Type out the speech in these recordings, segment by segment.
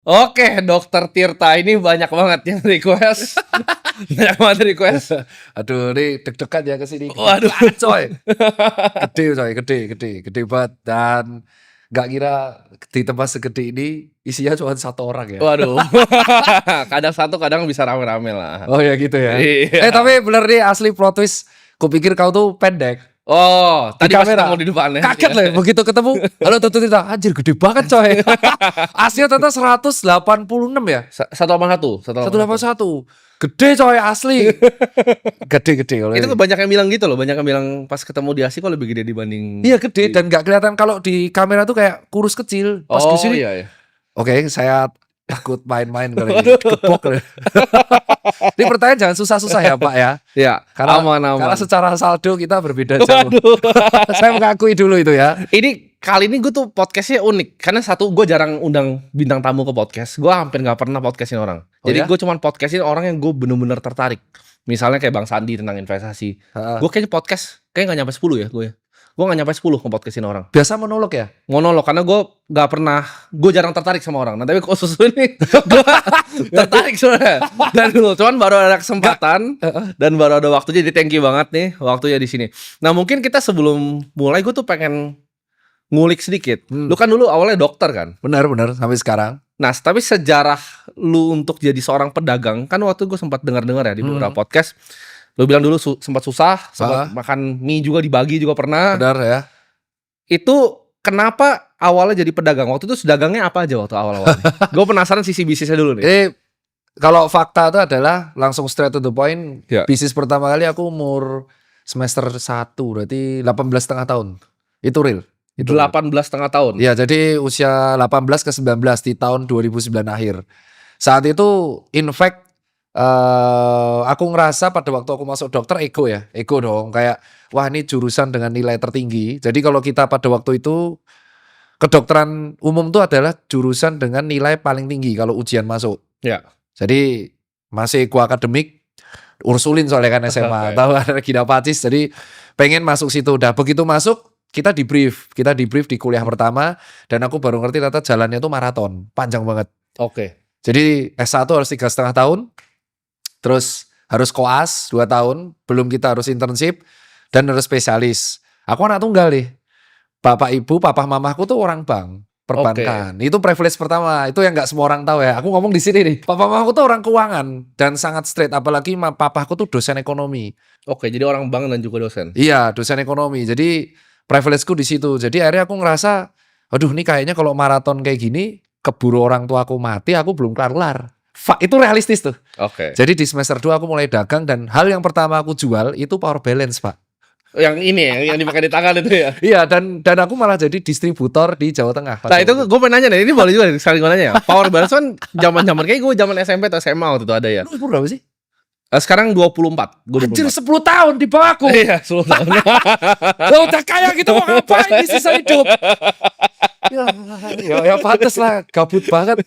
Oke, Dokter Tirta ini banyak banget yang request. Banyak banget request. Aduh, ini deg-degan ya ke sini. Waduh. Coy. Gede banget dan nggak kira di tempat segede ini isinya cuma satu orang ya. Waduh. Kadang satu, kadang bisa rame-rame lah. Oh ya gitu ya. Iya. Tapi bener nih asli plot twist. Kupikir kau tuh pendek. Oh, tadi pas kamera. ketemu di depannya. Kaget loh begitu ketemu. Halo Dokter Tirta, anjir gede banget coy. Aslinya ternyata 186 ya. 181. 181. Gede coy asli. Gede. Itu banyak yang bilang gitu loh. Banyak yang bilang pas ketemu di Asi kok lebih gede dibanding. Iya gede dan nggak kelihatan kalau di kamera tuh kayak kurus kecil. Pas di sini. Iya. Oke, saya takut main-main kali ini. Gebok kali. Ini pertanyaan jangan susah-susah ya Pak ya. Iya. Karena secara saldo kita berbeda jauh. Saya mengakui dulu itu ya. Ini kali ini gue tuh podcastnya unik. Karena satu, gue jarang undang bintang tamu ke podcast. Gue hampir gak pernah podcastin orang. Jadi gue cuman podcastin orang yang gue bener-bener tertarik. Misalnya kayak Bang Sandi tentang investasi. Gue kayaknya podcast kayak gak nyampe 10 ya gue ya. Gue gak nyampe 10 nge-podcastin orang. Biasa monolog ya? Monolog, karena gue gak pernah, gue jarang tertarik sama orang. Nah tapi khusus ini gue tertarik sebenarnya dari dulu. Cuman baru ada kesempatan dan baru ada waktunya. Jadi thank you banget nih waktunya di sini. Nah mungkin kita sebelum mulai gue tuh pengen ngulik sedikit. Lu kan dulu awalnya dokter kan? Benar sampai sekarang. Nah tapi sejarah lu untuk jadi seorang pedagang, kan waktu gue sempat dengar-dengar ya di beberapa podcast. Lu bilang dulu sempat susah, sempat makan mie juga dibagi juga pernah. Benar ya. Itu kenapa awalnya jadi pedagang? Waktu itu dagangnya apa aja waktu awal-awalnya? Gue penasaran sisi bisnisnya dulu nih. Kalau fakta itu adalah langsung straight to the point. Ya. Bisnis pertama kali aku umur semester 1, berarti 18,5 tahun. Itu real. 18,5 tahun. Iya, jadi usia 18 ke 19 di tahun 2009 akhir. Saat itu in fact aku ngerasa pada waktu aku masuk dokter ego dong, kayak wah ini jurusan dengan nilai tertinggi. Jadi kalau kita pada waktu itu kedokteran umum itu adalah jurusan dengan nilai paling tinggi kalau ujian masuk. Ya. Jadi masih ego akademik, Ursulin soalnya kan SMA, tahu ada Regina Pacis, jadi pengen masuk situ. Udah begitu masuk kita di brief di kuliah pertama dan aku baru ngerti ternyata jalannya itu maraton, panjang banget. Oke. Jadi S1 harus 3,5 tahun. Terus harus koas 2 tahun, belum kita harus internship dan harus spesialis. Aku anak tunggal nih. Bapak ibu, papa mamaku tuh orang bank, perbankan. Itu privilege pertama, itu yang nggak semua orang tahu ya. Aku ngomong di sini nih. Papa mamaku tuh orang keuangan dan sangat straight, apalagi papaku tuh dosen ekonomi. Oke, jadi orang bank dan juga dosen. Iya, dosen ekonomi. Jadi privilegeku di situ. Jadi akhirnya aku ngerasa, aduh nih kayaknya kalau maraton kayak gini, keburu orang tua aku mati, aku belum kelar-kelar. Itu realistis tuh. Oke. Jadi di semester 2 aku mulai dagang dan hal yang pertama aku jual itu power balance, Pak. Yang ini ya, yang dipakai di tangan itu ya. Iya, dan aku malah jadi distributor di Jawa Tengah. Nah itu gue pengen nanya nih, ini boleh juga sekali gue nanya ya. Power balance kan zaman kayak gue zaman SMP atau SMA waktu itu ada ya. Lu berapa sih? Sekarang 24. Gue 24. Anjir 10 tahun di bawahku. Iya, 10 tahun. Lo udah kaya gitu mau ngapain di sisa hidup? Ya pantes lah, gabut banget.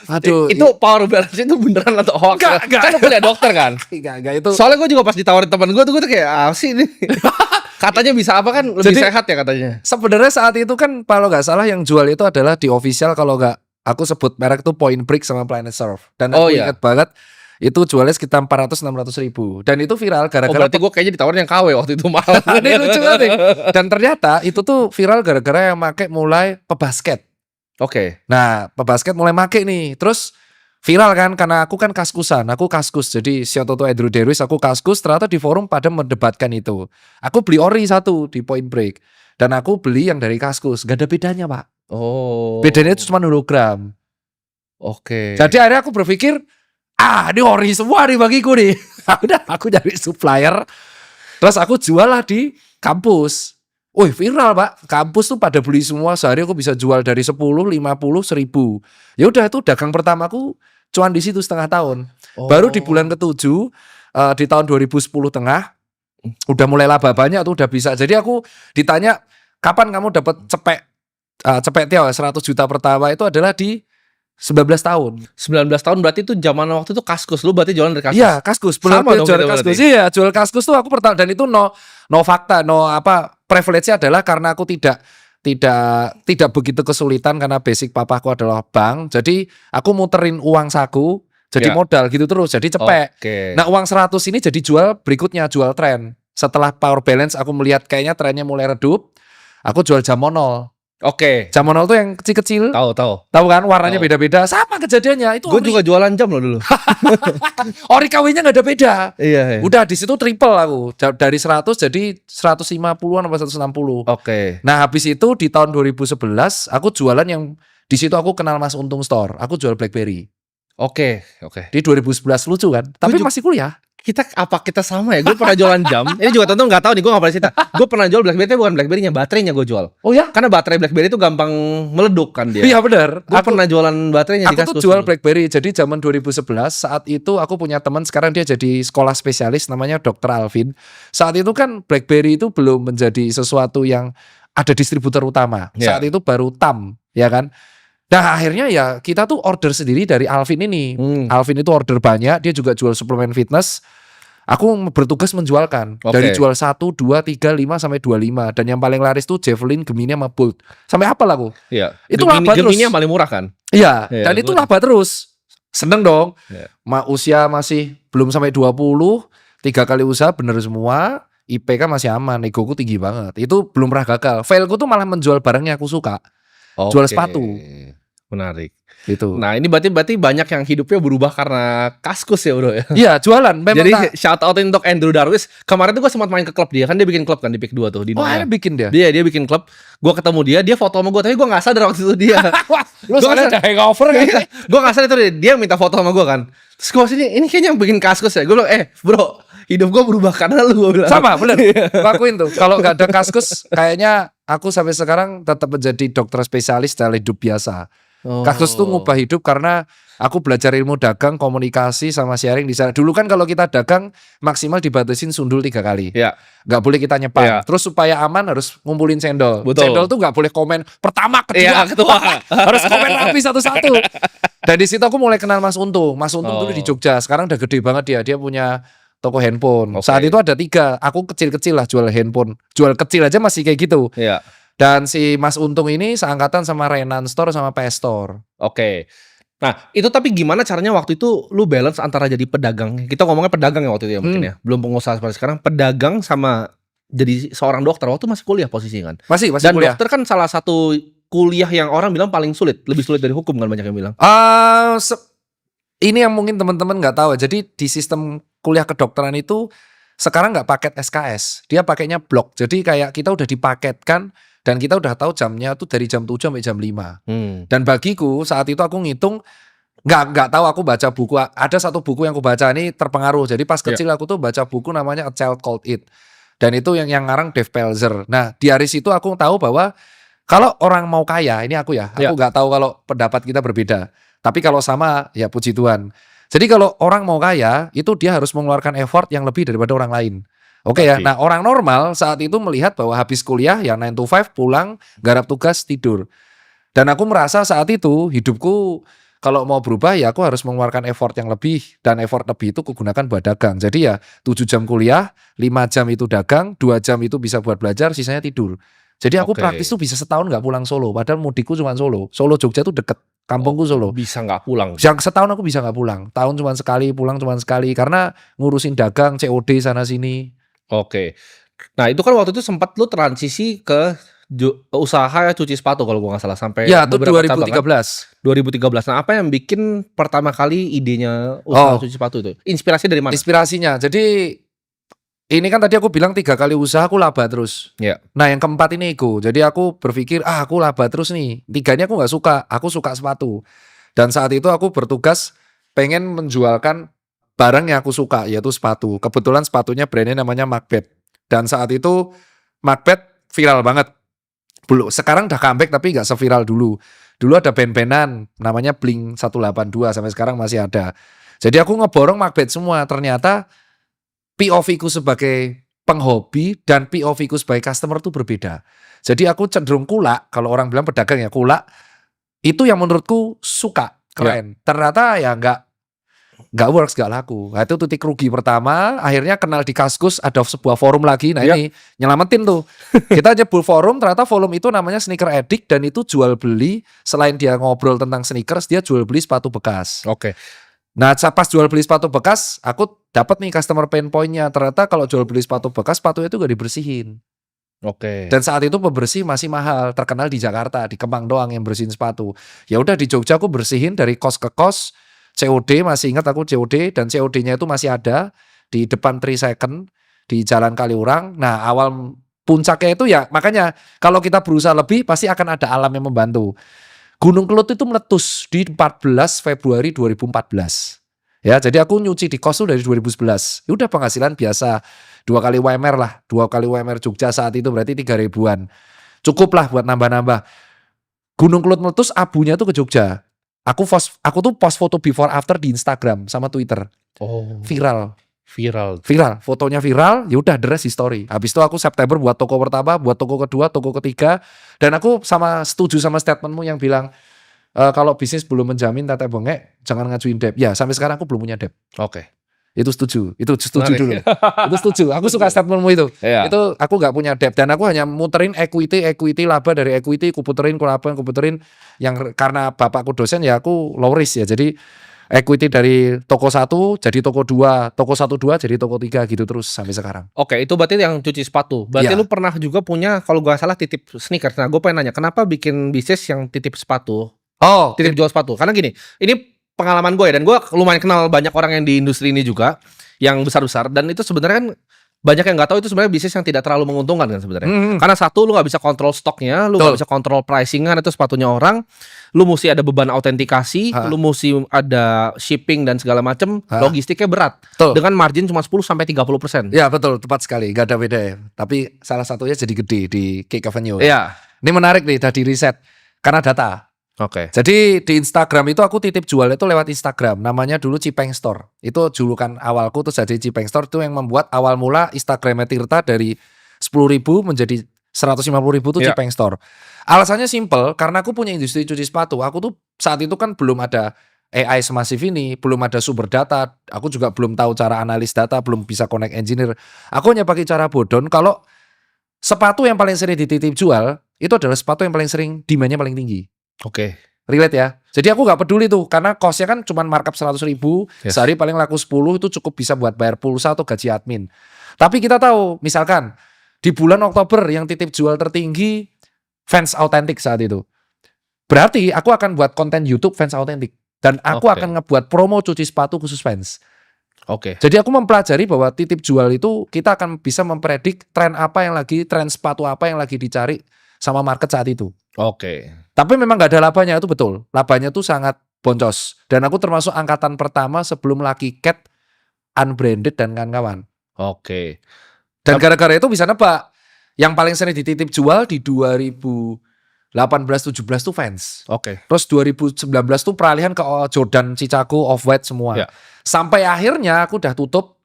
Aduh, itu power balance itu beneran atau hoax? Enggak. Kan lu kuliah dokter kan? Enggak itu. Soalnya gue juga pas ditawarin teman gue tuh kayak sih ini. Katanya bisa apa kan lebih sehat ya katanya. Sebenarnya saat itu kan kalau nggak salah yang jual itu adalah di official, kalau nggak aku sebut merek tuh Point Break sama Planet Surf. Dan aku ingat banget itu jualnya sekitar 400-600 ribu. Dan itu viral gara-gara. Berarti gue kayaknya ditawarin yang KW waktu itu mahal. Ini lucu banget. Dan ternyata itu tuh viral gara-gara yang make mulai pebasket. Oke. Nah, pebasket mulai make nih. Terus viral kan karena aku kan kaskusan. Aku kaskus. Jadi Siototo Andrew Derwis aku kaskus. Ternyata di forum pada mendebatkan itu. Aku beli ori satu di Point Break. Dan aku beli yang dari kaskus. Gak ada bedanya, Pak. Oh. Bedanya itu cuma hologram. Oke. Jadi akhirnya aku berpikir, ini ori semua nih bagiku nih. Udah aku cari supplier. Terus aku jual lah di kampus. Wih viral Pak, kampus tuh pada beli semua. Sehari aku bisa jual dari 10, 50, 1000. Ya udah itu dagang pertamaku cuan di situ setengah tahun. Baru di bulan ke-7 di tahun 2010 tengah udah mulai laba banyak tuh, udah bisa. Jadi aku ditanya kapan kamu dapat cepek tiaw 100 juta pertama, itu adalah di 19 tahun. 19 tahun berarti itu zaman waktu itu kaskus. Lu berarti jualan dari kaskus. Iya, kaskus. Sama dong jual kaskus. Iya, jual kaskus tuh aku pertama, dan itu no fakta, privilege-nya adalah karena aku tidak tidak begitu kesulitan karena basic papaku adalah bank. Jadi aku muterin uang saku jadi Ya. modal gitu terus. Jadi cepet. Oke. Nah, uang 100 ini jadi jual berikutnya, jual tren. Setelah power balance aku melihat kayaknya trennya mulai redup, aku jual jam monol. Oke. Jam monol tuh yang kecil-kecil. Tahu. Tahu kan warnanya Tahu. beda-beda. Sama kejadiannya. Itu Gue juga jualan jam loh dulu. ori KW-nya nggak ada beda. Iya. Udah di situ triple aku. Dari 100 jadi 150-an sampai 160. Oke. Nah, habis itu di tahun 2011 aku jualan yang di situ aku kenal Mas Untung Store. Aku jual BlackBerry. Oke. Di 2011 lucu kan? Tapi juga- masih kuliah. Kita sama ya? Gue pernah jualan jam. Ini juga tentu nggak tahu nih. Gue nggak pernah cerita. Gue pernah jual BlackBerry, tapi bukan BlackBerry-nya, baterainya gue jual. Oh ya? Karena baterai BlackBerry itu gampang meleduk kan dia. Iya benar. Gue pernah jualan baterainya di Aku tuh Kaskus jual dulu. BlackBerry. Jadi zaman 2011 saat itu aku punya teman sekarang dia jadi sekolah spesialis namanya Dr. Alvin. Saat itu kan BlackBerry itu belum menjadi sesuatu yang ada distributor utama. Ya. Saat itu baru TAM, ya kan? Nah, akhirnya ya kita tuh order sendiri dari Alvin ini. Alvin itu order banyak, dia juga jual suplemen fitness. Aku bertugas menjualkan Oke. dari jual 1, 2, 3, 5 sampai 25 dan yang paling laris tuh Javelin, Gemini sama Bolt. Sampai apa aku? Iya. Itu Gemini, laba terus. Gemini yang paling murah kan? Iya, Iya, dan itu gua- laba terus. Seneng dong. Iya. Usia masih belum sampai 20, 3 kali usaha bener semua, IPK masih aman, egoku tinggi banget. Itu belum pernah gagal. Failku tuh malah menjual barang yang aku suka. Jual Oke. sepatu. Menarik. Gitu. Nah ini berarti banyak yang hidupnya berubah karena Kaskus ya bro ya. Iya, jualan. Memang Jadi tak- shout out untuk Andrew Darwis. Kemarin tuh gue sempat main ke klub dia. Kan dia bikin klub kan di Pick 2 tuh di Oh, Noya. akhirnya bikin dia. Dia bikin klub. Gue ketemu dia foto sama gue. Tapi gue gak sadar waktu itu dia. Wah, lu Gua soalnya nggak ada hangover kan? Gue gak sadar itu dia minta foto sama gue kan. Terus gue sini ini kayaknya yang bikin Kaskus ya. Gue bilang bro hidup gue berubah karena lu. Gue bilang. Sama, bener. Lakuin tuh. Kalau nggak ada Kaskus, kayaknya aku sampai sekarang tetap menjadi dokter spesialis dalam hidup biasa. Oh. Kaskus tuh ngubah hidup karena aku belajar ilmu dagang, komunikasi sama sharing di sana. Dulu kan kalau kita dagang maksimal dibatasin sundul 3 kali. Ya. Nggak boleh kita nyepam. Iya. Terus supaya aman harus ngumpulin cendol. Betul. Cendol tuh nggak boleh komen pertama, Iya kedua. ketua. Harus komen rapi satu-satu. Dan di situ aku mulai kenal Mas Untung. Mas Untung dulu di Jogja. Sekarang udah gede banget dia. Dia punya toko handphone. Oke. Saat itu ada 3. Aku kecil-kecil lah jual handphone. Jual kecil aja masih kayak gitu. Iya. Dan si Mas Untung ini seangkatan sama Renan Store sama PS Store. Oke. Nah, itu tapi gimana caranya waktu itu lu balance antara jadi pedagang. Kita ngomongnya pedagang ya waktu itu ya mungkin ya. Belum pengusaha seperti sekarang. Pedagang sama jadi seorang dokter. Waktu masih kuliah posisinya kan. Masih Dan kuliah. dokter kan salah satu kuliah yang orang bilang paling sulit. Lebih sulit dari hukum kan banyak yang bilang. Ini yang mungkin teman-teman nggak tahu. Jadi di sistem kuliah kedokteran itu sekarang nggak paket SKS. Dia pakainya blok. Jadi kayak kita udah dipaketkan dan kita udah tahu jamnya tuh dari jam 7 sampai jam 5. Dan bagiku saat itu aku ngitung nggak tahu, aku baca buku, ada satu buku yang aku baca ini terpengaruh. Jadi pas kecil aku tuh baca buku namanya A Child Called It. Dan itu yang ngarang Dave Pelzer. Nah, di hari situ aku tahu bahwa kalau orang mau kaya, ini aku nggak tahu kalau pendapat kita berbeda. Tapi kalau sama ya puji Tuhan. Jadi kalau orang mau kaya itu dia harus mengeluarkan effort yang lebih daripada orang lain. Oke ya. Nah, orang normal saat itu melihat bahwa habis kuliah ya 9 to 5 pulang, garap tugas, tidur. Dan aku merasa saat itu hidupku kalau mau berubah ya aku harus mengeluarkan effort yang lebih, dan effort lebih itu kugunakan buat dagang. Jadi ya 7 jam kuliah, 5 jam itu dagang, 2 jam itu bisa buat belajar, sisanya tidur. Jadi aku praktis tuh bisa setahun nggak pulang Solo, padahal mudikku cuma Solo. Solo Jogja tuh deket, kampungku Solo. Bisa nggak pulang. Yang setahun aku bisa nggak pulang, tahun cuma sekali, pulang cuma sekali karena ngurusin dagang, COD sana sini. Oke. Nah itu kan waktu itu sempat lu transisi ke usaha cuci sepatu kalau gua nggak salah sampai Ya itu beberapa cabang, 2013. kan? 2013. Nah apa yang bikin pertama kali idenya usaha cuci sepatu itu? Inspirasi dari mana? Inspirasinya, jadi ini kan tadi aku bilang 3 kali usaha aku laba terus. Ya. Nah yang keempat ini ego. Jadi aku berpikir aku laba terus nih. 3 ini aku nggak suka. Aku suka sepatu. Dan saat itu aku bertugas pengen menjualkan barang yang aku suka, yaitu sepatu. Kebetulan sepatunya brandnya namanya Macbeth. Dan saat itu Macbeth viral banget. Belum, sekarang udah comeback tapi nggak seviral dulu. Dulu ada band-bandan namanya Blink 182 sampai sekarang masih ada. Jadi aku ngeborong Macbeth semua. Ternyata POV ku sebagai penghobi dan POV ku sebagai customer tuh berbeda. Jadi aku cenderung kulak, kalau orang bilang pedagang ya kulak, itu yang menurutku suka, keren. Ternyata ya nggak nggak works, nggak laku. Nah, itu titik rugi pertama. Akhirnya kenal di Kaskus, ada sebuah forum lagi. Nah ini nyelamatin tuh. Kita jebul forum, ternyata forum itu namanya Sneaker Addict dan itu jual beli. Selain dia ngobrol tentang sneakers, dia jual beli sepatu bekas. Oke. Nah pas jual beli sepatu bekas, aku dapat nih customer pain point-nya. Ternyata kalau jual beli sepatu bekas, sepatunya itu gak dibersihin. Oke. Dan saat itu pembersih masih mahal, terkenal di Jakarta, di Kemang doang yang bersihin sepatu. Ya udah di Jogja aku bersihin dari kos ke kos. COD masih ingat aku COD dan COD-nya itu masih ada di depan 3 Second di Jalan Kaliurang. Nah, awal puncaknya itu ya makanya kalau kita berusaha lebih pasti akan ada alam yang membantu. Gunung Kelut itu meletus di 14 Februari 2014. Ya, jadi aku nyuci di kos tuh dari 2011. Ya udah penghasilan biasa 2 kali WMR lah, 2 kali WMR Jogja saat itu berarti 3 ribuan. Cukup lah buat nambah-nambah. Gunung Kelut meletus, abunya tuh ke Jogja. Aku tuh post foto before after di Instagram sama Twitter. Oh, Viral. Fotonya viral, ya udah the rest history. Habis itu aku September buat toko pertama, buat toko kedua, toko ketiga, dan aku setuju sama statementmu yang bilang kalau bisnis belum menjamin tete bengek, jangan ngajuin debt. Ya, sampai sekarang aku belum punya debt. oke. Itu setuju Menarik. dulu. Itu setuju. Aku suka statementmu itu. Iya. Itu aku nggak punya debt dan aku hanya muterin equity laba dari equity, kuputerin yang karena bapakku dosen ya aku low risk ya. Jadi equity dari toko 1 jadi toko 2, toko 1 2 jadi toko 3 gitu terus sampai sekarang. Oke, itu berarti yang cuci sepatu. Berarti Iya. lu pernah juga punya, kalau gua salah, titip sneakers. Nah, gue pengen nanya, kenapa bikin bisnis yang titip sepatu? Oh, Titip jual sepatu. Karena gini, ini pengalaman gue ya, dan gue lumayan kenal banyak orang yang di industri ini juga, yang besar-besar, dan itu sebenarnya kan banyak yang nggak tahu itu sebenarnya bisnis yang tidak terlalu menguntungkan kan sebenarnya. Karena satu, lu nggak bisa kontrol stoknya, lu nggak bisa kontrol pricingan itu sepatunya orang, lu mesti ada beban autentikasi, lu mesti ada shipping dan segala macem, logistiknya berat. Betul. Dengan margin cuma 10-30%. Ya betul, tepat sekali, nggak ada beda ya. Tapi salah satunya jadi gede di Cake Avenue. Iya. Ini menarik nih, tadi riset karena data. Oke. Jadi di Instagram itu aku titip jual itu lewat Instagram. Namanya dulu Cipeng Store. Itu julukan awalku terus jadi Cipeng Store itu yang membuat awal mula Instagramnya Tirta dari 10.000 menjadi 150.000 tuh Iya. Cipeng Store. Alasannya simple karena aku punya industri cuci sepatu. Aku tuh saat itu kan belum ada AI semasif ini, belum ada sumber data. Aku juga belum tahu cara analis data, belum bisa connect engineer. Aku hanya pakai cara bodon kalau sepatu yang paling sering dititip jual itu adalah sepatu yang paling sering demand-nya paling tinggi. Oke. Relate ya. Jadi aku gak peduli tuh karena costnya kan cuma markup 100.000, sehari paling laku 10 itu cukup bisa buat bayar pulsa atau gaji admin. Tapi kita tahu misalkan di bulan Oktober yang titip jual tertinggi Fans Authentic saat itu. Berarti aku akan buat konten YouTube Fans Authentic dan aku akan ngebuat promo cuci sepatu khusus fans. Oke. Jadi aku mempelajari bahwa titip jual itu kita akan bisa mempredik tren sepatu apa yang lagi dicari sama market saat itu. Oke. Tapi memang gak ada labanya, itu betul. Labanya tuh sangat boncos. Dan aku termasuk angkatan pertama sebelum Lucky Cat, Unbranded dan kawan-kawan. Oke. Dan gara-gara itu bisa nebak. Yang paling sering dititip jual di 2018-17 tuh Vans. Oke. Terus 2019 tuh peralihan ke Jordan, Chicago, Off-White semua. Ya. Sampai akhirnya aku udah tutup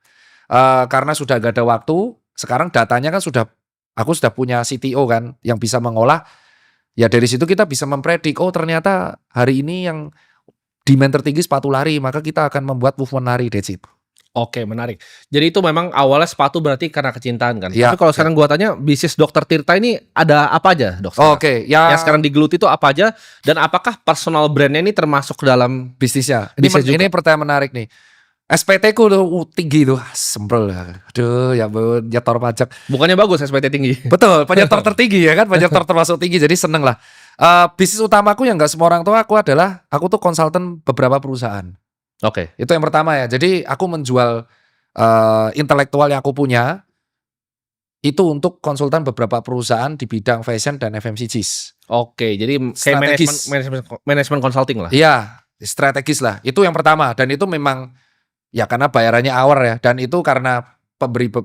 karena sudah gak ada waktu. Sekarang datanya kan aku sudah punya CTO kan yang bisa mengolah. Ya dari situ kita bisa mempredik, oh ternyata hari ini yang demand tertinggi sepatu lari, maka kita akan membuat movement lari, that's it. Oke, menarik. Jadi itu memang awalnya sepatu berarti karena kecintaan kan. Ya, Tapi kalau sekarang gua tanya, bisnis Dokter Tirta ini ada apa aja, Dok? Oke, ya Yang sekarang digeluti itu apa aja, dan apakah personal brandnya ini termasuk ke dalam bisnisnya. bisnis juga? Ini pertanyaan menarik nih. SPT ku tuh tinggi tuh, sempel. Aduh, ya ampun, nyetor pajak. Bukannya bagus SPT tinggi? Betul, penyetor tertinggi ya kan, penyetor termasuk tinggi, jadi seneng lah. Bisnis utamaku yang nggak semua orang tahu aku adalah aku tuh konsultan beberapa perusahaan. Oke. Itu yang pertama ya. Jadi aku menjual intelektual yang aku punya itu untuk konsultan beberapa perusahaan di bidang fashion dan FMCGs. Oke, jadi kayak Strategis. manajemen consulting lah. Iya, strategis lah. Itu yang pertama dan itu memang ya karena bayarannya hour ya dan itu karena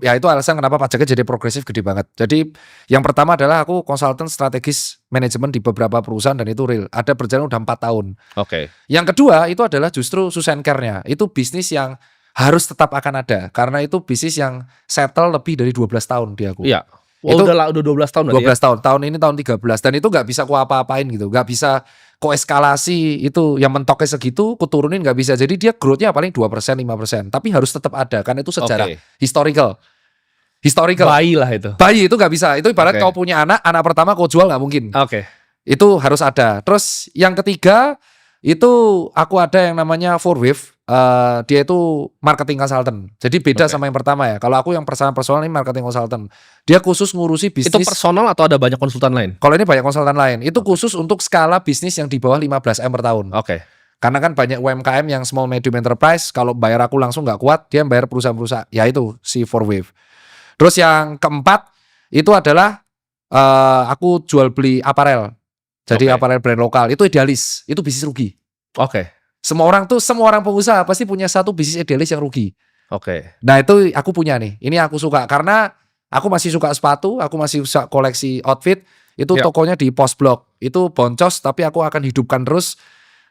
ya itu alasan kenapa pajaknya jadi progresif gede banget. Jadi yang pertama adalah aku konsultan strategis manajemen di beberapa perusahaan dan itu real. Ada berjalan udah 4 tahun. Oke. Yang kedua itu adalah justru Susan Care-nya. Itu bisnis yang harus tetap akan ada karena itu bisnis yang settle lebih dari 12 tahun di aku. Iya. Oh, Itu udah 12 tahun berarti 12 tahun. Tahun ini tahun 13 dan itu nggak bisa ku apa-apain gitu. Nggak bisa ku eskalasi itu yang mentoknya segitu, ku turunin nggak bisa. Jadi dia growth-nya paling 2%, 5%. Tapi harus tetap ada karena itu sejarah Oke. historical. Bayi lah itu. Bayi itu nggak bisa. Itu ibarat Oke. kau punya anak pertama kau jual nggak mungkin. Oke. Itu harus ada. Terus yang ketiga itu aku ada yang namanya 4Wave. Dia itu marketing consultant. Jadi beda Oke. sama yang pertama ya. Kalau aku yang personal ini marketing consultant. Dia khusus ngurusi Itu bisnis. personal atau ada banyak konsultan lain? Kalau ini banyak konsultan lain. Itu khusus untuk skala bisnis yang di bawah 15M per tahun. Oke. Karena kan banyak UMKM yang small medium enterprise. Kalau bayar aku langsung nggak kuat, dia bayar perusahaan-perusahaan. Ya itu si 4Wave. Terus yang keempat itu adalah aku jual beli aparel. Jadi Oke. aparel brand lokal. Itu idealis. Itu bisnis rugi. Oke. Semua orang pengusaha pasti punya satu bisnis idealis yang rugi. Oke. Nah itu aku punya nih. Ini aku suka karena aku masih suka sepatu, aku masih suka koleksi outfit. Itu Ya. tokonya di Post Blok. Itu boncos tapi aku akan hidupkan terus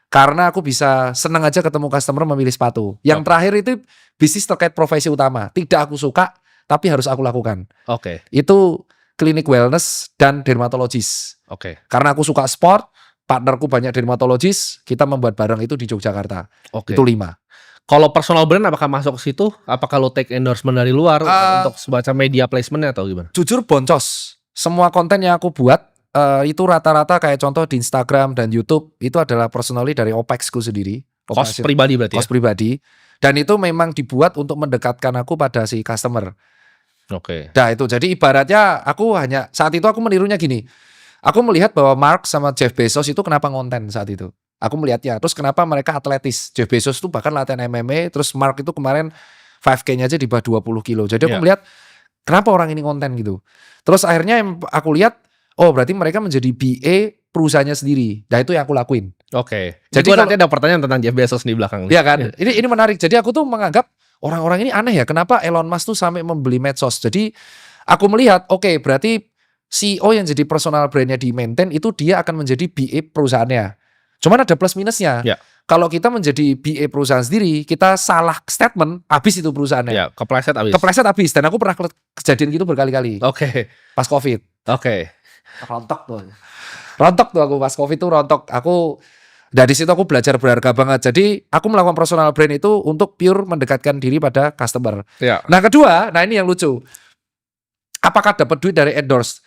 karena aku bisa senang aja ketemu customer memilih sepatu. Yang Oke. terakhir itu bisnis terkait profesi utama. Tidak aku suka tapi harus aku lakukan. Oke. Itu klinik wellness dan dermatologis. Oke. Karena aku suka sport, partnerku banyak dermatologis, kita membuat barang itu di Yogyakarta. Oke. Itu 5. Kalau personal brand apakah masuk ke situ? Apakah lo take endorsement dari luar untuk semacam media placement-nya atau gimana? Jujur boncos. Semua konten yang aku buat itu rata-rata kayak contoh di Instagram dan YouTube itu adalah personally dari OPEX-ku sendiri. Cost pribadi berarti Cost pribadi. Dan itu memang dibuat untuk mendekatkan aku pada si customer. ya? Oke. Nah itu jadi ibaratnya aku hanya saat itu aku menirunya gini. Aku melihat bahwa Mark sama Jeff Bezos itu kenapa ngonten saat itu. Aku melihatnya. Terus kenapa mereka atletis. Jeff Bezos itu bahkan latihan MMA. Terus Mark itu kemarin 5K-nya aja di bawah 20 kilo. Jadi aku Ya. melihat kenapa orang ini konten gitu. Terus akhirnya yang aku lihat, oh berarti mereka menjadi BA perusahaannya sendiri. Nah itu yang aku lakuin. Oke. Jadi Jadi kalau- nanti ada pertanyaan tentang Jeff Bezos di belakang. Iya kan? Ini menarik. Jadi aku tuh menganggap orang-orang ini aneh ya. Kenapa Elon Musk tuh sampai membeli medsos. Jadi aku melihat, oke berarti CEO yang jadi personal brandnya di maintain itu dia akan menjadi BA perusahaannya. Cuman ada plus minusnya. Ya. Kalau kita menjadi BA perusahaan sendiri, kita salah statement, habis itu perusahaannya. Ya, kepleset abis. Kepleset habis. Dan aku pernah kejadian gitu berkali-kali. Oke. Pas COVID. Oke. Rontok tuh aku pas COVID tuh rontok. Aku dari situ aku belajar berharga banget. Jadi aku melakukan personal brand itu untuk pure mendekatkan diri pada customer. Ya. Nah kedua, nah ini yang lucu. Apakah dapat duit dari endorse?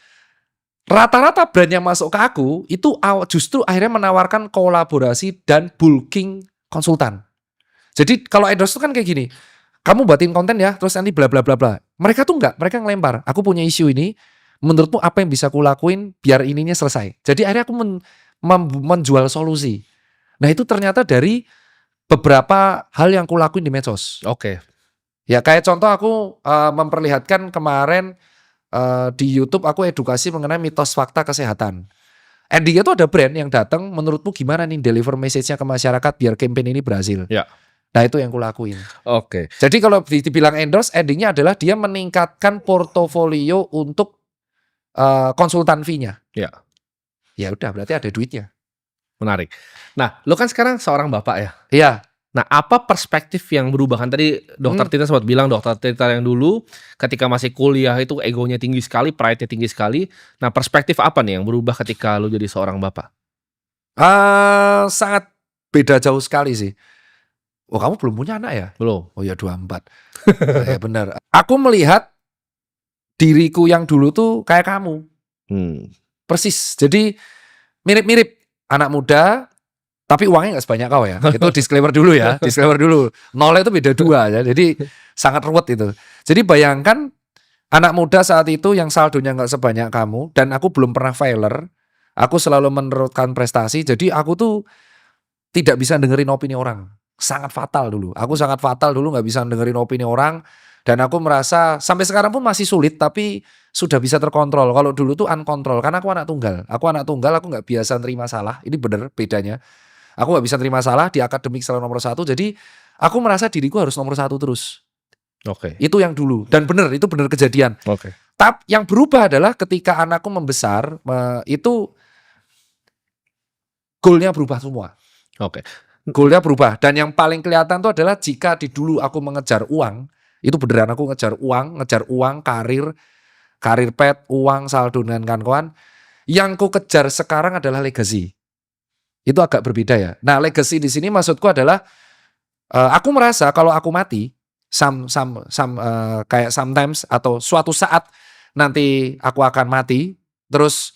Rata-rata brand yang masuk ke aku itu justru akhirnya menawarkan kolaborasi dan bulking konsultan. Jadi kalau endorse itu kan kayak gini. Kamu buatin konten ya, terus nanti bla bla bla bla. Mereka tuh enggak, mereka ngelempar. Aku punya isu ini, menurutmu apa yang bisa aku lakuin biar ininya selesai. Jadi akhirnya aku menjual solusi. Nah itu ternyata dari beberapa hal yang aku lakuin di medsos. Oke. Ya kayak contoh aku memperlihatkan kemarin di YouTube aku edukasi mengenai mitos fakta kesehatan. Endingnya tuh ada brand yang datang, menurutmu gimana nih deliver message-nya ke masyarakat biar campaign ini berhasil. Ya. Nah itu yang aku lakuin. Oke. Jadi kalau dibilang endorse, endingnya adalah dia meningkatkan portofolio untuk konsultan fee-nya. Ya. Ya udah berarti ada duitnya. Menarik. Nah, lo kan sekarang seorang bapak ya. Iya. Nah, apa perspektif yang berubah? Kan tadi Dokter Tita sempat bilang, Dokter Tita yang dulu ketika masih kuliah itu egonya tinggi sekali, pride-nya tinggi sekali. Nah, perspektif apa nih yang berubah ketika lo jadi seorang bapak? Sangat beda jauh sekali sih. Oh kamu belum punya anak ya? Belum. Oh ya 24. Ya benar. Aku melihat diriku yang dulu tuh kayak kamu. Persis. Jadi mirip-mirip anak muda, tapi uangnya nggak sebanyak kau ya. Itu disclaimer dulu ya. Disclaimer dulu. Nolnya itu beda 2 ya. Jadi sangat ruwet itu. Jadi bayangkan anak muda saat itu yang saldonya nggak sebanyak kamu dan aku belum pernah failure. Aku selalu meneruskan prestasi. Jadi aku tuh tidak bisa dengerin opini orang. Sangat fatal dulu. Aku sangat fatal dulu nggak bisa dengerin opini orang. Dan aku merasa sampai sekarang pun masih sulit tapi sudah bisa terkontrol. Kalau dulu tuh uncontrol karena aku anak tunggal. Aku nggak biasa terima salah. Ini bener bedanya. Aku nggak bisa terima salah di akademik selalu nomor 1. Jadi aku merasa diriku harus nomor 1 terus. Oke. Itu yang dulu. Dan bener, itu bener kejadian. Oke. Tapi yang berubah adalah ketika anakku membesar, itu goalnya berubah semua. Oke. Goalnya berubah. Dan yang paling kelihatan itu adalah jika di dulu aku mengejar uang, itu beneran aku ngejar uang, karir, karir pet, uang, saldo dan kawan-kawan. Yang ku kejar sekarang adalah legacy. Itu agak berbeda ya. Nah, legacy di sini maksudku adalah aku merasa kalau aku mati, kayak sometimes atau suatu saat nanti aku akan mati, terus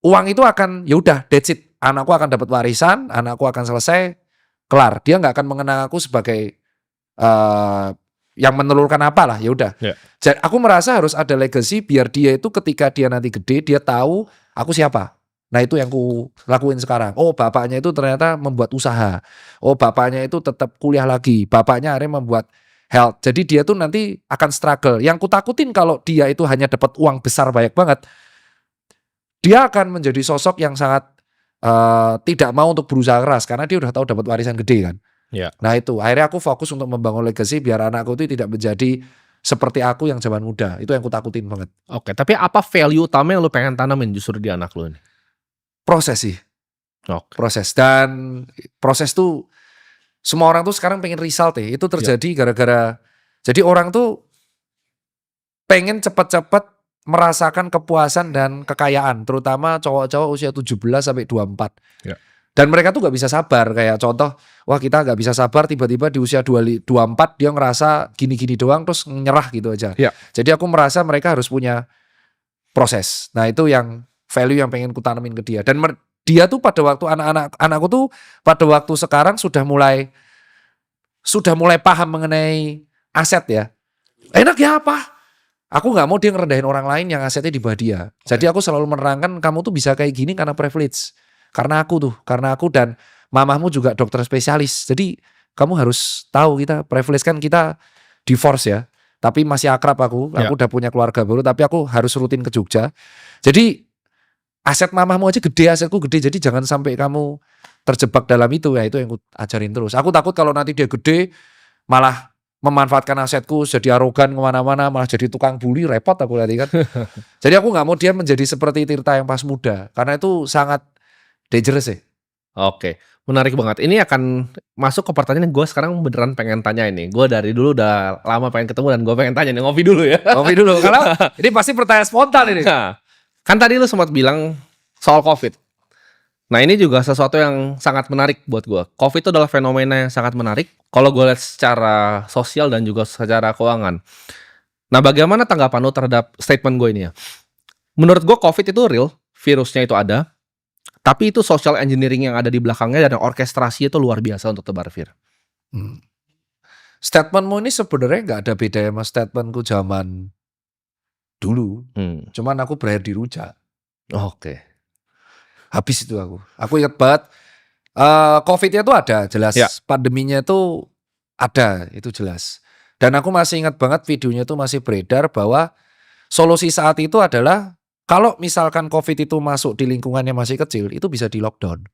uang itu akan ya udah that's it. Anakku akan dapat warisan, anakku akan selesai, kelar. Dia nggak akan mengenang aku sebagai yang menelurkan apa lah, ya udah. Ya. Jadi aku merasa harus ada legacy biar dia itu ketika dia nanti gede dia tahu aku siapa. Nah itu yang ku lakuin sekarang. Oh bapaknya itu ternyata membuat usaha. Oh bapaknya itu tetap kuliah lagi. Bapaknya akhirnya membuat health. Jadi dia tuh nanti akan struggle. Yang ku takutin kalau dia itu hanya dapat uang besar banyak banget. Dia akan menjadi sosok yang sangat tidak mau untuk berusaha keras. Karena dia udah tahu dapat warisan gede kan. Ya. Nah itu akhirnya aku fokus untuk membangun legacy biar anakku itu tidak menjadi seperti aku yang zaman muda. Itu yang ku takutin banget. Oke, tapi apa value utama yang lu pengen tanamin justru di anak lu ini? Proses sih. Oke. Proses. Dan proses tuh semua orang tuh sekarang pengen result ya. Itu terjadi gara-gara jadi orang tuh pengen cepat-cepat merasakan kepuasan dan kekayaan, terutama cowok-cowok usia 17 sampai 24. Ya. Dan mereka tuh gak bisa sabar, kayak contoh, wah kita gak bisa sabar tiba-tiba di usia 24 dia ngerasa gini-gini doang terus nyerah gitu aja. Ya. Jadi aku merasa mereka harus punya proses. Nah itu yang value yang pengen ku tanemin ke dia. Dan dia tuh pada waktu anakku tuh pada waktu sekarang sudah mulai paham mengenai aset ya. Enak ya apa? Aku gak mau dia ngerendahin orang lain yang asetnya di bawah dia. Jadi aku selalu menerangkan kamu tuh bisa kayak gini karena privilege. Karena aku dan mamahmu juga dokter spesialis. Jadi kamu harus tahu kita privilege kan kita divorce ya. Tapi masih akrab aku udah punya keluarga baru tapi aku harus rutin ke Jogja. Jadi aset mamahmu aja gede, asetku gede. Jadi jangan sampai kamu terjebak dalam itu ya. Itu yang aku ajarin terus. Aku takut kalau nanti dia gede malah memanfaatkan asetku jadi arogan kemana-mana malah jadi tukang bully, repot aku nanti kan. Jadi aku nggak mau dia menjadi seperti Tirta yang pas muda karena itu sangat dangerous ya. Oke, menarik banget. Ini akan masuk ke pertanyaan yang gue sekarang beneran pengen tanya ini. Gue dari dulu udah lama pengen ketemu dan gue pengen tanya nih, ngopi dulu ya. Ngopi dulu karena ini pasti pertanyaan spontan ini. Nah, kan tadi lu sempat bilang soal COVID. Nah ini juga sesuatu yang sangat menarik buat gue. COVID itu adalah fenomena yang sangat menarik. Kalau gue lihat secara sosial dan juga secara keuangan. Nah bagaimana tanggapan lu terhadap statement gue ini ya? Menurut gue COVID itu real, virusnya itu ada. Tapi itu social engineering yang ada di belakangnya dan orkestrasi itu luar biasa untuk tebar vir. Statementmu ini sebenarnya nggak ada bedanya sama statementku zaman dulu. Cuman aku berakhir di rujak. Oke. Habis itu aku. Aku ingat banget. COVID-nya itu ada jelas. Ya. Pandeminya itu ada, itu jelas. Dan aku masih ingat banget videonya itu masih beredar bahwa solusi saat itu adalah kalau misalkan COVID itu masuk di lingkungannya masih kecil, itu bisa di lockdown.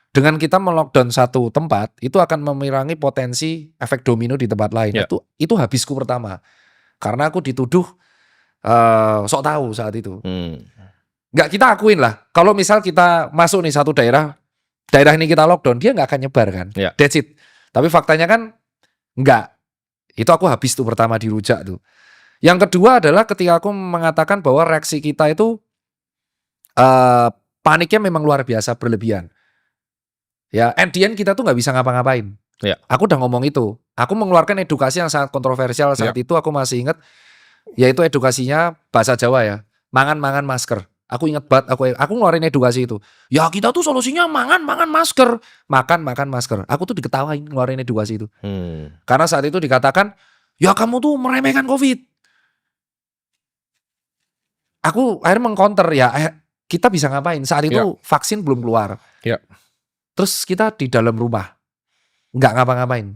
Dengan kita melockdown satu tempat, itu akan mengurangi potensi efek domino di tempat lain. Ya. Itu habisku pertama. Karena aku dituduh sok tahu saat itu. Nggak kita akuin lah. Kalau misal kita masuk nih satu daerah ini kita lockdown, dia nggak akan nyebar kan. Ya. That's it. Tapi faktanya kan nggak. Itu aku habis tuh pertama di rujak tuh. Yang kedua adalah ketika aku mengatakan bahwa reaksi kita itu paniknya memang luar biasa berlebihan. Ya, at the end kita tuh nggak bisa ngapa-ngapain. Ya. Aku udah ngomong itu. Aku mengeluarkan edukasi yang sangat kontroversial saat itu. Aku masih ingat, yaitu edukasinya bahasa Jawa ya. Mangan masker. Aku ingat banget, aku ngeluarin edukasi itu. Ya kita tuh solusinya makan masker. Makan masker. Aku tuh diketawain ngeluarin edukasi itu. Karena saat itu dikatakan, ya kamu tuh meremehkan COVID. Aku akhirnya mengcounter, ya kita bisa ngapain? Saat itu vaksin belum keluar. Ya. Terus kita di dalam rumah. Nggak ngapa-ngapain.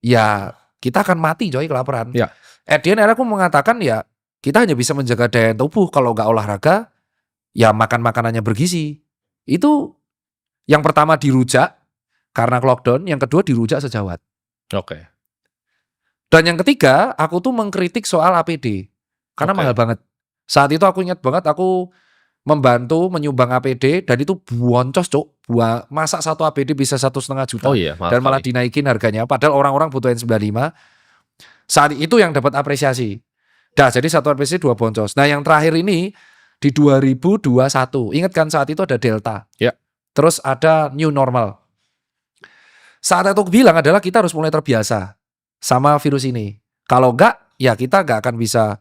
Ya kita akan mati coy kelaparan. Ya. At the end aku mengatakan ya kita hanya bisa menjaga daya tubuh kalau nggak olahraga. Ya makan makanannya bergizi. Itu yang pertama dirujak karena lockdown, yang kedua dirujak sejawat. Oke. Dan yang ketiga, aku tuh mengkritik soal APD. Karena mahal banget. Saat itu aku ingat banget aku membantu menyumbang APD dan itu boncos cok. Masa satu APD bisa 1,5 juta. Oh iya, dan malah dinaikin harganya. Padahal orang-orang butuhin 95. Saat itu yang dapat apresiasi. Dah, jadi satuan PCC 2 boncos. Nah, yang terakhir ini di 2021. Ingat kan saat itu ada Delta. Ya. Terus ada new normal. Saat itu bilang adalah kita harus mulai terbiasa sama virus ini. Kalau enggak, ya kita enggak akan bisa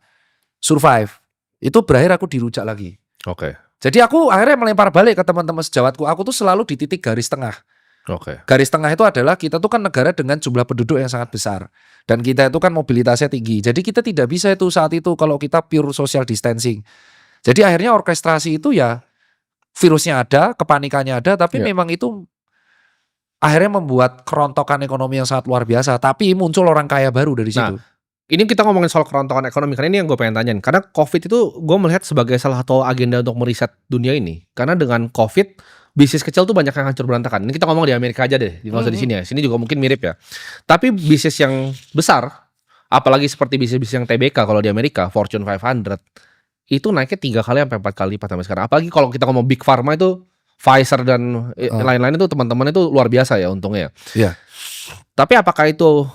survive. Itu berakhir aku dirujak lagi. Oke. Jadi aku akhirnya melempar balik ke teman-teman sejawatku. Aku tuh selalu di titik garis tengah. Oke. Garis tengah itu adalah kita tuh kan negara dengan jumlah penduduk yang sangat besar. Dan kita itu kan mobilitasnya tinggi. Jadi kita tidak bisa itu saat itu kalau kita pure social distancing. Jadi akhirnya orkestrasi itu ya virusnya ada, kepanikannya ada, tapi Ya. memang itu akhirnya membuat kerontokan ekonomi yang sangat luar biasa. Tapi muncul orang kaya baru dari situ. Ini kita ngomongin soal kerontokan ekonomi, karena ini yang gue pengen tanyain. Karena COVID itu gue melihat sebagai salah satu agenda untuk meriset dunia ini. Karena dengan COVID, bisnis kecil tuh banyak yang hancur berantakan. Ini kita ngomong di Amerika aja deh, nggak usah di sini ya. Sini juga mungkin mirip ya. Tapi bisnis yang besar, apalagi seperti bisnis-bisnis yang TBK kalau di Amerika, Fortune 500, itu naiknya 3 kali sampai 4 kali lipat sampai sekarang. Apalagi kalau kita ngomong Big Pharma itu, Pfizer dan lain-lain itu teman-teman itu luar biasa ya untungnya. Iya. Tapi apakah itu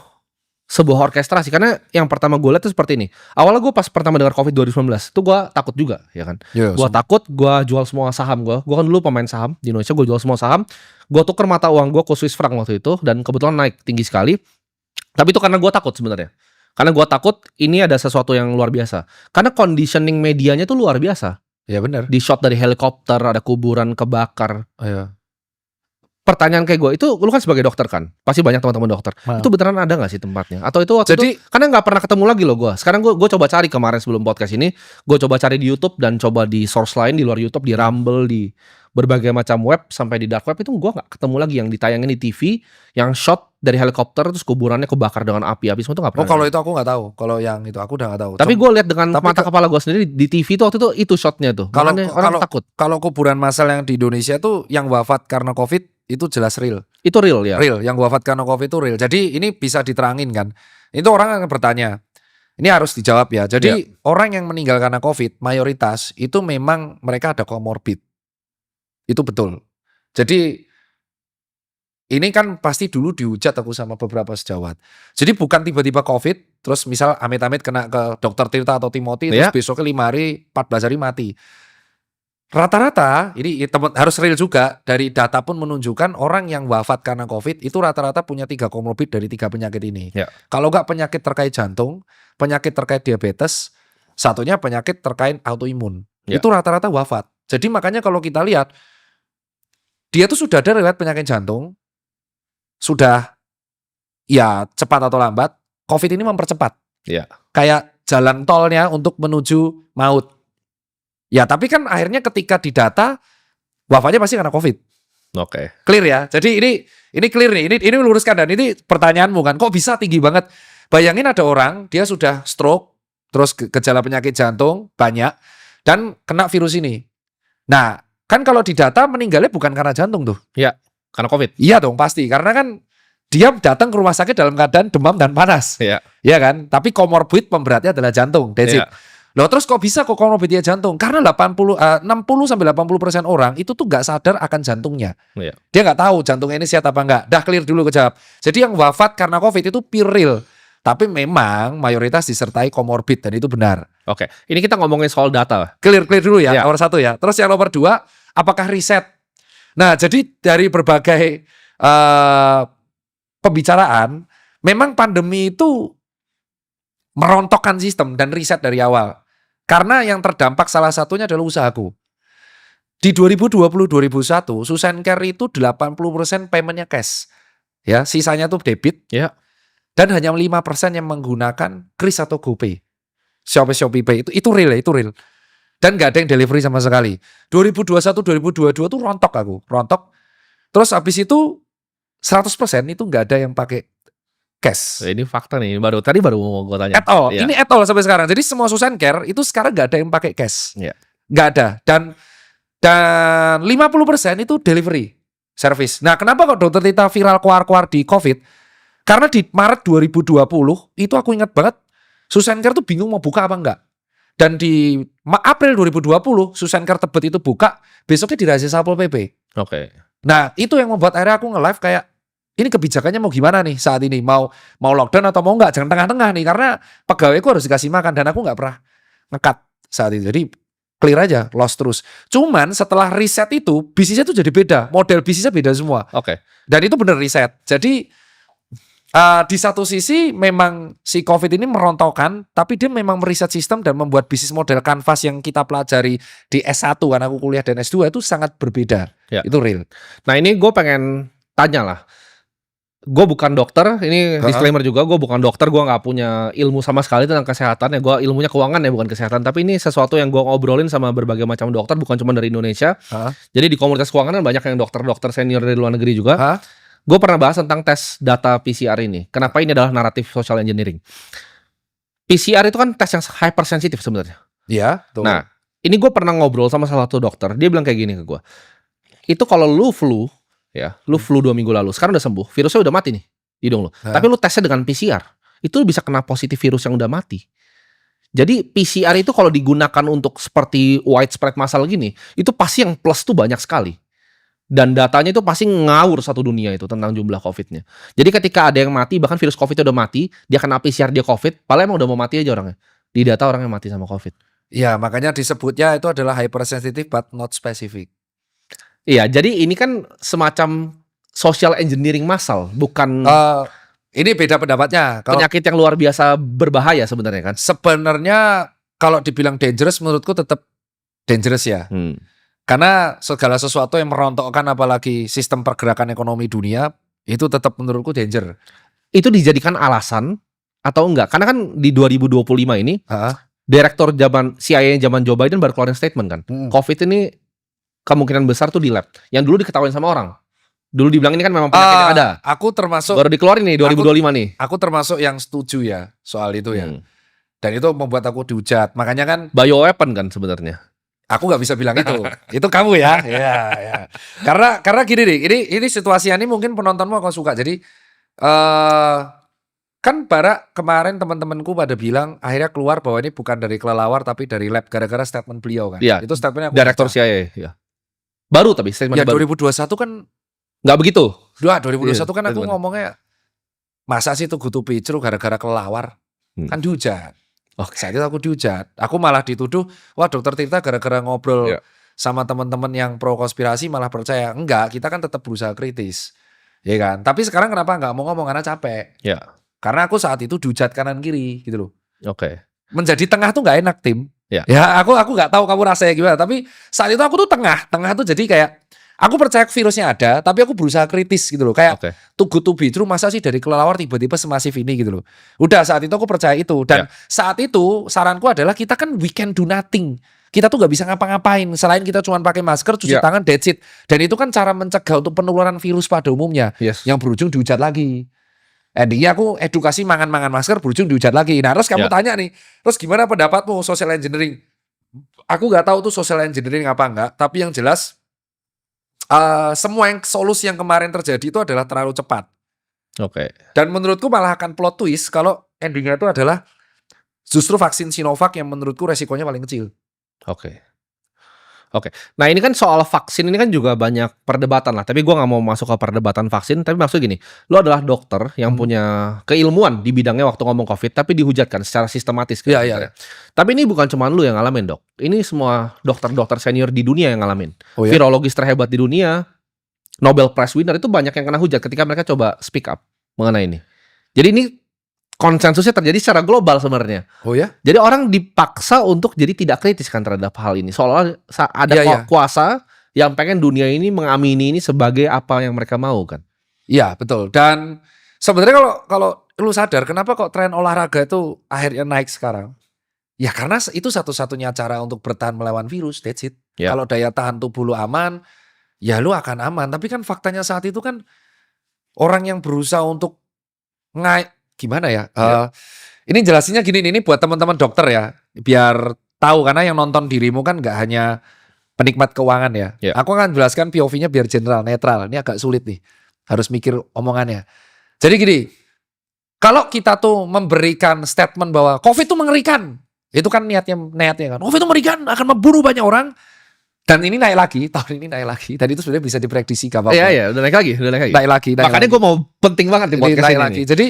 sebuah orkestrasi? Karena yang pertama gue lihat tuh seperti ini. Awalnya gue pas pertama dengar COVID 2019 itu gue takut juga, ya kan. Gue takut, gue jual semua saham gue. Gue kan dulu pemain saham di Indonesia, gue jual semua saham. Gue tuker mata uang gue ke Swiss franc waktu itu dan kebetulan naik tinggi sekali. Tapi itu karena gue takut sebenarnya. Karena gue takut ini ada sesuatu yang luar biasa. Karena conditioning medianya tuh luar biasa. Ya benar. Di shot dari helikopter, ada kuburan kebakar. Iya. Pertanyaan kayak gue, itu lu kan sebagai dokter kan, pasti banyak teman-teman dokter. Itu beneran ada nggak sih tempatnya? Atau itu waktu Jadi- itu karena nggak pernah ketemu lagi loh gue. Sekarang gue coba cari kemarin sebelum podcast ini, gue coba cari di YouTube dan coba di source lain di luar YouTube, di Rumble, di berbagai macam web sampai di dark web itu gue nggak ketemu lagi yang ditayangin di TV, yang shot dari helikopter terus kuburannya kebakar dengan api semua itu nggak pernah. Oh, kalau itu aku nggak tahu. Kalau yang itu aku udah nggak tahu. Tapi gue lihat dengan tapi mata kepala gue sendiri di TV itu waktu itu shotnya tuh. Kalau- Makanya orang takut. Kalau kuburan massal yang di Indonesia tuh yang wafat karena COVID itu jelas real. Itu real ya. Real, yang wafat karena COVID itu real. Jadi ini bisa diterangin kan. Itu orang akan bertanya. Ini harus dijawab ya. Jadi orang yang meninggal karena COVID mayoritas itu memang mereka ada comorbid. Itu betul. Jadi ini kan pasti dulu dihujat aku sama beberapa sejawat. Jadi bukan tiba-tiba COVID, terus misal amit-amit kena ke Dokter Tirta atau Timothy, terus besoknya 5 hari, 14 hari mati. Rata-rata, ini harus real juga, dari data pun menunjukkan orang yang wafat karena COVID itu rata-rata punya 3 komorbid dari 3 penyakit ini. Ya. Kalau nggak penyakit terkait jantung, penyakit terkait diabetes, satunya penyakit terkait autoimun. Ya. Itu rata-rata wafat. Jadi makanya kalau kita lihat, dia tuh sudah ada riwayat penyakit jantung, sudah ya cepat atau lambat, COVID ini mempercepat. Iya. Kayak jalan tolnya untuk menuju maut. Ya tapi kan akhirnya ketika didata, wafatnya pasti karena COVID. Oke. Clear ya. Jadi ini clear nih. Ini meluruskan, dan ini pertanyaanmu kan, kok bisa tinggi banget? Bayangin ada orang, dia sudah stroke, terus gejala penyakit jantung banyak, dan kena virus ini. Nah, kan kalau didata meninggalnya bukan karena jantung tuh. Iya, karena COVID. Iya dong pasti, karena kan dia datang ke rumah sakit dalam keadaan demam dan panas. Iya. Iya kan? Tapi comorbid pemberatnya adalah jantung. That's it. Iya. Loh, terus kok bisa kok comorbidnya jantung? Karena 60-80% orang itu tuh nggak sadar akan jantungnya. Iya. Dia nggak tahu jantungnya ini sehat apa enggak. Dah clear dulu kejawab. Jadi yang wafat karena COVID itu pure real. Tapi memang mayoritas disertai comorbid, dan itu benar. Oke. Ini kita ngomongin soal data. Clear dulu ya, Iya. nomor 1 ya. Terus yang nomor 2, apakah riset? Nah, jadi dari berbagai pembicaraan, memang pandemi itu merontokkan sistem dan riset dari awal. Karena yang terdampak salah satunya adalah usahaku. Di 2020-2021, Susan Care itu 80% paymentnya cash. Ya, sisanya tuh debit. Ya. Dan hanya 5% yang menggunakan Kris atau GoPay. Shopee Pay itu real ya, itu real. Dan nggak ada yang delivery sama sekali. 2021-2022 tuh rontok aku, rontok. Terus habis itu 100% itu nggak ada yang pakai cash. Ini fakta nih, tadi baru mau gue tanya. At all. Iya. Ini at all sampai sekarang. Jadi semua Susan Care itu sekarang nggak ada yang pakai cash. Iya. Nggak ada. Dan 50% itu delivery service. Nah, kenapa kok Dokter Tirta viral keluar-keluar di COVID? Karena di Maret 2020 itu aku ingat banget, Susan Care tuh bingung mau buka apa enggak. Dan di April 2020 Susan Care Tebet itu buka, besoknya dirahasiakan Satpol PP. Oke. Nah, itu yang membuat akhirnya aku nge-live kayak, ini kebijakannya mau gimana nih saat ini, mau lockdown atau mau enggak, jangan tengah-tengah nih, karena pegawaiku harus dikasih makan dan aku nggak pernah ngekat saat itu. Jadi clear aja, loss terus. Cuman setelah riset itu bisnisnya tuh jadi beda, model bisnisnya beda semua. Oke. Dan itu bener riset. Jadi di satu sisi memang si COVID ini merontokkan, tapi dia memang meriset sistem dan membuat bisnis model kanvas yang kita pelajari di S1 kan aku kuliah dan S2 itu sangat berbeda. Ya. Itu real. Nah ini gue pengen tanya lah. Gue bukan dokter, ini disclaimer juga, gue bukan dokter, gue nggak punya ilmu sama sekali tentang kesehatan ya, gue ilmunya keuangan ya bukan kesehatan, tapi ini sesuatu yang gue ngobrolin sama berbagai macam dokter, bukan cuma dari Indonesia. Jadi di komunitas keuangan kan banyak yang dokter-dokter senior dari luar negeri juga. Gue pernah bahas tentang tes data PCR ini. Kenapa ini adalah naratif social engineering? PCR itu kan tes yang hypersensitif sebenarnya. Iya. Nah, ini gue pernah ngobrol sama salah satu dokter, dia bilang kayak gini ke gue. Itu kalau lu flu 2 minggu lalu, sekarang udah sembuh, virusnya udah mati nih di hidung lu. Tapi lu tesnya dengan PCR, itu bisa kena positif virus yang udah mati. Jadi PCR itu kalau digunakan untuk seperti widespread massal gini, itu pasti yang plus tuh banyak sekali. Dan datanya itu pasti ngawur satu dunia itu tentang jumlah COVID-nya. Jadi ketika ada yang mati, bahkan virus COVID udah mati, dia kena PCR dia COVID, padahal emang udah mau mati aja orangnya. Di data orang yang mati sama COVID. Iya, makanya disebutnya itu adalah hypersensitive but not specific. Iya, jadi ini kan semacam social engineering massal, bukan ini beda pendapatnya. penyakit yang luar biasa berbahaya sebenarnya kan. Sebenarnya kalau dibilang dangerous menurutku tetap dangerous ya. Karena segala sesuatu yang merontokkan apalagi sistem pergerakan ekonomi dunia itu tetap menurutku danger. Itu dijadikan alasan atau enggak? Karena kan di 2025 ini direktur CIA zaman Joe Biden baru keluarin statement kan. COVID ini kemungkinan besar tuh di lab. Yang dulu diketawain sama orang. Dulu dibilang ini kan memang penyakit yang ada. Aku termasuk baru dikeluarin nih 2025 nih. Aku termasuk yang setuju ya soal itu ya. Dan itu membuat aku dihujat. Makanya kan bioweapon kan sebenarnya. Aku nggak bisa bilang itu. Itu kamu ya. Ya. Karena gini nih, ini situasi ini mungkin penontonmu akan suka. Jadi kan Bara kemarin teman-temanku pada bilang akhirnya keluar bahwa ini bukan dari kelelawar tapi dari lab gara-gara statement beliau kan. Ya, itu statementnya aku direktur CIA ya. Baru tapi statement ya, baru. 2021 kan nggak begitu. 2021 kan aku ngomongnya masa sih itu Gutu Picru gara-gara kelelawar. Kan dihujat. Saat itu aku dihujat. Aku malah dituduh, wah Dokter Tirta gara-gara ngobrol sama teman-teman yang pro konspirasi malah percaya. Enggak, kita kan tetap berusaha kritis. Ya kan? Tapi sekarang kenapa nggak mau ngomong karena capek? Ya. Karena aku saat itu dihujat kanan kiri gitu loh. Oke. Menjadi tengah tuh nggak enak, Tim. Ya. Aku nggak tahu kamu rasanya gimana, tapi saat itu aku tuh tengah tuh jadi kayak aku percaya virusnya ada, tapi aku berusaha kritis gitu loh. Kayak Too Good to Be True, masa sih dari kelelawar tiba-tiba semasif ini gitu loh. Udah saat itu aku percaya itu. Dan saat itu saranku adalah kita kan we can do nothing. Kita tuh gak bisa ngapa-ngapain. Selain kita cuma pakai masker, cuci tangan, that's it. Dan itu kan cara mencegah untuk penularan virus pada umumnya. Yang berujung dihujat lagi. Endingnya aku edukasi mangan-mangan masker berujung dihujat lagi. Nah terus kamu tanya nih, terus gimana pendapatmu social engineering? Aku gak tahu tuh social engineering apa enggak. Tapi yang jelas semua solusi yang kemarin terjadi itu adalah terlalu cepat. Dan menurutku malah akan plot twist kalau endingnya itu adalah justru vaksin Sinovac yang menurutku resikonya paling kecil. Oke. Nah ini kan soal vaksin ini kan juga banyak perdebatan lah. Tapi gue nggak mau masuk ke perdebatan vaksin. Tapi maksud gini, lo adalah dokter yang punya keilmuan di bidangnya waktu ngomong COVID, tapi dihujatkan secara sistematis. Iya. Tapi ini bukan cuma lo yang ngalamin dok. Ini semua dokter-dokter senior di dunia yang ngalamin. Virologis terhebat di dunia, Nobel Prize winner itu banyak yang kena hujat ketika mereka coba speak up mengenai ini. Jadi ini konsensusnya terjadi secara global sebenarnya. Jadi orang dipaksa untuk jadi tidak kritis kan terhadap hal ini. Seolah ada kuasa yang pengen dunia ini mengamini ini sebagai apa yang mereka mau kan. Iya betul. Dan sebenarnya kalau lu sadar kenapa kok tren olahraga itu akhirnya naik sekarang? Ya karena itu satu-satunya cara untuk bertahan melawan virus. That's it. Kalau daya tahan tubuh lu aman, ya lu akan aman. Tapi kan faktanya saat itu kan orang yang berusaha untuk gimana ya? Ini jelasinnya gini, ini buat teman-teman dokter ya, biar tahu karena yang nonton dirimu kan nggak hanya penikmat keuangan ya. Aku akan jelaskan POV-nya biar general, netral. Ini agak sulit nih, harus mikir omongannya. Jadi gini, kalau kita tuh memberikan statement bahwa COVID itu mengerikan, itu kan niatnya kan. COVID itu mengerikan, akan membunuh banyak orang. Dan ini naik lagi, tahun ini naik lagi. Dan itu sebenarnya bisa diprediksi gak apa-apa. Iya, udah naik lagi. Naik lagi. Makanya gue mau penting banget di Jadi podcast naik ini. lagi. Jadi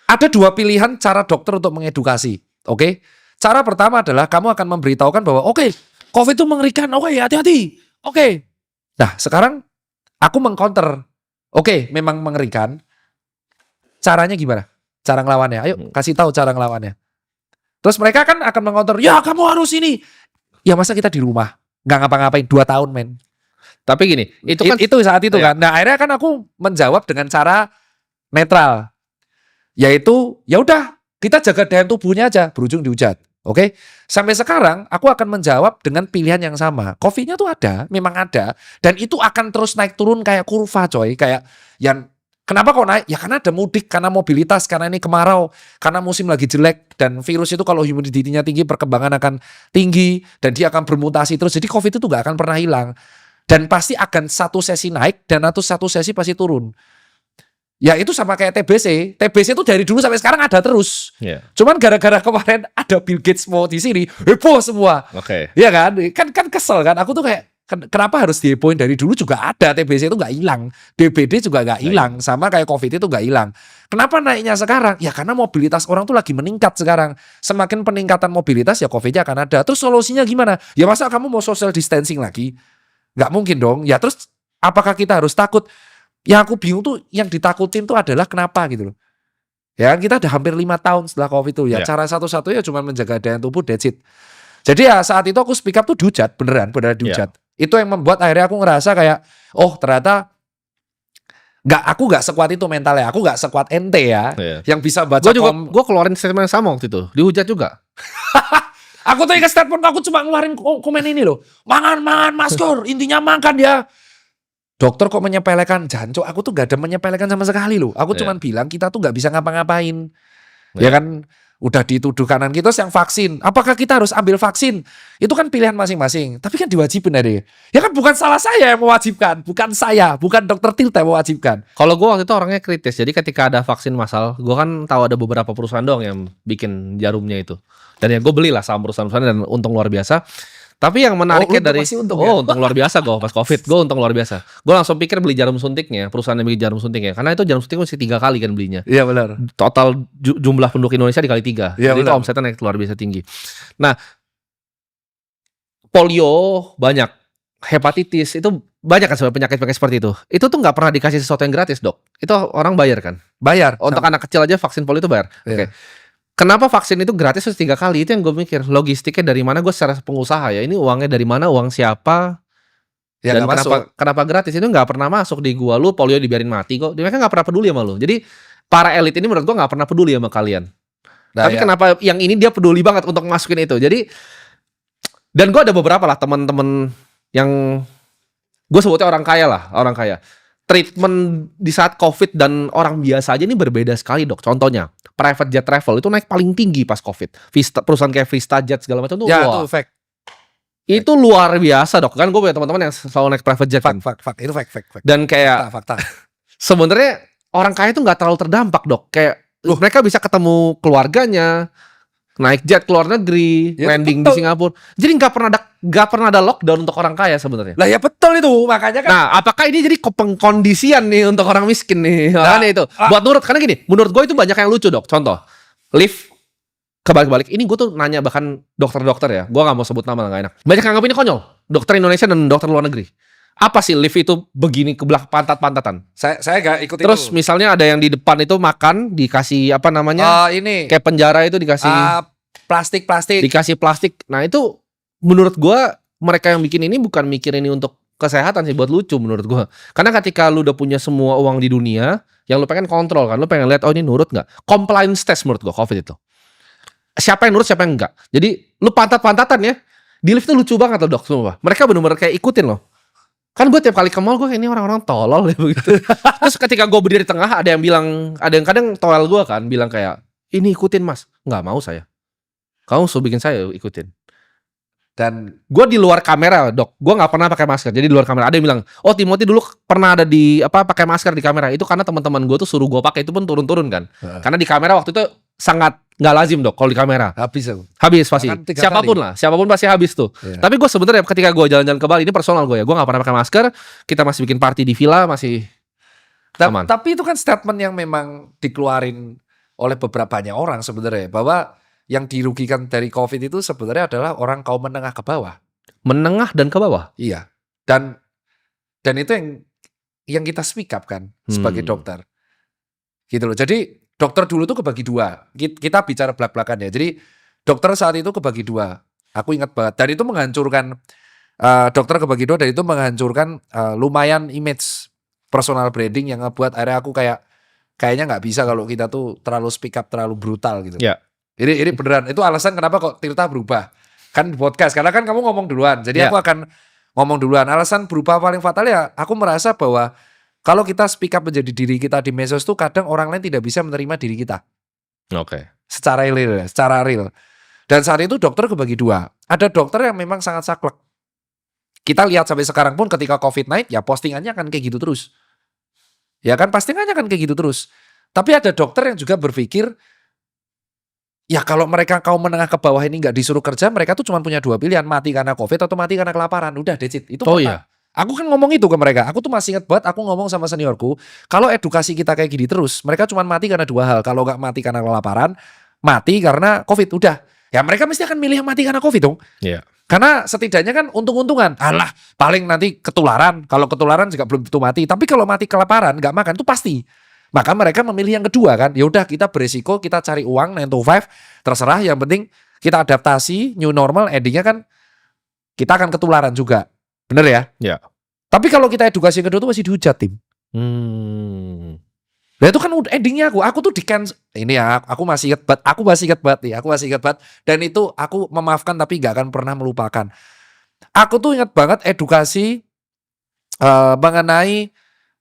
ada dua pilihan cara dokter untuk mengedukasi. Oke. Cara pertama adalah kamu akan memberitahukan bahwa oke, COVID itu mengerikan. Oke, hati-hati. Oke. Nah, sekarang aku mengcounter. Oke, memang mengerikan. Caranya gimana? Cara ngelawannya. Ayo kasih tahu cara ngelawannya. Terus mereka kan akan mengcounter, ya kamu harus ini. Ya masa kita di rumah nggak ngapa-ngapain 2 tahun men. Tapi gini, itu kan itu saat itu kan. Nah akhirnya kan aku menjawab dengan cara netral, yaitu ya udah kita jaga daya tubuhnya aja, berujung dihujat. Oke, sampai sekarang aku akan menjawab dengan pilihan yang sama. COVID-nya tuh ada, memang ada, dan itu akan terus naik turun kayak kurva coy, kayak yang kenapa kok naik? Ya karena ada mudik, karena mobilitas, karena ini kemarau, karena musim lagi jelek, dan virus itu kalau humidity-nya tinggi, perkembangan akan tinggi, dan dia akan bermutasi terus. Jadi COVID itu gak akan pernah hilang. Dan pasti akan satu sesi naik, dan satu sesi pasti turun. Ya itu sama kayak TBC. TBC itu dari dulu sampai sekarang ada terus. Yeah. Cuman gara-gara kemarin ada Bill Gates mau di sini, heboh semua. Oke. Iya kan? Kan kesel kan? Aku tuh kayak kenapa harus dihebohin? Dari dulu juga ada TBC itu nggak hilang, DBD juga nggak hilang, sama kayak COVID itu nggak hilang. Kenapa naiknya sekarang? Ya karena mobilitas orang tuh lagi meningkat sekarang. Semakin peningkatan mobilitas ya COVID-nya akan ada. Terus solusinya gimana? Ya masa kamu mau social distancing lagi? Nggak mungkin dong. Ya terus apakah kita harus takut? Yang aku bingung tuh yang ditakutin tuh adalah kenapa gitu loh. Ya kan kita udah hampir 5 tahun setelah COVID itu. Ya cara satu-satunya cuma menjaga daya tubuh, that's it. Jadi ya saat itu aku speak up tuh dihujat, beneran dihujat. Itu yang membuat akhirnya aku ngerasa kayak, oh ternyata aku nggak sekuat itu mentalnya, aku nggak sekuat ente ya, yang bisa baca. Gue keluarin statement yang sama waktu itu, dihujat juga. Aku tuh ingat statement aku cuma ngeluarin komen ini loh, mangan masker, intinya makan ya. Dokter kok menyepelekan, jancok, aku tuh gak ada menyepelekan sama sekali loh. Aku cuman bilang kita tuh gak bisa ngapa-ngapain. Ya kan, udah dituduh kanan kita yang vaksin. Apakah kita harus ambil vaksin? Itu kan pilihan masing-masing. Tapi kan diwajibin ada. Ya kan bukan salah saya yang mewajibkan, bukan saya, bukan dokter Tirta yang mewajibkan. Kalau gue waktu itu orangnya kritis. Jadi ketika ada vaksin massal, gue kan tahu ada beberapa perusahaan doang yang bikin jarumnya itu. Dan ya gue belilah saham perusahaan dan untung luar biasa. Tapi yang menariknya untung luar biasa gue pas COVID, gue untung luar biasa. Gue langsung pikir beli jarum suntiknya, perusahaan yang bikin jarum suntiknya, karena itu jarum suntik mesti 3 kali kan belinya. Iya benar. Total jumlah penduduk Indonesia dikali 3, jadi itu omsetnya naik luar biasa tinggi. Nah, polio banyak, hepatitis itu banyak kan sebenarnya penyakit-penyakit seperti itu. Itu tuh nggak pernah dikasih sesuatu yang gratis dok. Itu orang bayar kan? Bayar. Untuk anak kecil aja vaksin polio itu bayar. Oke. Kenapa vaksin itu gratis 3 kali? Itu yang gue mikir. Logistiknya dari mana? Gue secara pengusaha ya. Ini uangnya dari mana? Uang siapa? Ya, dan kenapa gratis? Itu nggak pernah masuk di gua. Lu polio dibiarin mati kok. Mereka nggak pernah peduli sama lu. Jadi para elit ini menurut gue nggak pernah peduli sama kalian. Nah, tapi kenapa yang ini dia peduli banget untuk masukin itu? Jadi dan gue ada beberapa lah teman-teman yang gue sebutnya orang kaya lah, orang kaya. Treatment di saat COVID dan orang biasa aja ini berbeda sekali dok. Contohnya private jet travel itu naik paling tinggi pas COVID. Perusahaan kayak Vista Jet segala macam tuh itu fact. Itu luar biasa dok. Kan gue punya teman-teman yang selalu naik private jet. Fact. Itu fact. Dan kayak fakta. Sebenarnya orang kaya itu nggak terlalu terdampak dok. Kayak mereka bisa ketemu keluarganya, naik jet ke luar negeri, landing di Singapura. Jadi nggak pernah ada lockdown untuk orang kaya sebenarnya. Lah ya betul itu, makanya kan. Nah, apakah ini jadi pengkondisian nih untuk orang miskin nih? Makanya itu. Buat karena gini, menurut gue itu banyak yang lucu dok. Contoh, lift kebalik-balik. Ini gue tuh nanya bahkan dokter-dokter ya. Gue nggak mau sebut nama, nggak enak. Banyak yang anggap ini konyol. Dokter Indonesia dan dokter luar negeri. Apa sih lift itu begini ke belakang pantat-pantatan? Saya gak ikut. Terus itu. Misalnya ada yang di depan itu makan dikasih apa namanya? Ini kayak penjara itu dikasih plastik. Dikasih plastik. Nah itu menurut gua mereka yang bikin ini bukan mikir ini untuk kesehatan sih, buat lucu menurut gua. Karena ketika lu udah punya semua uang di dunia, yang lu pengen kontrol kan, lu pengen lihat oh ini nurut nggak? Compliance test menurut gua COVID itu. Siapa yang nurut, siapa yang enggak. Jadi lu pantat-pantatan ya. Di lift tuh lucu banget loh dok semua. Mereka benar-benar kayak ikutin loh. Kan gue tiap kali ke mall gue kayak ini orang-orang tolol ya begitu. Terus ketika gue berdiri di tengah ada yang bilang, ada yang kadang toel gue kan bilang kayak ini ikutin mas, nggak mau saya. Kamu suruh bikin saya ikutin. Dan gue di luar kamera dok, gue nggak pernah pakai masker. Jadi di luar kamera ada yang bilang, oh Timothy dulu pernah ada di pakai masker di kamera. Itu karena teman-teman gue tuh suruh gue pakai, itu pun turun-turun kan. Karena di kamera waktu itu sangat nggak lazim dok kalau di kamera. Habis aku. Habis pasti. Bahkan 3 Siapapun pasti habis tuh. Iya. Tapi gue sebenarnya ketika gue jalan-jalan ke Bali, ini personal gue ya, gue nggak pernah pakai masker. Kita masih bikin party di villa, masih aman. Tapi itu kan statement yang memang dikeluarin oleh beberapa banyak orang sebenarnya, bahwa yang dirugikan dari COVID itu sebenarnya adalah orang kaum menengah ke bawah. Menengah dan ke bawah. Iya. Dan itu yang kita speak up kan sebagai dokter. Gitu loh. Jadi dokter dulu tuh kebagi dua. Kita bicara belak-belakan ya. Jadi dokter saat itu kebagi dua. Aku ingat banget. Dan itu menghancurkan dokter kebagi dua, dan itu menghancurkan lumayan image personal branding yang ngebuat akhirnya aku kayaknya nggak bisa kalau kita tuh terlalu speak up, terlalu brutal gitu. Ya. Ini beneran. Itu alasan kenapa kok Tirta berubah. Kan di podcast. Karena kan kamu ngomong duluan. Jadi Ya. aku akan ngomong duluan. Alasan berubah paling fatal ya, aku merasa bahwa kalau kita speak up menjadi diri kita di medsos tuh kadang orang lain tidak bisa menerima diri kita. Oke. Secara real. Dan saat itu dokter kebagi dua. Ada dokter yang memang sangat saklek. Kita lihat sampai sekarang pun ketika COVID naik, ya postingannya akan kayak gitu terus. Ya kan, postingannya akan kayak gitu terus. Tapi ada dokter yang juga berpikir, ya kalau mereka kaum menengah ke bawah ini nggak disuruh kerja, mereka tuh cuma punya dua pilihan, mati karena COVID atau mati karena kelaparan. Udah, that's it. Itu Iya. Aku kan ngomong itu ke mereka. Aku tuh masih ingat banget, aku ngomong sama seniorku, kalau edukasi kita kayak gini terus, mereka cuma mati karena dua hal. Kalau nggak mati karena kelaparan, mati karena COVID. Udah. Ya mereka mesti akan milih yang mati karena COVID dong. Iya. Karena setidaknya kan untung-untungan. Alah, paling nanti ketularan. Kalau ketularan juga belum tentu mati. Tapi kalau mati kelaparan, nggak makan, itu pasti. Maka mereka memilih yang kedua kan. Ya udah, kita beresiko, kita cari uang 9 to 5, terserah. Yang penting kita adaptasi, new normal, endingnya kan kita akan ketularan juga. Bener ya? Ya. Tapi kalau kita edukasi yang kedua itu masih dihujat, tim. Nah itu kan endingnya aku tuh di cancel. Ini ya, aku masih ingat banget. Dan itu aku memaafkan tapi gak akan pernah melupakan. Aku tuh ingat banget edukasi mengenai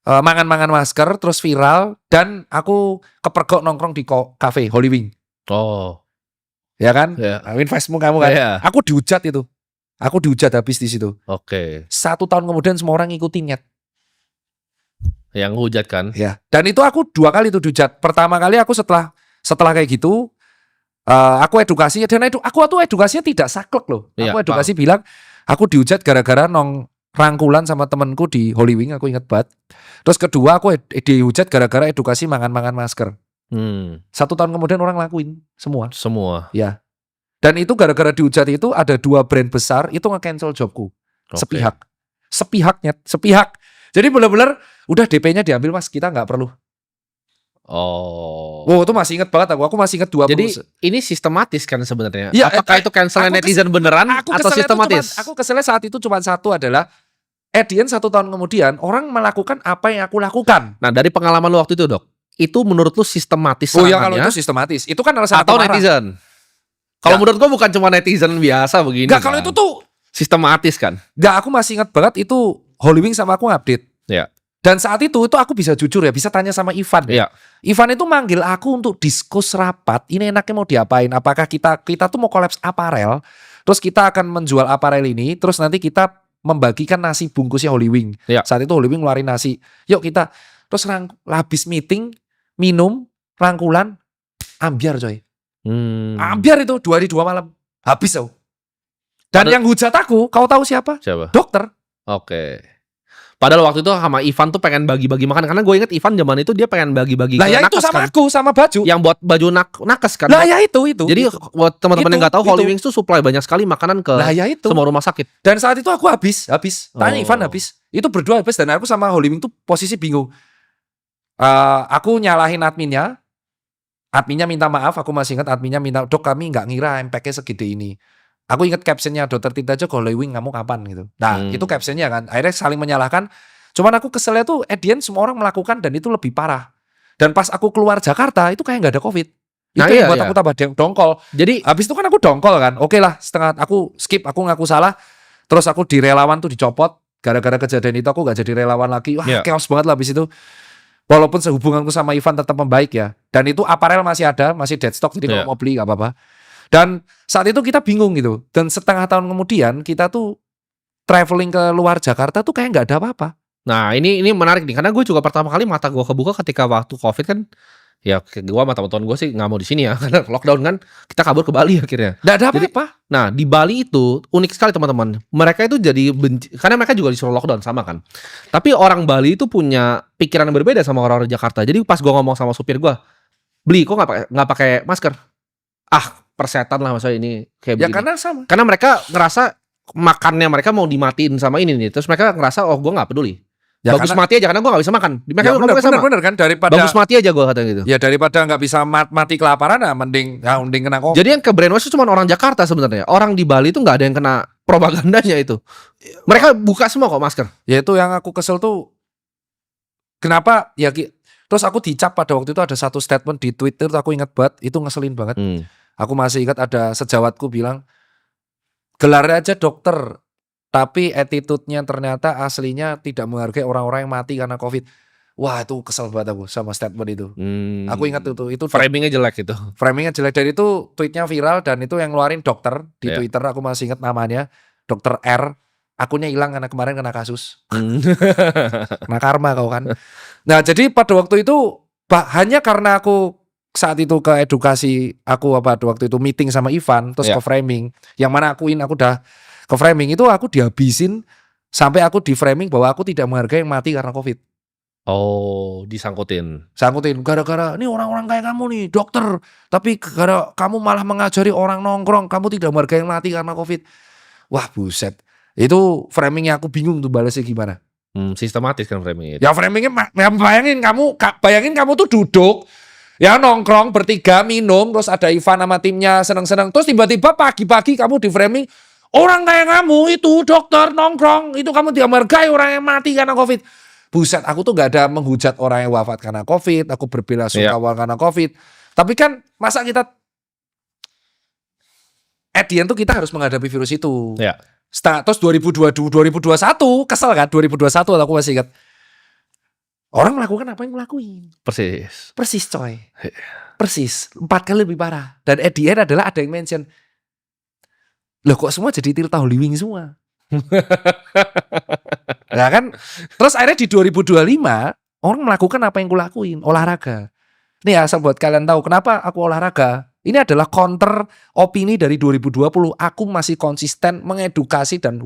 mangan-mangan masker terus viral, dan aku kepergok nongkrong di cafe Holy Wing. Oh. Ya kan? Ya. Investmu kamu kan. Iya. Aku dihujat itu. Aku dihujat habis di situ. Oke. 1 tahun kemudian semua orang ngikutin. Yang hujat kan? Ya. Dan itu aku 2 kali tuh dihujat. Pertama kali aku setelah kayak gitu, aku edukasi, dan aku tuh edukasinya tidak saklek loh. Iya, Aku edukasi bilang, aku dihujat gara-gara rangkulan sama temenku di Holy Wing, aku ingat banget. Terus kedua aku dihujat gara-gara edukasi mangan-mangan masker. 1 tahun kemudian orang lakuin semua. Ya. Dan itu gara-gara dihujat itu ada 2 brand besar itu nge-cancel jobku. Oke. Sepihak. Jadi benar-benar udah DP-nya diambil mas, kita nggak perlu. Oh. Wow, itu masih inget banget aku masih inget 20. Jadi ini sistematis kan sebenarnya. Ya, Apakah itu cancel netizen beneran atau sistematis? Aku keselnya saat itu cuma satu adalah Edian 1 tahun kemudian orang melakukan apa yang aku lakukan. Nah, dari pengalaman lu waktu itu, Dok, itu menurut lu sistematis Oh ya, kalau serangannya itu sistematis. Itu kan alasan atau aku marah. netizen? Kalau Ya. menurut gua bukan cuma netizen biasa begini. Enggak, kalau kan. itu tuh sistematis kan? enggak, aku masih ingat banget itu Holy Wing sama aku update. Ya. Dan saat itu aku bisa jujur ya, bisa tanya sama Ivan. Iya. Ivan itu manggil aku untuk diskus rapat. Ini enaknya mau diapain? Apakah kita tuh mau kolaps aparel? Terus kita akan menjual aparel ini. Terus nanti kita membagikan nasi bungkusnya Holy Wing. Iya. Saat itu Holy Wing ngeluarin nasi. Yuk kita. Terus habis meeting, minum, rangkulan, ambiar coy. Ambiar itu 2 hari 2 malam. Habis tau. Dan yang hujat aku, kau tahu siapa? Siapa? Dokter. Oke. Padahal waktu itu sama Ivan tuh pengen bagi-bagi makan. Karena gue inget Ivan zaman itu dia pengen bagi-bagi Lah ke ya itu nakes sama kan. aku, sama baju. Yang buat baju nakes kan. Lah ya itu. Jadi buat teman-teman yang nggak tahu, Itu. Holy Wings tuh supply banyak sekali makanan ke Lah ya itu. semua rumah sakit. Dan saat itu aku habis. Tanya Oh. Ivan habis. Itu berdua habis, dan aku sama Holy Wing tuh posisi bingung. Aku nyalahin adminnya. Adminnya minta maaf, aku masih ingat adminnya minta, "Dok, kami nggak ngira impact-nya segede ini." Aku ingat captionnya, "Dokter Tirta aja Holy Wing kamu kapan?" gitu. Nah, itu captionnya kan. Akhirnya saling menyalahkan. Cuman aku keselnya tuh Edian semua orang melakukan dan itu lebih parah. Dan pas aku keluar Jakarta itu kayak nggak ada COVID. Itu Nah, yang iya, buat iya. aku tambah dongkol. Jadi Habis itu kan aku dongkol kan. Oke lah, setengah aku skip, aku ngaku salah. Terus aku di relawan tuh dicopot. Gara-gara kejadian itu aku gak jadi relawan lagi. Wah, Iya. chaos banget lah habis itu. Walaupun sehubunganku sama Ivan tetap membaik ya. Dan itu aparel masih ada, masih dead stock. Jadi Iya. kalau mau beli gak apa-apa. Dan saat itu kita bingung gitu. Dan setengah tahun kemudian kita tuh traveling ke luar Jakarta tuh kayak gak ada apa-apa. nah ini menarik nih karena gue juga pertama kali mata gue kebuka ketika waktu COVID kan Ya gue sama teman-teman gue sih nggak mau di sini ya karena lockdown kan, kita kabur ke Bali akhirnya. Nggak ada Jadi, apa-apa. Nah di Bali itu unik sekali teman-teman. Mereka itu jadi benci karena mereka juga disuruh lockdown sama kan. Tapi orang Bali itu punya pikiran yang berbeda sama orang-orang Jakarta. Jadi pas gue ngomong sama supir gue, beli kok nggak pakai masker? Ah persetan lah masa ini kayak Ya begini. karena sama. Karena mereka ngerasa makannya mereka mau dimatiin sama ini nih. Terus mereka ngerasa gue nggak peduli. Ya Bagus karena- mati aja karena gue gak bisa makan. Mereka Ya ngomongnya sama. bener kan daripada Bagus mati aja gue katanya gitu. ya daripada nggak bisa mati kelaparan, nah mending kena COVID. Jadi yang ke brainwash itu cuma orang Jakarta sebenarnya. Orang di Bali itu nggak ada yang kena propagandanya itu. Mereka buka semua kok masker. Ya itu yang aku kesel tuh. Kenapa ya terus aku dicap pada waktu itu ada satu statement di Twitter tuh aku ingat banget, itu ngeselin banget. Aku masih ingat ada sejawatku bilang, gelarnya aja dokter, tapi attitude-nya ternyata aslinya tidak menghargai orang-orang yang mati karena COVID. Wah itu kesel banget aku sama statement itu. Aku ingat itu Framingnya jelek itu. framingnya jelek. Dan itu tweetnya viral dan itu yang ngeluarin dokter di Iya. Twitter. Aku masih ingat namanya, Dokter R. Akunnya hilang karena kemarin kena kasus. Kena karma kau kan. Nah jadi pada waktu itu hanya karena aku saat itu ke edukasi, aku waktu itu meeting sama Ivan terus Iya. ke framing, yang mana aku udah ke framing itu aku dihabisin sampai aku di framing bahwa aku tidak menghargai yang mati karena COVID. Oh, disangkutin. Sangkutin gara-gara ini orang-orang kayak kamu nih dokter, tapi gara kamu malah mengajari orang nongkrong, kamu tidak menghargai yang mati karena COVID. Wah buset, itu framingnya aku bingung tuh balasnya gimana. Sistematis kan framingnya. Ya framingnya bayangin kamu tuh duduk ya nongkrong bertiga minum, terus ada Ivan sama timnya seneng-seneng, terus tiba-tiba pagi-pagi kamu di framing orang kayak kamu itu dokter nongkrong, itu kamu tidak menghargai orang yang mati karena COVID. Buset, aku tuh gak ada menghujat orang yang wafat karena COVID, aku berbela sungkawa karena COVID. Tapi kan masa kita at the end tuh kita harus menghadapi virus itu. Ya. Terus 2021 kesel kan 2021 aku masih ingat. Orang melakukan apa yang ngelakuin. Persis coy. Persis 4 kali lebih parah. Dan at the end adalah ada yang mention, loh kok semua jadi Tirta Holiwing semua. Nah kan. Terus akhirnya di 2025 orang melakukan apa yang kulakuin, olahraga. Nih asal buat kalian tahu kenapa aku olahraga. Ini adalah counter opini dari 2020. Aku masih konsisten mengedukasi dan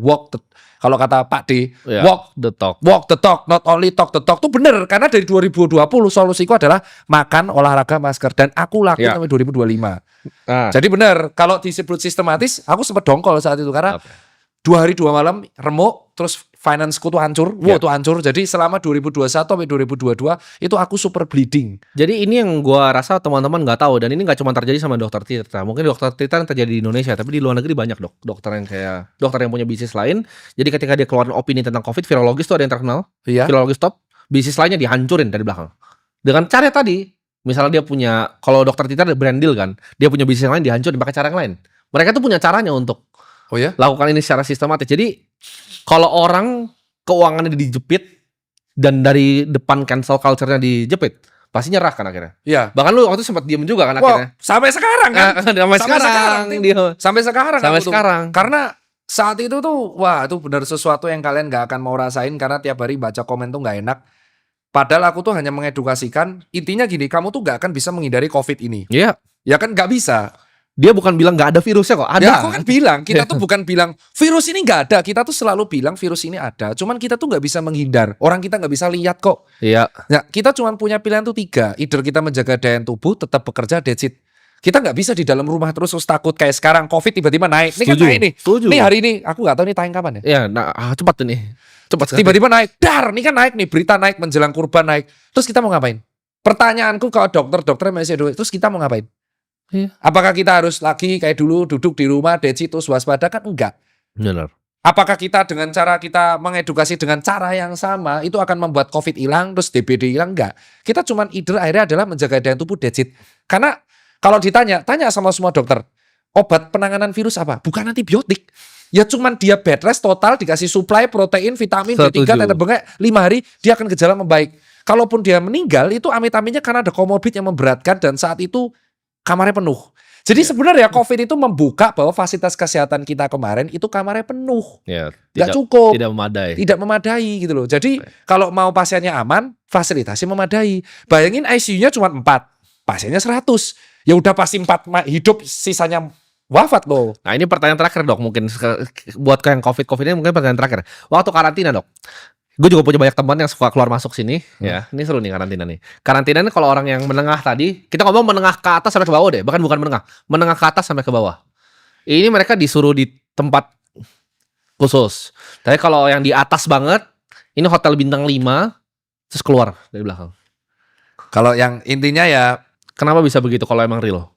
kalau kata Pak D, Ya, walk the talk. not only talk the talk. Itu bener karena dari 2020 solusiku adalah makan, olahraga, masker, dan aku lakuin Ya. sampai 2025. Nah, Jadi bener kalau disebut sistematis, aku sempat dongkol saat itu karena oke. 2 hari 2 malam remuk, terus financeku tuh hancur. Ya. Tuh hancur. Jadi selama 2021 sampai 2022 itu aku super bleeding. Jadi ini yang gua rasa teman-teman nggak tahu, dan ini nggak cuma terjadi sama dokter Tirta. Mungkin dokter Tirta yang terjadi di Indonesia, tapi di luar negeri banyak dokter yang punya bisnis lain. Jadi ketika dia keluarin opini tentang COVID, virologis tuh ada yang terkenal. Iya. Virologis top, bisnis lainnya dihancurin dari belakang. Dengan cara tadi, misalnya dia punya, kalau dokter Tirta ada brand deal kan, dia punya bisnis lain dihancurin pakai cara yang lain. Mereka tuh punya caranya untuk Oh ya? lakukan ini secara sistematis. Jadi kalau orang keuangannya dijepit dan dari depan cancel culture-nya dijepit, pasti nyerah kan akhirnya. Iya. Bahkan lu waktu itu sempat diem juga kan akhirnya. Sampai sekarang kan? Sampai sekarang Tim. dia. Sampai sekarang. Sampai aku tuh. sekarang. Karena saat itu tuh, wah itu benar sesuatu yang kalian gak akan mau rasain karena tiap hari baca komen tuh gak enak. Padahal aku tuh hanya mengedukasikan. Intinya gini, kamu tuh gak akan bisa menghindari COVID ini. Iya. Ya kan gak bisa. Dia bukan bilang nggak ada virusnya kok, ada. Ya aku kan bilang, kita tuh bukan bilang virus ini nggak ada, kita tuh selalu bilang virus ini ada. Cuman kita tuh nggak bisa menghindar, orang kita nggak bisa lihat kok. Iya. Nah kita cuma punya pilihan tuh 3, either kita menjaga daya tubuh, tetap bekerja, that's it. Kita nggak bisa di dalam rumah terus takut kayak sekarang COVID tiba-tiba naik. Ini kan Setuju. naik nih. Setuju. Nih hari ini, aku nggak tahu nih tayang kapan ya. Iya, nah cepat ini. Cepat sekali. Tiba-tiba naik, dar, ini kan naik nih, berita naik menjelang kurban naik. Terus kita mau ngapain? Pertanyaanku ke dokter masih ada, terus kita mau ngapain? Iya. Apakah kita harus lagi kayak dulu duduk di rumah, deci terus waspada? Kan enggak. Benar. Apakah kita dengan cara kita mengedukasi dengan cara yang sama itu akan membuat COVID hilang terus DBD hilang? Enggak. Kita cuman akhirnya adalah menjaga daya tubuh, that's it. Karena kalau tanya sama semua dokter, obat penanganan virus apa? Bukan antibiotik. Ya cuman dia bed rest total, dikasih suplai protein, vitamin, B3, Setuju. tetes bengek 5 hari dia akan gejala membaik. Kalaupun dia meninggal itu amit-amitnya karena ada komorbid yang memberatkan dan saat itu kamarnya penuh. Jadi sebenarnya COVID itu membuka bahwa fasilitas kesehatan kita kemarin itu kamarnya penuh. Ya, Nggak cukup. Tidak memadai. Tidak memadai gitu loh. Jadi kalau mau pasiennya aman, fasilitasnya memadai. Bayangin ICU-nya cuma 4. pasiennya 100. Ya udah pasti 4 hidup, sisanya wafat loh. Nah ini pertanyaan terakhir dok, mungkin buat yang COVID ini mungkin pertanyaan terakhir. Waktu karantina dok, gue juga punya banyak teman yang suka keluar masuk sini. Ya, ini seru nih karantina nih. Karantina ini kalau orang yang menengah tadi, kita ngomong menengah ke atas sampai ke bawah deh, bahkan bukan menengah ke atas sampai ke bawah. Ini mereka disuruh di tempat khusus. Tapi kalau yang di atas banget, ini hotel bintang 5, terus keluar dari belakang. Kalau yang intinya ya, Kenapa bisa begitu kalau emang real?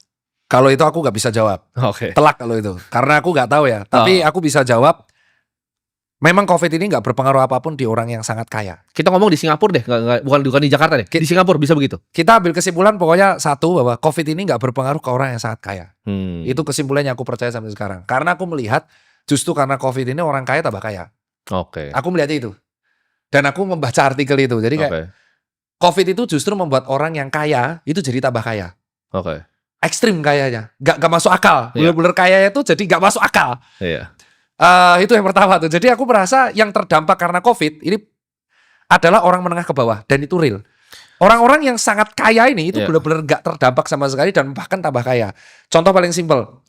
kalau itu aku nggak bisa jawab. Oke. Telak kalau itu. Karena aku nggak tahu ya. Tapi aku bisa jawab, memang COVID ini nggak berpengaruh apapun di orang yang sangat kaya. Kita ngomong di Singapura deh, bukan di Jakarta deh. Di Singapura bisa begitu. Kita ambil kesimpulan pokoknya satu, bahwa COVID ini nggak berpengaruh ke orang yang sangat kaya. Itu kesimpulan yang aku percaya sampai sekarang. Karena aku melihat justru karena COVID ini orang kaya tambah kaya. Oke. Aku melihatnya itu. Dan aku membaca artikel itu. Jadi kayak Oke. COVID itu justru membuat orang yang kaya itu jadi tambah kaya. Oke. Ekstrim kayanya. Gak masuk akal. Iya. Bener-bener kaya itu jadi gak masuk akal. Iya. Itu yang pertama tuh. Jadi aku merasa yang terdampak karena COVID ini adalah orang menengah ke bawah. Dan itu real. Orang-orang yang sangat kaya ini itu Iya. benar-benar gak terdampak sama sekali dan bahkan tambah kaya. Contoh paling simpel.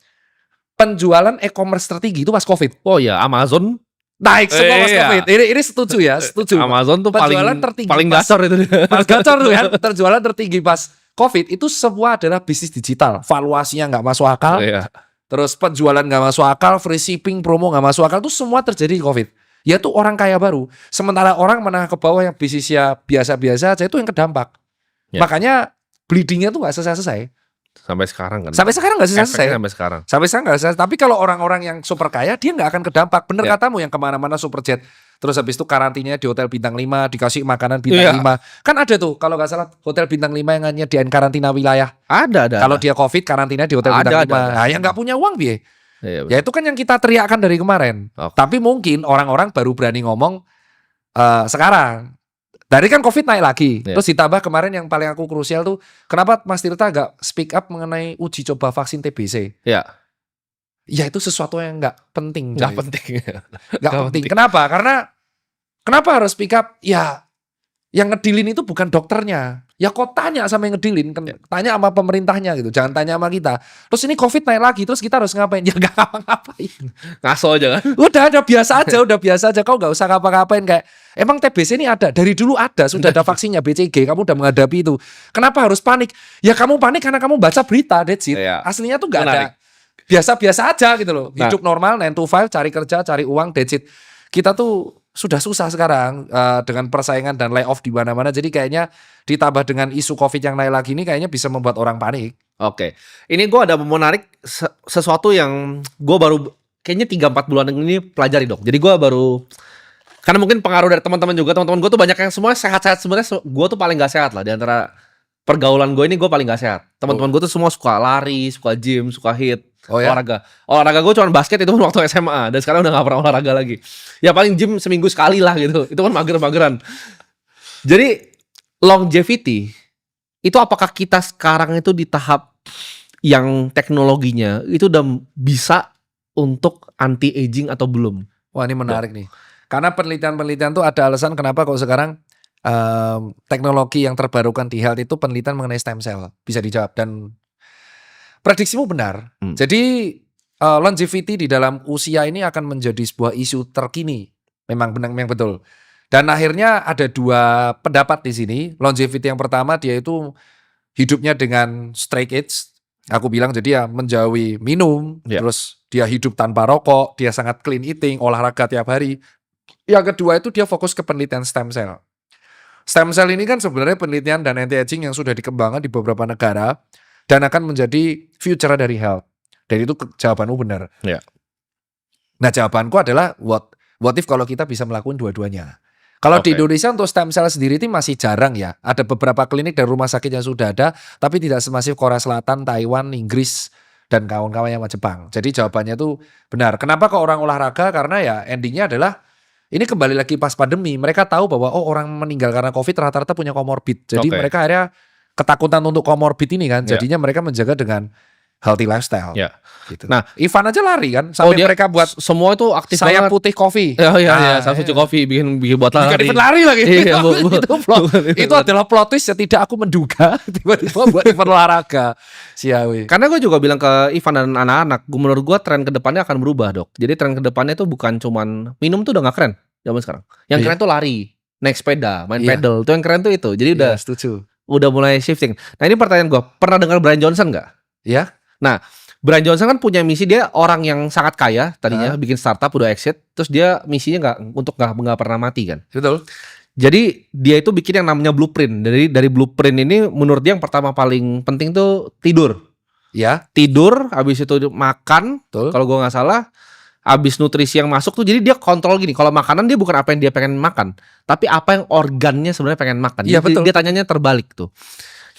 Penjualan e-commerce tertinggi itu pas COVID. Oh ya, Amazon. Naik semua pas Iya. COVID. Ini setuju ya, setuju. Amazon tuh Penjualan tertinggi paling pas- gacor itu dia. Pas gacor tuh kan, terjualan tertinggi pas COVID itu semua adalah bisnis digital. Valuasinya nggak masuk akal. Iya. Terus penjualan nggak masuk akal, free shipping, promo nggak masuk akal. Itu semua terjadi di COVID. Ya tuh orang kaya baru. Sementara orang menengah ke bawah yang bisnisnya biasa-biasa aja itu yang kedampak. Ya. Makanya bleedingnya tuh nggak selesai-selesai. Sampai sekarang kan. Sampai sekarang nggak selesai. Efeknya sampai sekarang. Sampai sekarang nggak selesai. Tapi kalau orang-orang yang super kaya, dia nggak akan kedampak. Bener Ya. katamu yang kemana-mana super jet. Terus habis itu karantinanya di hotel bintang 5, dikasih makanan bintang Iya. 5. Kan ada tuh, kalau nggak salah hotel bintang 5 yang nyediain karantina wilayah. Ada. Kalau dia COVID, karantina di hotel Ada, bintang 5. ada. Nah, yang nggak punya uang, biye. Iya, Ya itu kan yang kita teriakkan dari kemarin. Oke. Tapi mungkin orang-orang baru berani ngomong sekarang. Dari kan COVID naik lagi. Iya. Terus ditambah kemarin yang paling aku krusial tuh, kenapa Mas Tirta nggak speak up mengenai uji coba vaksin TBC? Iya. Ya itu sesuatu yang nggak penting. Nggak coy. penting. Nggak Nggak penting. penting. Kenapa? Karena kenapa harus speak up? Ya yang ngedilin itu bukan dokternya. Ya kok tanya sama yang ngedilin, tanya sama pemerintahnya gitu. Jangan tanya sama kita. Terus ini COVID naik lagi, terus kita harus ngapain? Ya nggak ngapa-ngapain. Ngaso aja kan. Udah biasa aja, udah biasa aja. Kau nggak usah ngapa-ngapain kayak. Emang TBC ini ada dari dulu ada, sudah ada vaksinnya BCG. Kamu udah menghadapi itu. Kenapa harus panik? Ya kamu panik karena kamu baca berita, that's it. Iya. Aslinya tuh nggak ada. Menarik. Biasa-biasa aja gitu loh. Nah. Hidup normal 9 to 5, cari kerja, cari uang, that's it. Kita tuh sudah susah sekarang dengan persaingan dan layoff di mana-mana. Jadi kayaknya ditambah dengan isu COVID yang naik lagi ini kayaknya bisa membuat orang panik. Oke. Ini gue ada menarik sesuatu yang gue baru kayaknya 3-4 bulan ini pelajari dok. Jadi gue baru, karena mungkin pengaruh dari teman-teman juga. Teman-teman gue tuh banyak yang semua sehat-sehat. Sebenarnya gue tuh paling gak sehat lah. Di antara pergaulan gue ini gue paling gak sehat. Teman-teman gue tuh semua suka lari, suka gym, suka hit. Oh ya? Olahraga gue cuma basket, itu pun waktu SMA. Dan sekarang udah gak pernah olahraga lagi. Ya paling gym seminggu sekali lah gitu. Itu kan mager-mageran. Jadi longevity itu apakah kita sekarang itu di tahap yang teknologinya itu udah bisa untuk anti aging atau belum? Wah ini menarik nih. Karena penelitian-penelitian tuh ada alasan kenapa kok sekarang teknologi yang terbarukan di health itu penelitian mengenai stem cell. Bisa dijawab dan prediksimu benar. Jadi longevity di dalam usia ini akan menjadi sebuah isu terkini. Memang benar, memang betul. Dan akhirnya ada 2 pendapat di sini. Longevity yang pertama dia itu hidupnya dengan straight age. Aku bilang jadi ya menjauhi minum, terus dia hidup tanpa rokok, dia sangat clean eating, olahraga tiap hari. Yang kedua itu dia fokus ke penelitian stem cell. Stem cell ini kan sebenarnya penelitian dan anti-aging yang sudah dikembangkan di beberapa negara dan akan menjadi future dari health. Dan itu jawabanmu benar. Ya. Nah jawabanku adalah what if kalau kita bisa melakukan dua-duanya. Kalau di Indonesia untuk stem cell sendiri itu masih jarang ya. Ada beberapa klinik dan rumah sakit yang sudah ada, tapi tidak semasif Korea Selatan, Taiwan, Inggris, dan kawan-kawan yang Jepang. Jadi jawabannya itu benar. Kenapa kok orang olahraga? Karena ya endingnya adalah ini kembali lagi pas pandemi. Mereka tahu bahwa orang meninggal karena COVID rata-rata punya komorbid. Jadi mereka akhirnya ketakutan untuk komorbid ini kan. Jadinya mereka menjaga dengan healthy lifestyle. Ya. Gitu. Nah, Ivan aja lari kan, sampai dia mereka buat semua itu aktif sayap banget. putih coffee. Iya, Samsung Coffee bikin buat lari. Event lari lagi. Iya, itu adalah plot twist yang tidak aku menduga tiba-tiba buat event olahraga. Siawi. Karena gue juga bilang ke Ivan dan anak-anak, menurut gue tren kedepannya akan berubah, Dok. Jadi tren kedepannya itu bukan cuman minum tuh udah gak keren zaman sekarang. Yang keren tuh lari, naik sepeda, main pedal. Itu yang keren tuh itu. Jadi udah mulai shifting. Nah ini pertanyaan gue, pernah dengar Brian Johnson nggak? Ya. Nah, Brian Johnson kan punya misi, dia orang yang sangat kaya tadinya, bikin startup udah exit, terus dia misinya nggak pernah mati kan? Betul. Jadi dia itu bikin yang namanya blueprint. Dari blueprint ini menurut dia yang pertama paling penting tuh tidur. Ya. Tidur, habis itu makan. Kalau gua nggak salah, habis nutrisi yang masuk tuh, jadi dia kontrol gini. Kalau makanan dia bukan apa yang dia pengen makan, tapi apa yang organnya sebenarnya pengen makan. Iya, betul. Dia tanyanya terbalik tuh.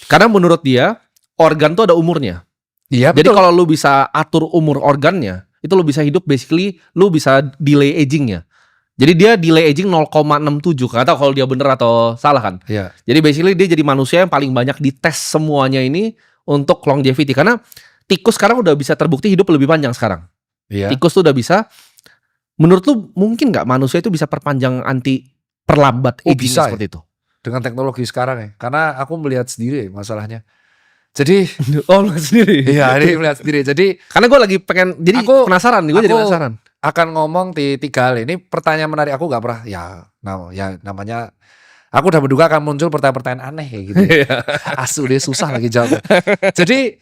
Karena menurut dia organ tuh ada umurnya. Iya, jadi betul. kalau lu bisa atur umur organnya, itu lu bisa hidup, basically lu bisa delay agingnya. Jadi dia delay aging 0,67. Gak tahu kalau dia bener atau salah kan. Iya. Jadi basically dia jadi manusia yang paling banyak dites semuanya ini untuk longevity. Karena tikus sekarang udah bisa terbukti hidup lebih panjang sekarang. Iya. Tikus tuh udah bisa. Menurut lu mungkin gak manusia itu bisa perpanjang perlambat aging bisa seperti itu? Dengan teknologi sekarang ya. Karena aku melihat sendiri masalahnya. Jadi sendiri. Iya, ini melihat sendiri. Jadi karena gue lagi pengen, jadi penasaran nih, gue jadi penasaran. Akan ngomong di 3 hal ini, pertanyaan menarik, aku nggak pernah namanya aku udah menduga akan muncul pertanyaan-pertanyaan aneh kayak gitu. Asu dia susah lagi jawab. Jadi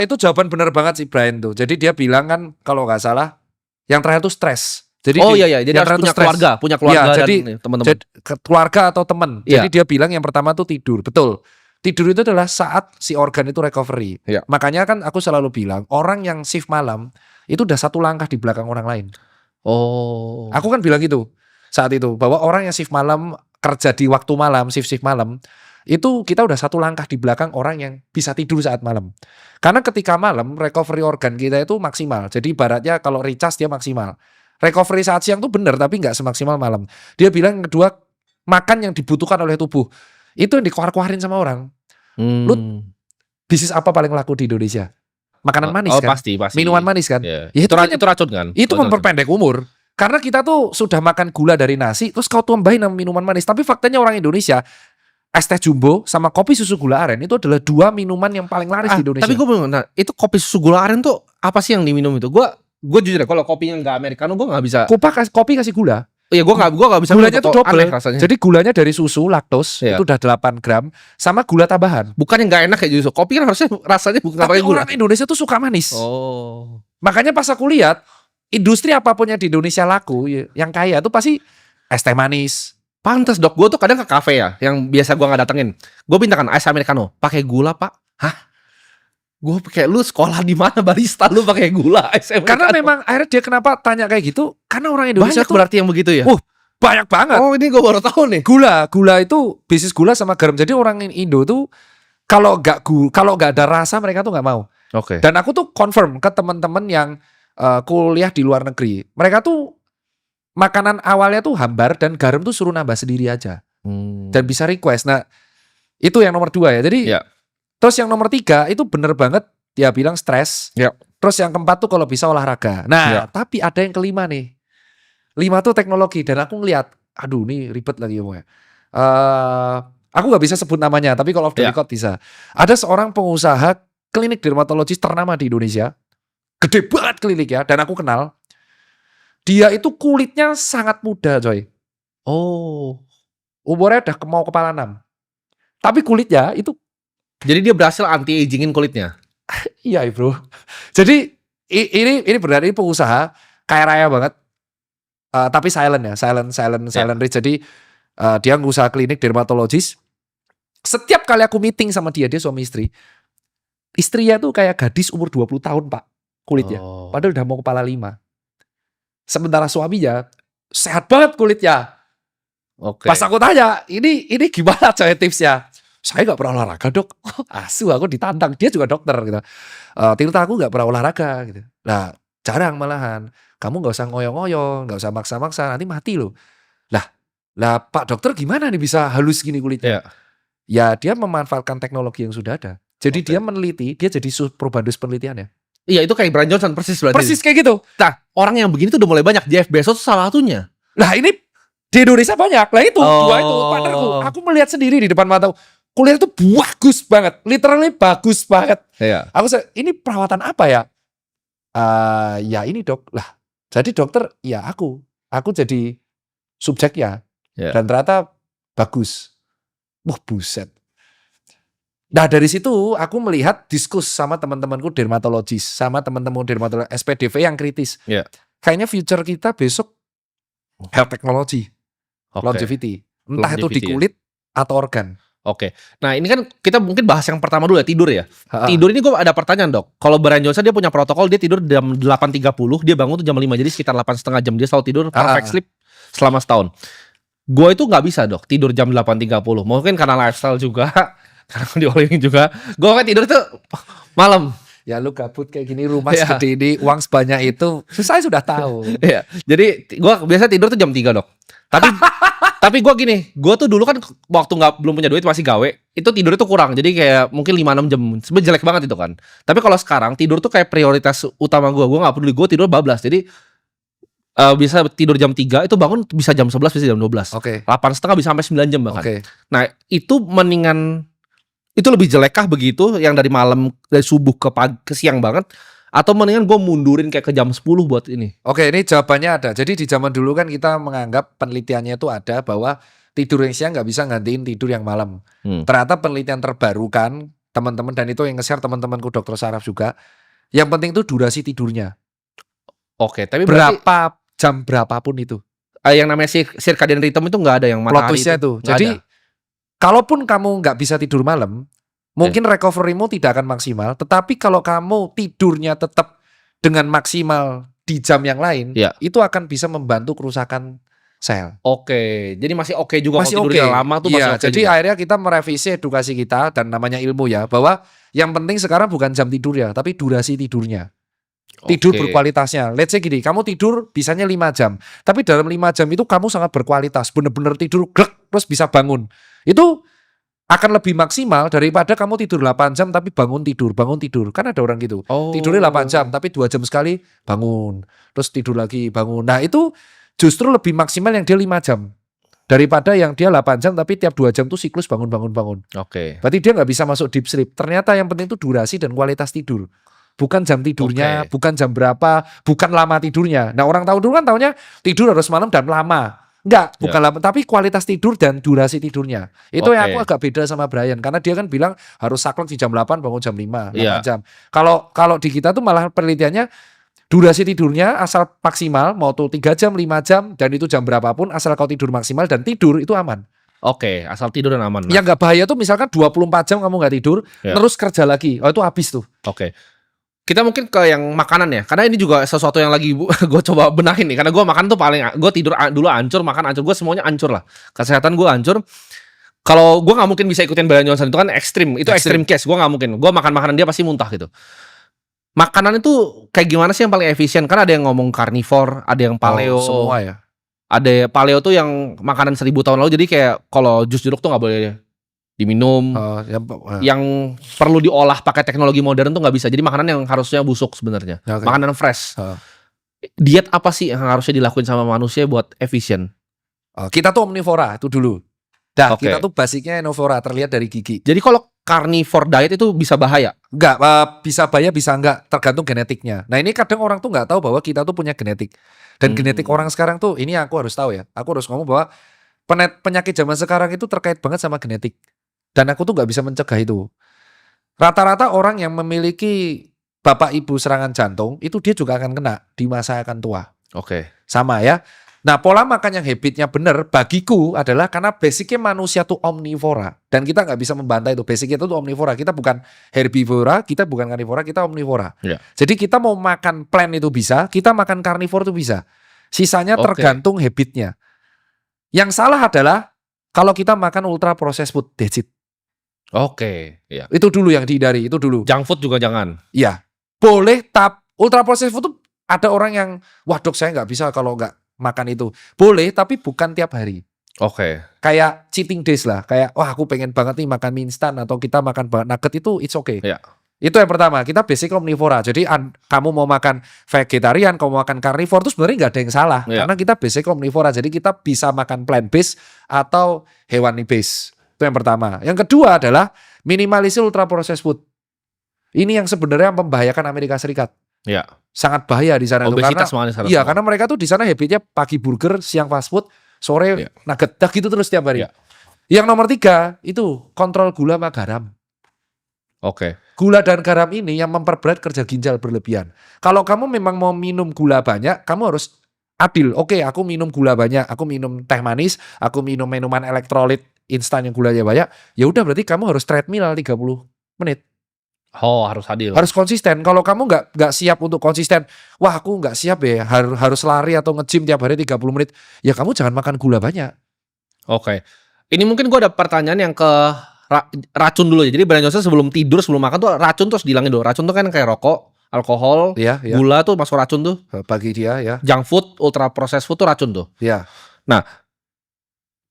itu jawaban benar banget sih Brian tuh. Jadi dia bilang kan kalau nggak salah yang terakhir tuh stres. Jadi jadi harus punya keluarga dan jadi teman-teman. Keluarga atau teman. Jadi dia bilang yang pertama tuh tidur. Betul. Tidur itu adalah saat si organ itu recovery. Makanya kan aku selalu bilang orang yang shift malam itu udah satu langkah di belakang orang lain. Aku kan bilang gitu saat itu, bahwa orang yang shift malam, kerja di waktu malam, shift malam, itu kita udah satu langkah di belakang orang yang bisa tidur saat malam. Karena ketika malam recovery organ kita itu maksimal. Jadi ibaratnya kalau recharge dia maksimal. Recovery saat siang tuh bener tapi nggak semaksimal malam. Dia bilang yang kedua, makan yang dibutuhkan oleh tubuh itu yang dikeluar-keluarin sama orang. Lu bisnis apa paling laku di Indonesia? Makanan manis kan? Pasti. Minuman manis kan? Ya, itu racun kan? Itu memperpendek umur. Karena kita tuh sudah makan gula dari nasi, terus kau tambahin sama minuman manis. Tapi faktanya orang Indonesia, es teh jumbo sama kopi susu gula aren itu adalah 2 minuman yang paling laris di Indonesia. Tapi gue bingung, itu kopi susu gula aren tuh apa sih yang diminum itu? Gue jujur ya, kalau kopinya nggak americano gue nggak bisa. Kopi kasih gula. Iya, gue nggak bisa. Gulanya tuh double rasanya. Jadi gulanya dari susu laktos itu udah 8 gram sama gula tambahan. Bukan yang nggak enak kayak justru. Kopi kan harusnya rasanya bukan pakai gula. Orang Indonesia tuh suka manis. Makanya pas aku lihat industri apapun yang di Indonesia laku yang kaya tuh pasti es teh manis. Pantes Dok, gue tuh kadang ke kafe ya, yang biasa gue nggak datengin. Gue mintakan es americano, pakai gula Pak. Hah? Gue kayak, lu sekolah di mana barista lu pakai gula es americano? Karena memang akhirnya dia kenapa tanya kayak gitu? Karena orang Indonesia banyak tuh berarti yang begitu ya. Banyak banget. Oh, ini gue baru tahu nih. Gula itu bisnis gula sama garam. Jadi orang Indo tuh kalau nggak ada rasa mereka tuh nggak mau. Oke. Dan aku tuh confirm ke teman-teman yang kuliah di luar negeri, mereka tuh makanan awalnya tuh hambar dan garam tuh suruh nambah sendiri aja dan bisa request. Nah itu yang nomor 2 ya. Jadi terus yang nomor 3 itu bener banget dia bilang stres. Terus yang keempat tuh kalau bisa olahraga. Nah tapi ada yang kelima nih. 5 tuh teknologi dan aku ngeliat, aduh ini ribet lagi ngomongnya. Aku nggak bisa sebut namanya, tapi kalau off the record bisa. Ada seorang pengusaha klinik dermatologis ternama di Indonesia, gede banget kliniknya, dan aku kenal. Dia itu kulitnya sangat muda, coy. Umurnya udah mau kepala 6. Tapi kulitnya itu. Jadi dia berhasil anti-agingin kulitnya. Iya bro. Jadi ini benar, ini pengusaha kaya raya banget. Tapi silent ya, silent rich. Jadi dia ngusaha klinik dermatologis. Setiap kali aku meeting sama dia suami istri. Istrinya tuh kayak gadis umur 20 tahun Pak kulitnya. Padahal udah mau kepala 5. Sementara suaminya sehat banget kulitnya. Pas aku tanya, ini gimana coy tipsnya? Saya gak pernah olahraga Dok. Asu aku ditantang. Dia juga dokter gitu. Tirta aku gak pernah olahraga gitu. Nah jarang malahan. Kamu gak usah ngoyong-ngoyong, gak usah maksa-maksa, nanti mati loh. Lah Pak dokter gimana nih bisa halus gini kulitnya? Ya dia memanfaatkan teknologi yang sudah ada. Jadi Oke. dia meneliti, dia jadi probandus penelitiannya. Iya, itu kayak Brian Johnson persis berarti. Persis kayak gitu. Nah, orang yang begini tuh udah mulai banyak. Jeff Bezos salah satunya. Lah ini di Indonesia banyak. Lah itu dua itu Oh. partnerku. Aku melihat sendiri di depan mata. Kuliah itu bagus banget, literally bagus banget. Iya. Ini perawatan apa ya? Ya ini dok. Lah, jadi dokter ya aku jadi subjeknya. Ya. Dan ternyata bagus. Wah buset. Nah dari situ aku melihat diskus sama teman-temanku dermatologis, sama teman-teman dermatolog SPDV yang kritis. Ya. Kayaknya future kita besok health technology, Oke. longevity. Entah itu di Longevity, ya. kulit atau organ. Oke. Nah, ini kan kita mungkin bahas yang pertama dulu ya, tidur ya. Ha-ha. Tidur ini gue ada pertanyaan, Dok. Kalau Brian Johnson dia punya protokol, dia tidur jam 8.30, dia bangun tuh jam 5, jadi sekitar 8,5 jam dia selalu tidur perfect sleep selama setahun. Gue itu nggak bisa, Dok, tidur jam 8.30. Mungkin karena lifestyle juga, karena di olahraga juga. Gue kan tidur tuh malam. Ya lu gabut kayak gini, rumah Ya. segede ini, uang sebanyak itu, saya sudah tahu. Iya. Jadi gue biasa tidur tuh jam 3, Dok. Tapi gue gini, gue tuh dulu kan waktu belum punya duit masih gawe, itu tidur itu kurang. Jadi kayak mungkin 5-6 jam. Sebenarnya jelek banget itu kan. Tapi kalau sekarang tidur tuh kayak prioritas utama gue. Gue nggak peduli, gue tidur bablas. Jadi bisa tidur jam 3, itu bangun bisa jam 11, bisa jam 12. Oke. 8,5 bisa sampai 9 jam bahkan. Oke. Nah, itu mendingan, itu lebih jelekkah begitu yang dari malam, dari subuh ke pagi, ke siang banget, atau mendingan gue mundurin kayak ke jam 10 buat ini? Oke, ini jawabannya ada. Jadi di zaman dulu kan kita menganggap penelitiannya itu ada bahwa tidur yang siang nggak bisa gantiin tidur yang malam. Ternyata penelitian terbaru kan teman-teman, dan itu yang nge-share teman-temanku dokter saraf juga. Yang penting itu durasi tidurnya. Oke, tapi berarti Berapa jam berapapun itu. yang namanya circadian rhythm itu nggak ada yang Plot matahari twist-nya itu. itu. Nggak Jadi ada. kalaupun kamu nggak bisa tidur malam, mungkin recovery-mu tidak akan maksimal. Tetapi kalau kamu tidurnya tetap dengan maksimal di jam yang lain, Iya. itu akan bisa membantu kerusakan sel. Oke, jadi masih oke juga Masih kalau oke. tidurnya lama tuh masih Iya, oke jadi juga. akhirnya kita merevisi edukasi kita dan namanya ilmu ya, bahwa yang penting sekarang bukan jam tidurnya, tapi durasi tidurnya. Tidur Oke. berkualitasnya. Let's say gini, kamu tidur bisanya 5 jam. Tapi dalam 5 jam itu kamu sangat berkualitas. Bener-bener tidur glek, terus bisa bangun. Itu akan lebih maksimal daripada kamu tidur 8 jam tapi bangun tidur. Kan ada orang gitu. Oh. Tidurnya 8 jam tapi 2 jam sekali bangun. Terus tidur lagi bangun. Nah itu justru lebih maksimal yang dia 5 jam. Daripada yang dia 8 jam tapi tiap 2 jam tuh siklus bangun. Oke. Berarti dia nggak bisa masuk deep sleep. Ternyata yang penting itu durasi dan kualitas tidur. Bukan jam tidurnya, Oke. bukan jam berapa, bukan lama tidurnya. Nah orang tahu dulu kan taunya tidur harus malam dan lama. Enggak, bukan lama, tapi kualitas tidur dan durasi tidurnya. Itu yang Oke. aku agak beda sama Brian. Karena dia kan bilang harus saklek di jam 8, bangun jam 5, 8 Iya. jam. Kalau di kita tuh malah penelitiannya durasi tidurnya asal maksimal, mau tuh 3 jam, 5 jam, dan itu jam berapapun, asal kau tidur maksimal dan tidur itu aman. Oke, asal tidur dan aman. Nah, Yang nggak bahaya tuh misalkan 24 jam kamu nggak tidur, Ya. terus kerja lagi. Oh itu habis tuh. Oke. Kita mungkin ke yang makanan ya, karena ini juga sesuatu yang lagi gue coba benahin nih. Karena gue makan tuh gue tidur dulu hancur, makan hancur, gue semuanya hancur lah. Kesehatan gue hancur. Kalau gue nggak mungkin bisa ikutin Brian Johnson, itu kan ekstrim, itu ekstrim case. Gue nggak mungkin. Gue makan makanan dia pasti muntah gitu. Makanan itu kayak gimana sih yang paling efisien? Kan ada yang ngomong carnivore, ada yang paleo. Semua ya. Ada paleo tuh yang makanan 1000 tahun lalu, jadi kayak kalau jus jeruk tuh nggak boleh diminum. Yang perlu diolah pakai teknologi modern tuh nggak bisa. Jadi makanan yang harusnya busuk sebenarnya. Oke. Makanan fresh. Diet apa sih yang harusnya dilakuin sama manusia buat efisien? Kita tuh omnivora itu dulu. Dah, Oke. kita tuh basicnya omnivora, terlihat dari gigi. Jadi kalau carnivore diet itu bisa bahaya? Enggak, bisa bahaya bisa enggak, tergantung genetiknya. Nah ini kadang orang tuh nggak tahu bahwa kita tuh punya genetik. Dan genetik orang sekarang tuh, ini aku harus tahu ya. Aku harus ngomong bahwa penyakit zaman sekarang itu terkait banget sama genetik. Dan aku tuh nggak bisa mencegah itu. Rata-rata orang yang memiliki bapak ibu serangan jantung, itu dia juga akan kena di masa akan tua. Oke. Sama ya. Nah pola makan yang habitnya benar bagiku adalah karena basicnya manusia tuh omnivora. Dan kita nggak bisa membantah itu. Basicnya itu tuh omnivora. Kita bukan herbivora, kita bukan karnivora, kita omnivora. Iya. Jadi kita mau makan plant itu bisa, kita makan karnivor itu bisa. Sisanya Oke. tergantung habitnya. Yang salah adalah kalau kita makan ultra processed food, that's it. Oke. Iya. Itu dulu yang dihindari, itu dulu. Junk food juga jangan. Iya. Boleh, ultra processed food tuh ada orang yang, wah dok saya nggak bisa kalau nggak makan itu. Boleh, tapi bukan tiap hari. Oke. Kayak cheating days lah. Kayak wah aku pengen banget nih makan mie instan atau kita makan banget nugget itu it's okay. Iya. Itu yang pertama. Kita basic omnivora. Jadi kamu mau makan vegetarian, kamu mau makan carnivore itu sebenarnya nggak ada yang salah. Iya. Karena kita basic omnivora. Jadi kita bisa makan plant based atau hewani based. Itu yang pertama. Yang kedua adalah minimalisir ultra processed food. Ini yang sebenarnya membahayakan Amerika Serikat. Iya. Sangat bahaya di sana itu Obesitas karena malah di sana iya semua. karena mereka tuh di sana habitnya pagi burger, siang fast food, sore Iya. nugget, dah gitu terus tiap hari. Iya. Yang nomor 3 itu kontrol gula sama garam. Oke. Gula dan garam ini yang memperberat kerja ginjal berlebihan. Kalau kamu memang mau minum gula banyak, kamu harus adil. Oke, aku minum gula banyak, aku minum teh manis, aku minum minuman elektrolit instan yang gulanya banyak. Ya udah berarti kamu harus treadmill 30 menit. Oh, harus adil. Harus konsisten. Kalau kamu nggak siap untuk konsisten, wah aku nggak siap ya, harus lari atau nge-gym tiap hari 30 menit. Ya kamu jangan makan gula banyak. Oke. Ini mungkin gue ada pertanyaan yang ke racun dulu ya. Jadi Brian Johnson sebelum tidur, sebelum makan tuh racun terus dihilangin dulu. Racun tuh kan kayak rokok, alkohol, Ya, ya. gula tuh masuk racun tuh. Bagi dia ya. Junk food, ultra processed food tuh racun tuh. Ya.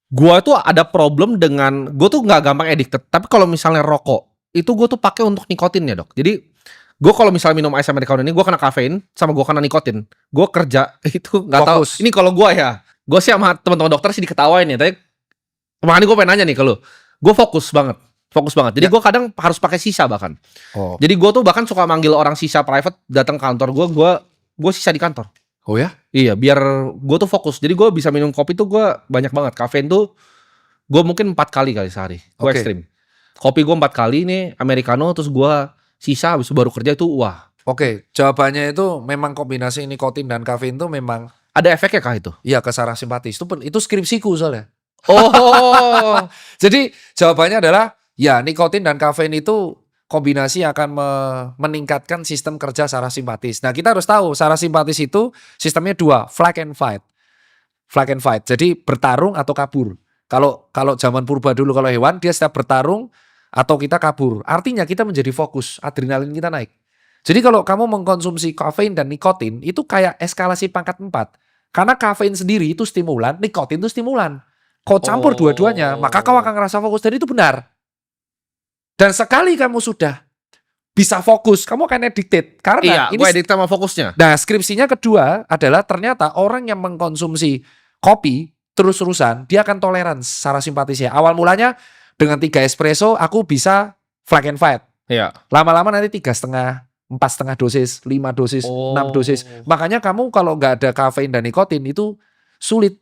Gua tuh ada problem dengan gue tuh nggak gampang addicted. Tapi kalau misalnya rokok, itu gue tuh pakai untuk nikotinnya, Dok. Jadi gue kalau misalnya minum ice americano ini, gue kena kafein sama gue kena nikotin. Gue kerja itu nggak tahu. Fokus. Ini kalau gue ya, gue sih sama teman-teman dokter sih diketawain ya. Tapi makanya gue pengen nanya nih ke lu. Gue fokus banget. Jadi gue kadang harus pakai sisa bahkan. Oh. Jadi gue tuh bahkan suka manggil orang sisa private datang kantor gue sisa di kantor. Oh ya? Iya, biar gue tuh fokus. Jadi gue bisa minum kopi tuh gue banyak banget. Kafein tuh gue mungkin 4 kali sehari. Gue Oke. ekstrim. Kopi gue 4 kali nih, americano, terus gue sisa habis itu baru kerja itu wah. Oke, jawabannya itu memang kombinasi nikotin dan kafein itu memang Ada efeknya kah itu? iya ke saraf simpatis. Itu skripsiku soalnya. Oh. Jadi jawabannya adalah ya nikotin dan kafein itu kombinasi akan meningkatkan sistem kerja saraf simpatis. Nah kita harus tahu saraf simpatis itu sistemnya 2, flight and fight. Flight and fight. Jadi bertarung atau kabur. Kalau zaman purba dulu kalau hewan dia setiap bertarung atau kita kabur. Artinya kita menjadi fokus, adrenalin kita naik. Jadi kalau kamu mengkonsumsi kafein dan nikotin itu kayak eskalasi pangkat 4. Karena kafein sendiri itu stimulan, nikotin itu stimulan. Kau campur dua-duanya, maka kau akan ngerasa fokus dan itu benar. Dan sekali kamu sudah bisa fokus, kamu akan addicted. Karena Iya, gue edit sama fokusnya. Nah, skripsinya kedua adalah ternyata orang yang mengkonsumsi kopi terus-terusan, dia akan toleran saraf simpatisnya. Awal mulanya dengan 3 espresso, aku bisa flag and fight. Iya. Lama-lama nanti 3,5, 4,5 dosis, 5 dosis, 6 dosis. Makanya kamu kalau nggak ada kafein dan nikotin itu sulit.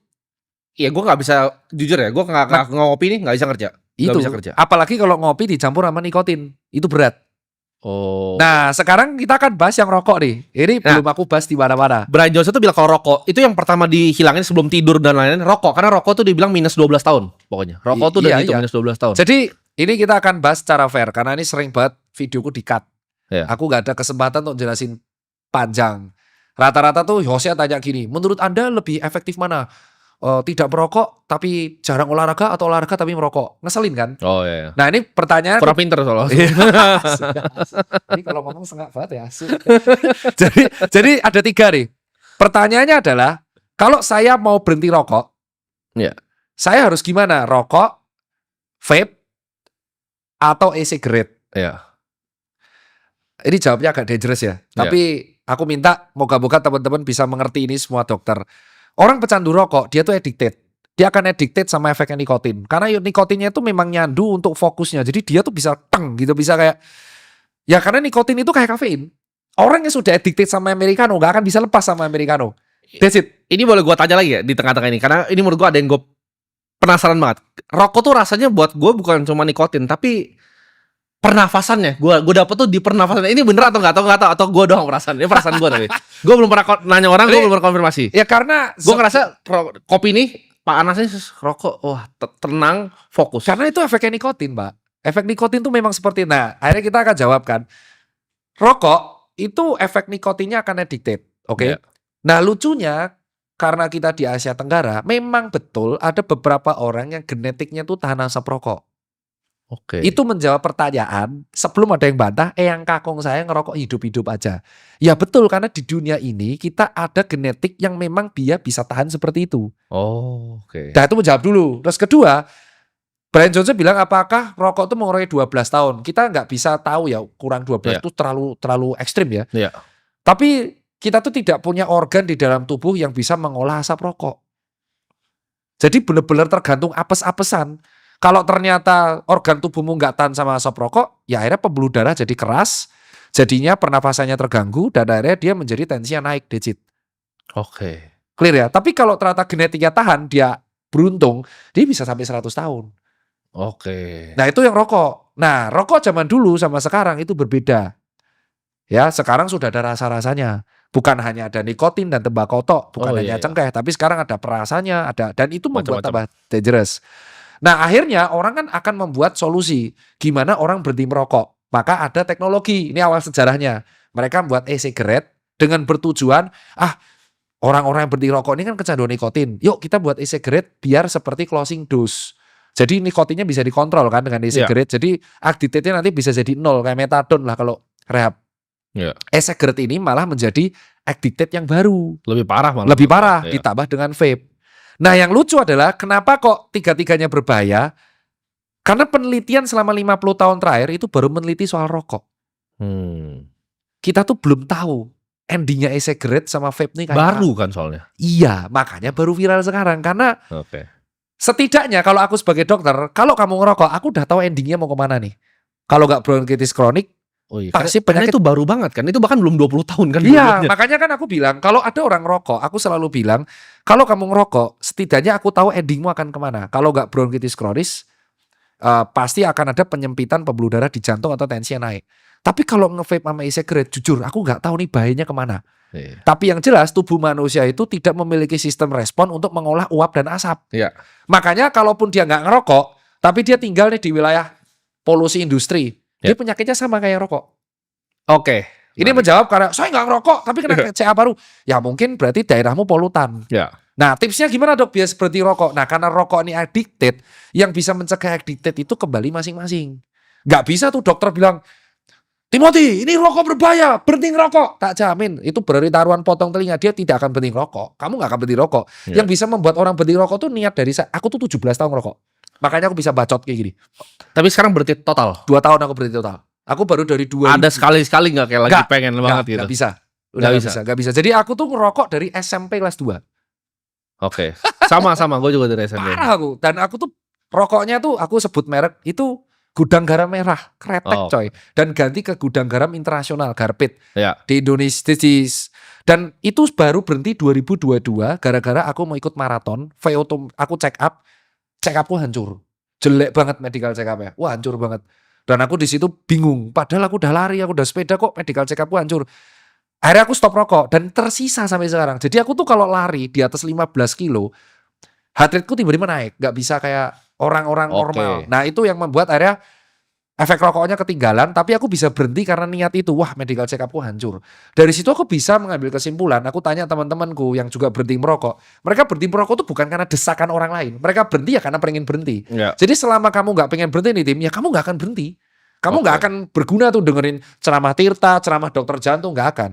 Iya, gue nggak bisa jujur ya, gue nggak ngopi nih nggak bisa kerja. Nggak Itu. bisa kerja. Apalagi kalau ngopi dicampur sama nikotin, itu berat. Oh. Nah, sekarang kita akan bahas yang rokok nih. Ini belum aku bahas di mana-mana. Brian Johnson tuh bilang kalau rokok itu yang pertama dihilangin sebelum tidur dan lain-lain rokok, karena rokok tuh dibilang minus 12 tahun pokoknya. Rokok tuh udah gitu minus 12 tahun. Jadi ini kita akan bahas secara fair karena ini sering banget videoku di-cut. Iya. Aku gak ada kesempatan untuk jelasin panjang. Rata-rata tuh hostnya tanya gini, menurut Anda lebih efektif mana? Tidak merokok tapi jarang olahraga atau olahraga tapi merokok? Ngeselin kan? Oh iya. Nah ini pertanyaan. Kurang pinter soalnya. Ini kalau ngomong sengak banget ya. asu. jadi ada 3 nih. Pertanyaannya adalah, kalau saya mau berhenti rokok, Iya. saya harus gimana? Rokok, vape, atau e-cigarette? Iya. Ini jawabnya agak dangerous ya. Tapi aku minta moga-moga teman-teman bisa mengerti ini semua dokter. Orang pecandu rokok, dia tuh addicted. Dia akan addicted sama efeknya nikotin. Karena nikotinnya itu memang nyandu untuk fokusnya. Jadi dia tuh bisa teng gitu, bisa kayak ya karena nikotin itu kayak kafein. Orang yang sudah addicted sama americano gak akan bisa lepas sama americano. That's it. Ini boleh gue tanya lagi ya di tengah-tengah ini, karena ini menurut gue ada yang gue penasaran banget. Rokok tuh rasanya buat gue bukan cuma nikotin, tapi pernafasannya. Gue dapet tuh di pernafasan. Ini bener atau nggak tahu atau gue doang perasaan. Ini perasaan gue tapi. Gue belum pernah nanya orang, gue belum pernah konfirmasi. Ya karena Gue ngerasa kopi nih panasnya rokok, wah tenang, fokus. karena itu efeknya nikotin, Pak. Efek nikotin tuh memang seperti. Nah, akhirnya kita akan jawabkan. Rokok itu efek nikotinnya akan addicted, oke? Iya. Nah, lucunya karena kita di Asia Tenggara, memang betul ada beberapa orang yang genetiknya tuh tahan asap rokok. Oke. Itu menjawab pertanyaan sebelum ada yang bantah, eyang kakung saya ngerokok hidup-hidup aja. Ya betul, karena di dunia ini kita ada genetik yang memang dia bisa tahan seperti itu. Oh, oke. Nah itu menjawab dulu. Terus kedua, Brian Johnson bilang apakah rokok itu mengurangi 12 tahun? Kita nggak bisa tahu ya, kurang 12 Iya. itu terlalu ekstrim ya. Iya. Tapi kita tuh tidak punya organ di dalam tubuh yang bisa mengolah asap rokok. Jadi benar-benar tergantung apes-apesan. Kalau ternyata organ tubuhmu nggak tahan sama asap rokok, ya akhirnya pembuluh darah jadi keras, jadinya pernafasannya terganggu, dan akhirnya dia menjadi tensinya naik, Dejit. Oke. Clear ya? Tapi kalau ternyata genetiknya tahan, dia beruntung, dia bisa sampai 100 tahun. Oke. Nah itu yang rokok. Nah rokok zaman dulu sama sekarang itu berbeda. Ya sekarang sudah ada rasa-rasanya. Bukan hanya ada nikotin dan tembakau tok, bukan Oh, hanya iya, iya. cengkeh, tapi sekarang ada perasanya, ada, dan itu membuat tambah Macam-macam. dangerous. Nah akhirnya orang kan akan membuat solusi gimana orang berhenti merokok. Maka ada teknologi, ini awal sejarahnya. Mereka membuat e-cigarette dengan bertujuan, orang-orang yang berhenti rokok ini kan kecanduan nikotin. Yuk kita buat e-cigarette biar seperti closing dose. Jadi nikotinnya bisa dikontrol kan dengan e-cigarette. Jadi addicted-nya nanti bisa jadi 0 kayak metadon lah kalau rehab. Iya. E-cigarette ini malah menjadi addicted yang baru. Lebih parah malah. Lebih parah Iya. ditambah dengan vape. Nah yang lucu adalah kenapa kok tiga-tiganya berbahaya? Karena penelitian selama 50 tahun terakhir itu baru meneliti soal rokok. Kita tuh belum tahu endingnya e-cigarette sama vape nih kayak Baru apa. kan soalnya. Iya, makanya baru viral sekarang. Karena Oke. setidaknya kalau aku sebagai dokter, kalau kamu ngerokok, aku udah tahu endingnya mau kemana nih. Kalau nggak bronkitis kronik, Oh iya. pasti Karena penyakit. itu baru banget kan. Itu bahkan belum 20 tahun kan. Iya, sebelumnya. makanya kan aku bilang, kalau ada orang ngerokok, aku selalu bilang, kalau kamu ngerokok, setidaknya aku tahu endingmu akan kemana. Kalau nggak bronkitis kronis, pasti akan ada penyempitan pembuluh darah di jantung atau tensinya naik. Tapi kalau nge-vape sama e-cigarette, jujur aku nggak tahu nih bahayanya kemana. Iya. Tapi yang jelas tubuh manusia itu tidak memiliki sistem respon untuk mengolah uap dan asap. Iya. Makanya kalaupun dia nggak ngerokok, tapi dia tinggal nih di wilayah polusi industri, dia penyakitnya sama kayak rokok. Oke. Ini menjawab karena saya nggak ngerokok tapi kena CA paru. Ya mungkin berarti daerahmu polutan. Ya. Nah tipsnya gimana dok biar berhenti rokok? Nah karena rokok ini addicted, yang bisa mencegah addicted itu kembali masing-masing. Nggak bisa tuh dokter bilang, Timothy ini rokok berbahaya, berhenti ngerokok. Tak jamin, itu berarti taruhan potong telinga, dia tidak akan berhenti rokok. Kamu nggak akan berhenti rokok. Ya. Yang bisa membuat orang berhenti rokok tuh niat dari saya. Aku tuh 17 tahun ngerokok. Makanya aku bisa bacot kayak gini. Tapi sekarang berarti total. 2 tahun aku berhenti total. Aku baru dari 2000. Ada sekali-sekali nggak kayak lagi Nggak, pengen banget gitu. Nggak bisa. Udah Nggak nggak bisa. bisa. Nggak bisa. Jadi aku tuh ngerokok dari SMP kelas 2. Oke. Sama-sama. Gue juga dari SMP. Parah aku. Dan aku tuh rokoknya tuh aku sebut merek itu Gudang Garam Merah, kretek Oh. coy. Dan ganti ke Gudang Garam Internasional, Garpit. Ya. Di Indonesia. Dan itu baru berhenti 2022 gara-gara aku mau ikut maraton. VO aku check upku hancur. Jelek banget medical check up-nya. Wah, hancur banget. Dan aku di situ bingung. Padahal aku udah lari, aku udah sepeda kok medical check up-ku hancur. Akhirnya aku stop rokok dan tersisa sampai sekarang. Jadi aku tuh kalau lari di atas 15 kilo, heart rate-ku tiba-tiba naik. Gak bisa kayak orang-orang Oke. normal. Nah itu yang membuat akhirnya efek rokoknya ketinggalan, tapi aku bisa berhenti karena niat itu. Wah, medical check up-ku hancur. Dari situ aku bisa mengambil kesimpulan. Aku tanya teman-temanku yang juga berhenti merokok. Mereka berhenti merokok itu bukan karena desakan orang lain. Mereka berhenti ya karena pengen berhenti. Ya. Jadi selama kamu nggak pengen berhenti nih tim, ya kamu nggak akan berhenti. Kamu nggak Oke. akan berguna tuh dengerin ceramah Tirta, ceramah dokter jantung, nggak akan.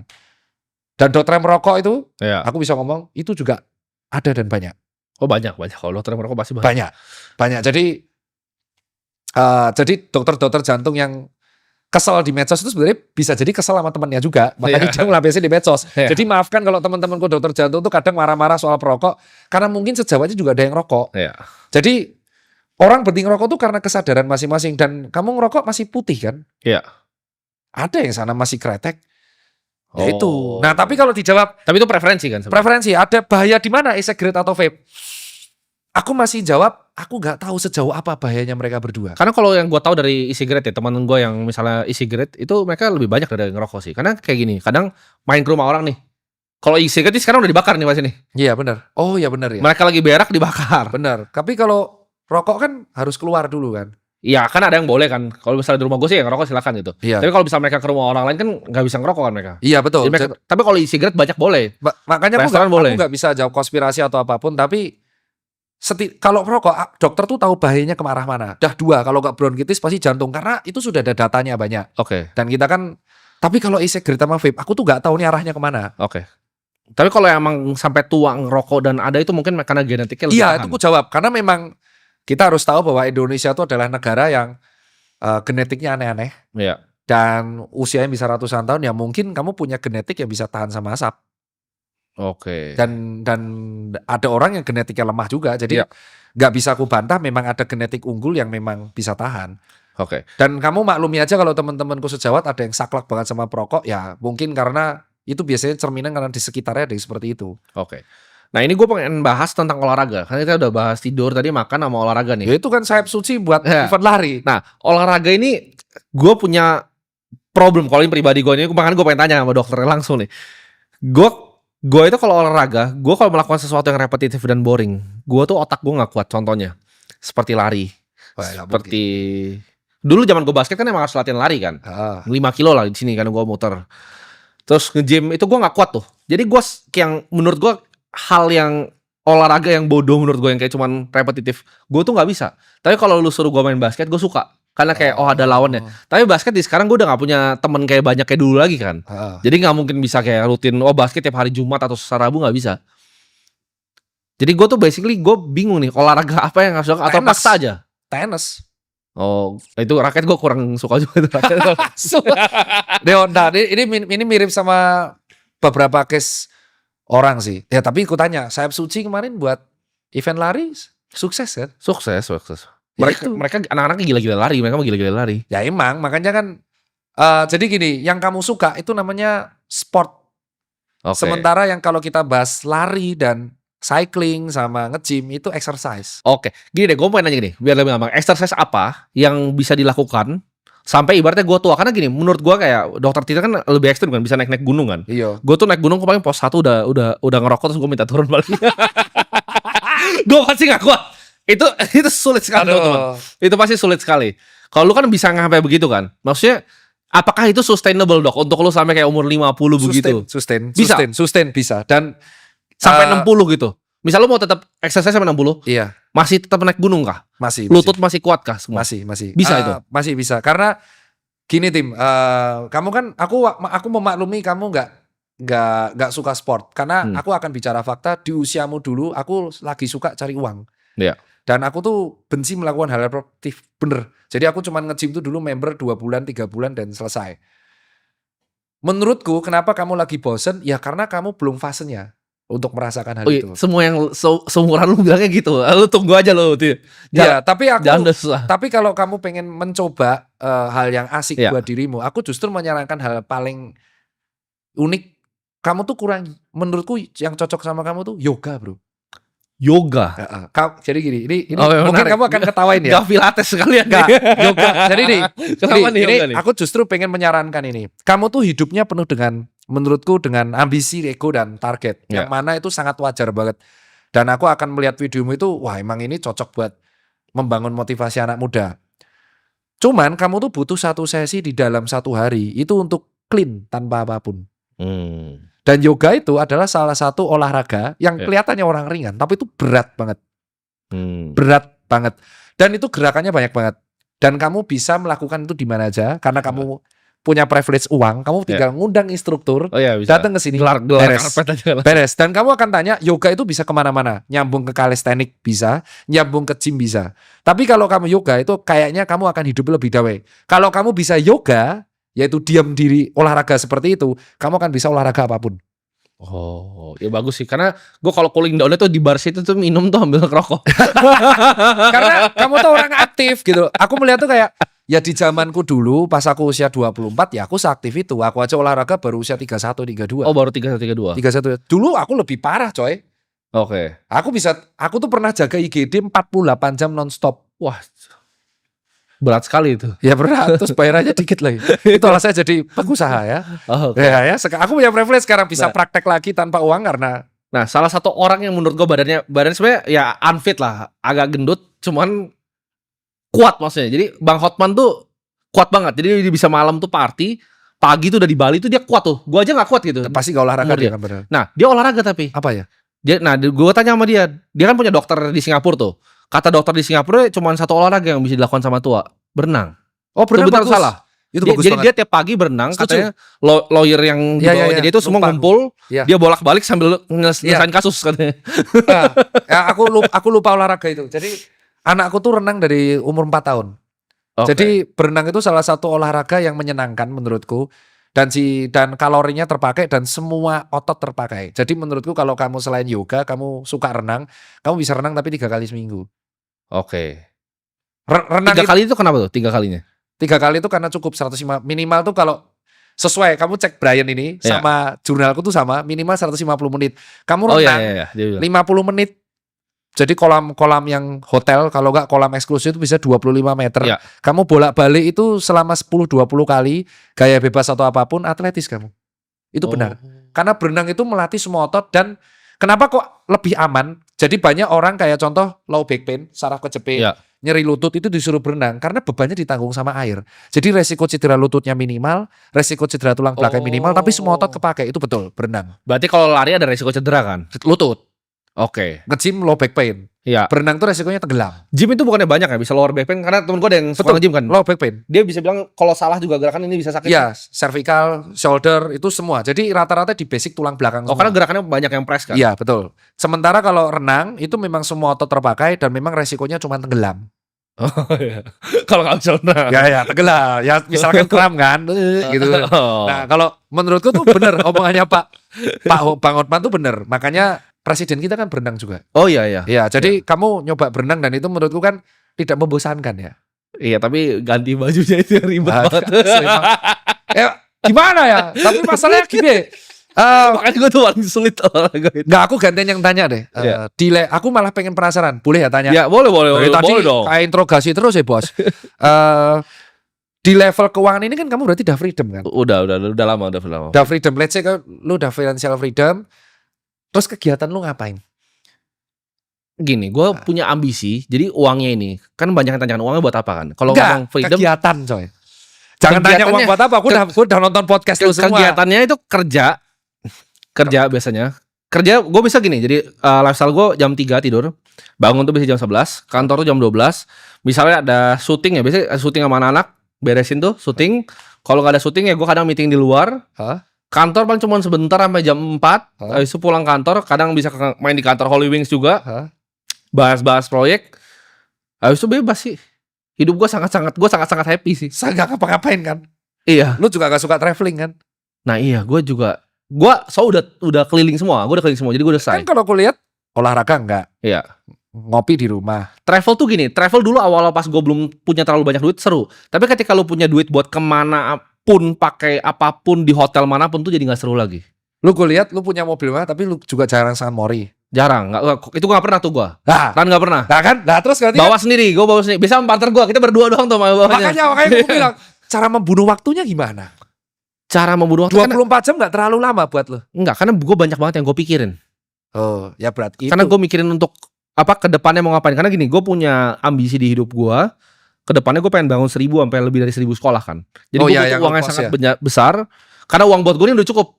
Dan dokter yang merokok itu, Ya. aku bisa ngomong, itu juga ada dan banyak. Oh banyak. Kalau dokter merokok pasti banyak. Banyak. Jadi dokter-dokter jantung yang kesel di medsos itu sebenarnya bisa jadi kesel sama temannya juga. Makanya Iya. dia ngelapesin di medsos. Iya. Jadi maafkan kalau teman-temanku dokter jantung tuh kadang marah-marah soal perokok. Karena mungkin sejawatnya juga ada yang rokok. Ya. Jadi orang berhenti ngerokok tuh karena kesadaran masing-masing. Dan kamu ngerokok masih putih kan? Iya. Ada yang sana masih kretek. Ya Oh. itu. Nah tapi kalau dijawab Tapi itu preferensi kan sebenarnya. preferensi, ada bahaya di mana e-cigarette atau vape? Aku masih jawab, aku nggak tahu sejauh apa bahayanya mereka berdua. Karena kalau yang gue tahu dari e-cigarette ya, teman gue yang misalnya e-cigarette itu mereka lebih banyak dari ngerokok sih. Karena kayak gini, kadang main ke rumah orang nih. Kalau e-cigarette ini sekarang udah dibakar nih mas ini. Iya benar. Oh iya benar ya. Mereka lagi berak dibakar. Benar. Tapi kalau rokok kan harus keluar dulu kan. Iya kan ada yang boleh kan. Kalau misalnya di rumah gue sih yang ngerokok silakan gitu. Iya. Tapi kalau misalnya mereka ke rumah orang lain kan nggak bisa ngerokok kan mereka. Iya betul. Jadi mereka, tapi kalau e-cigarette banyak boleh. Makanya Restoran boleh. aku nggak bisa jawab konspirasi atau apapun. Tapi kalau rokok, dokter tuh tahu bahayanya ke arah mana. Dah 2, kalau nggak bronkitis pasti jantung, karena itu sudah ada datanya banyak. Oke. Dan kita kan, tapi kalau e-cigarette sama vape, aku tuh nggak tahu nih arahnya kemana. Oke. Tapi kalau emang sampai tua ngerokok dan ada itu mungkin karena genetiknya lebih Iya, tahan. itu aku jawab. Karena memang kita harus tahu bahwa Indonesia itu adalah negara yang genetiknya aneh-aneh. Iya. Dan usianya bisa ratusan tahun, ya mungkin kamu punya genetik yang bisa tahan sama asap. Oke. Dan ada orang yang genetiknya lemah juga. Jadi Iya. nggak bisa aku bantah, memang ada genetik unggul yang memang bisa tahan. Oke. Dan kamu maklumi aja kalau teman-temanku sejawat ada yang saklek banget sama perokok, ya mungkin karena itu biasanya cerminan karena di sekitarnya ada yang seperti itu. Oke. Nah ini gue pengen bahas tentang olahraga. Karena kita udah bahas tidur tadi, makan sama olahraga nih. Ya itu kan sayap suci buat Ya. event lari. Nah olahraga ini gue punya problem. Kalau ini pribadi gue ini, makanya gue pengen tanya sama dokter langsung nih. Gue itu kalau olahraga, gue kalau melakukan sesuatu yang repetitif dan boring, gue tuh otak gue nggak kuat. Contohnya seperti lari, Wah, nggak seperti dulu zaman gue basket kan emang harus latihan lari kan, 5 kilo lah di sini kan gue muter. Terus nge-gym itu gue nggak kuat tuh. Jadi gue yang menurut gue hal yang olahraga yang bodoh menurut gue yang kayak cuman repetitif, gue tuh nggak bisa. Tapi kalau lu suruh gue main basket, gue suka. Karena kayak ada lawannya. Tapi basket di sekarang gue udah gak punya temen kayak banyak kayak dulu lagi kan. Jadi gak mungkin bisa kayak rutin basket tiap hari Jumat atau Rabu, gak bisa. Jadi gue tuh basically gue bingung nih olahraga apa yang harus atau paksa aja. Tenis. Oh itu raket gue kurang suka juga tuh raket. Nah, ini mirip sama beberapa case orang sih. Ya tapi aku tanya, sayap suci kemarin buat event lari sukses kan? Sukses. Ya Mereka anak-anaknya gila-gila lari, mereka mau gila-gila lari. Ya emang, makanya kan jadi gini, yang kamu suka itu namanya sport. Okay. Sementara yang kalau kita bahas lari dan cycling sama nge-gym itu exercise. Oke, gini deh, gue pengen nanya gini, biar lebih gampang. Exercise apa yang bisa dilakukan sampai ibaratnya gue tua? Karena gini, menurut gue kayak dokter Tita kan lebih ekstrim kan, bisa naik-naik gunung kan. Iya. Gue tuh naik gunung paling pos 1 udah ngerokok terus gue minta turun balik. Gue pasti gak kuat. Itu sulit sekali teman-teman. Itu pasti sulit sekali. Kalau lu kan bisa sampai begitu kan. Maksudnya apakah itu sustainable dok untuk lu sampai kayak umur 50 begitu? Sustain bisa. Dan sampai 60 gitu. Misal lu mau tetap exercise sampai 60? Iya. Masih tetap naik gunung kah? Masih. Lutut masih kuat kah semua? Masih. Bisa itu? Masih bisa. Karena gini Tim, kamu kan aku memaklumi kamu nggak suka sport. Karena aku akan bicara fakta, di usiamu dulu aku lagi suka cari uang. Iya. Dan aku tuh benci melakukan hal produktif, bener. Jadi aku cuma nge-gym tuh dulu member 2 bulan, 3 bulan dan selesai. Menurutku kenapa kamu lagi bosen? Ya karena kamu belum fasenya untuk merasakan hal itu. Semua yang seumuran lu bilangnya gitu. Lu tunggu aja lu. Ya, tapi susah. Tapi kalau kamu pengen mencoba hal yang asik buat dirimu, aku justru menyarankan hal paling unik. Kamu tuh kurang, menurutku yang cocok sama kamu tuh yoga, bro. Yoga. Jadi gini, ini mungkin menarik. Kamu akan ketawain ya. Gak pilates sekalian. Gak, yoga. Jadi ini aku justru pengen menyarankan ini. Kamu tuh hidupnya penuh dengan, menurutku dengan ambisi, ego dan target. Yang mana itu sangat wajar banget. Dan aku akan melihat videomu itu, wah emang ini cocok buat membangun motivasi anak muda. Cuman kamu tuh butuh 1 sesi di dalam 1 hari itu untuk clean tanpa apapun. Dan yoga itu adalah salah satu olahraga yang kelihatannya orang ringan, tapi itu berat banget. Berat banget. Dan itu gerakannya banyak banget. Dan kamu bisa melakukan itu di mana aja, karena kamu punya privilege uang, kamu tinggal ngundang instruktur, datang ke sini, beres. Dan kamu akan tanya, yoga itu bisa kemana-mana. Nyambung ke calisthenics bisa, nyambung ke gym bisa. Tapi kalau kamu yoga itu kayaknya kamu akan hidup lebih damai. Kalau kamu bisa yoga, yaitu diam diri olahraga seperti itu, kamu akan bisa olahraga apapun. Oh, ya bagus sih. Karena gue kalau cooling down itu di bar situ tuh minum tuh ambil rokok. Karena kamu tuh orang aktif gitu. Aku melihat tuh kayak, ya di zamanku dulu pas aku usia 24 ya aku seaktif itu. Aku aja olahraga baru usia 31, 32. Oh baru 31, 32. 31. Dulu aku lebih parah coy. Oke. Aku tuh pernah jaga IGD 48 jam nonstop. Wah, berat sekali itu. Ya berat, terus bayarannya dikit lagi. Itu alasannya jadi pengusaha ya. Oh, okay. Ya, aku punya privilege sekarang bisa praktek lagi tanpa uang karena. Nah, salah satu orang yang menurut gue badannya sebenarnya ya unfit lah, agak gendut, cuman kuat maksudnya. Jadi Bang Hotman tuh kuat banget. Jadi dia bisa malam tuh party, pagi tuh udah di Bali tuh dia kuat tuh. Gue aja nggak kuat gitu. Pasti gak olahraga dia kan bener. Nah, dia olahraga tapi apa ya? Gue tanya sama dia kan punya dokter di Singapura tuh. Kata dokter di Singapura cuma satu olahraga yang bisa dilakukan sama tua, berenang. Oh, berenang Betul, bagus. salah. Itu Jadi bagus banget. dia tiap pagi berenang, Setuju. katanya lawyer yang di Iya, iya, bawahnya iya. dia itu semua Lupa. ngumpul, Iya. dia bolak-balik sambil nyelesain kasus katanya. Nah, ya aku lupa olahraga itu. Jadi anakku tuh renang dari umur 4 tahun. Oke. Jadi berenang itu salah satu olahraga yang menyenangkan menurutku dan kalorinya terpakai dan semua otot terpakai. Jadi menurutku kalau kamu selain yoga, kamu suka renang, kamu bisa renang tapi 3 kali seminggu. Oke. Renang 3 kali itu kenapa tuh? 3 kalinya? 3 kali itu karena cukup 105 minimal tuh kalau sesuai kamu cek Brian ini Iya. sama jurnalku tuh sama minimal 150 menit. Kamu Oh renang iya. Dia bilang. 50 menit. Jadi kolam yang hotel kalau nggak kolam eksklusif itu bisa 25 meter. Iya. Kamu bolak-balik itu selama 10-20 kali gaya bebas atau apapun atletis kamu. Itu benar. Karena berenang itu melatih semua otot dan kenapa kok lebih aman? Jadi banyak orang kayak contoh low back pain, saraf kejepit, Iya. nyeri lutut itu disuruh berenang karena bebannya ditanggung sama air. Jadi resiko cedera lututnya minimal, resiko cedera tulang belakang minimal, tapi semua otot kepakai. Itu betul, berenang. Berarti kalau lari ada resiko cedera kan? Lutut, Oke. nge-gym low back pain. Iya. Berenang tuh resikonya tenggelam. Gym itu bukannya banyak ya bisa lower back pain karena temen gue ada yang suka Betul, nge-gym kan. low back pain. Dia bisa bilang kalau salah juga gerakan ini bisa sakit. Iya, cervical, shoulder itu semua. Jadi rata-rata di basic tulang belakang Oh, semua. karena gerakannya banyak yang press kan? Iya, betul. Sementara kalau renang itu memang semua otot terpakai dan memang resikonya cuma tenggelam. Oh iya. Kalau nggak bisa renang. Ya, tenggelam. Ya misalkan kram kan, gitu. Oh. Nah, kalau menurutku tuh bener omongannya Bang Hotman tuh bener. Makanya presiden kita kan berenang juga. Oh iya. Iya, jadi kamu nyoba berenang dan itu menurutku kan tidak membosankan ya. Iya, tapi ganti bajunya itu yang ribet banget. Gimana ya? Tapi masalahnya gini. Makanya gue tuh paling sulit olahraga itu. Nggak, aku gantian yang tanya deh. Iya. Aku malah pengen penasaran. Boleh ya tanya? Ya, boleh Dari tadi boleh dong. kayak interogasi terus ya bos. Di level keuangan ini kan kamu berarti udah freedom kan? Udah lama. Udah freedom. Let's say lu udah financial freedom. Terus kegiatan lu ngapain? Gini, gue punya ambisi. Jadi uangnya ini kan banyak yang tanyakan uangnya buat apa kan? Kalau ngomong freedom, kegiatan coy. Jangan tanya uang buat apa. Aku udah nonton podcast lu semua. kegiatannya itu kerja biasanya. Kerja gue bisa gini. Jadi lifestyle gue jam 3 tidur, bangun tuh bisa jam 11, kantor tuh jam 12. Misalnya ada syuting ya, biasanya syuting sama anak, beresin tuh syuting. Kalau nggak ada syuting ya gue kadang meeting di luar. Hah? Kantor paling cuma sebentar sampai jam 4. Habis itu pulang kantor, kadang bisa main di kantor Holy Wings juga. Hah? Bahas proyek. Habis itu bebas sih. Hidup gue sangat happy sih. Saya nggak ngapa-ngapain kan? Iya. Lu juga gak suka traveling kan? Nah iya, gue udah keliling semua. Jadi gue udah Kan selesai. kalau aku lihat olahraga enggak, Iya. ngopi di rumah. Travel tuh gini, travel dulu awal pas gue belum punya terlalu banyak duit seru. Tapi ketika lu punya duit buat kemana pun, pakai apapun di hotel manapun tuh jadi nggak seru lagi. Lu gue lihat lu punya mobil mah, tapi lu juga jarang sangat mori. Jarang, itu nggak pernah tuh gue. Nah, Kan nggak pernah. terus berarti Bawa sendiri, gue bawa sendiri. Bisa sama partner gue, kita berdua doang tuh bawanya. makanya gue bilang cara membunuh waktunya gimana? Cara membunuh waktu 24 jam nggak terlalu lama buat lu? enggak, karena gue banyak banget yang gue pikirin. Oh, ya berarti Karena gue mikirin untuk ke depannya mau ngapain. Karena gini, gue punya ambisi di hidup gue. Ke depannya gue pengen bangun 1.000 sampai lebih dari 1.000 sekolah kan. Jadi gue butuh uang yang sangat besar. Karena uang buat gue ini udah cukup.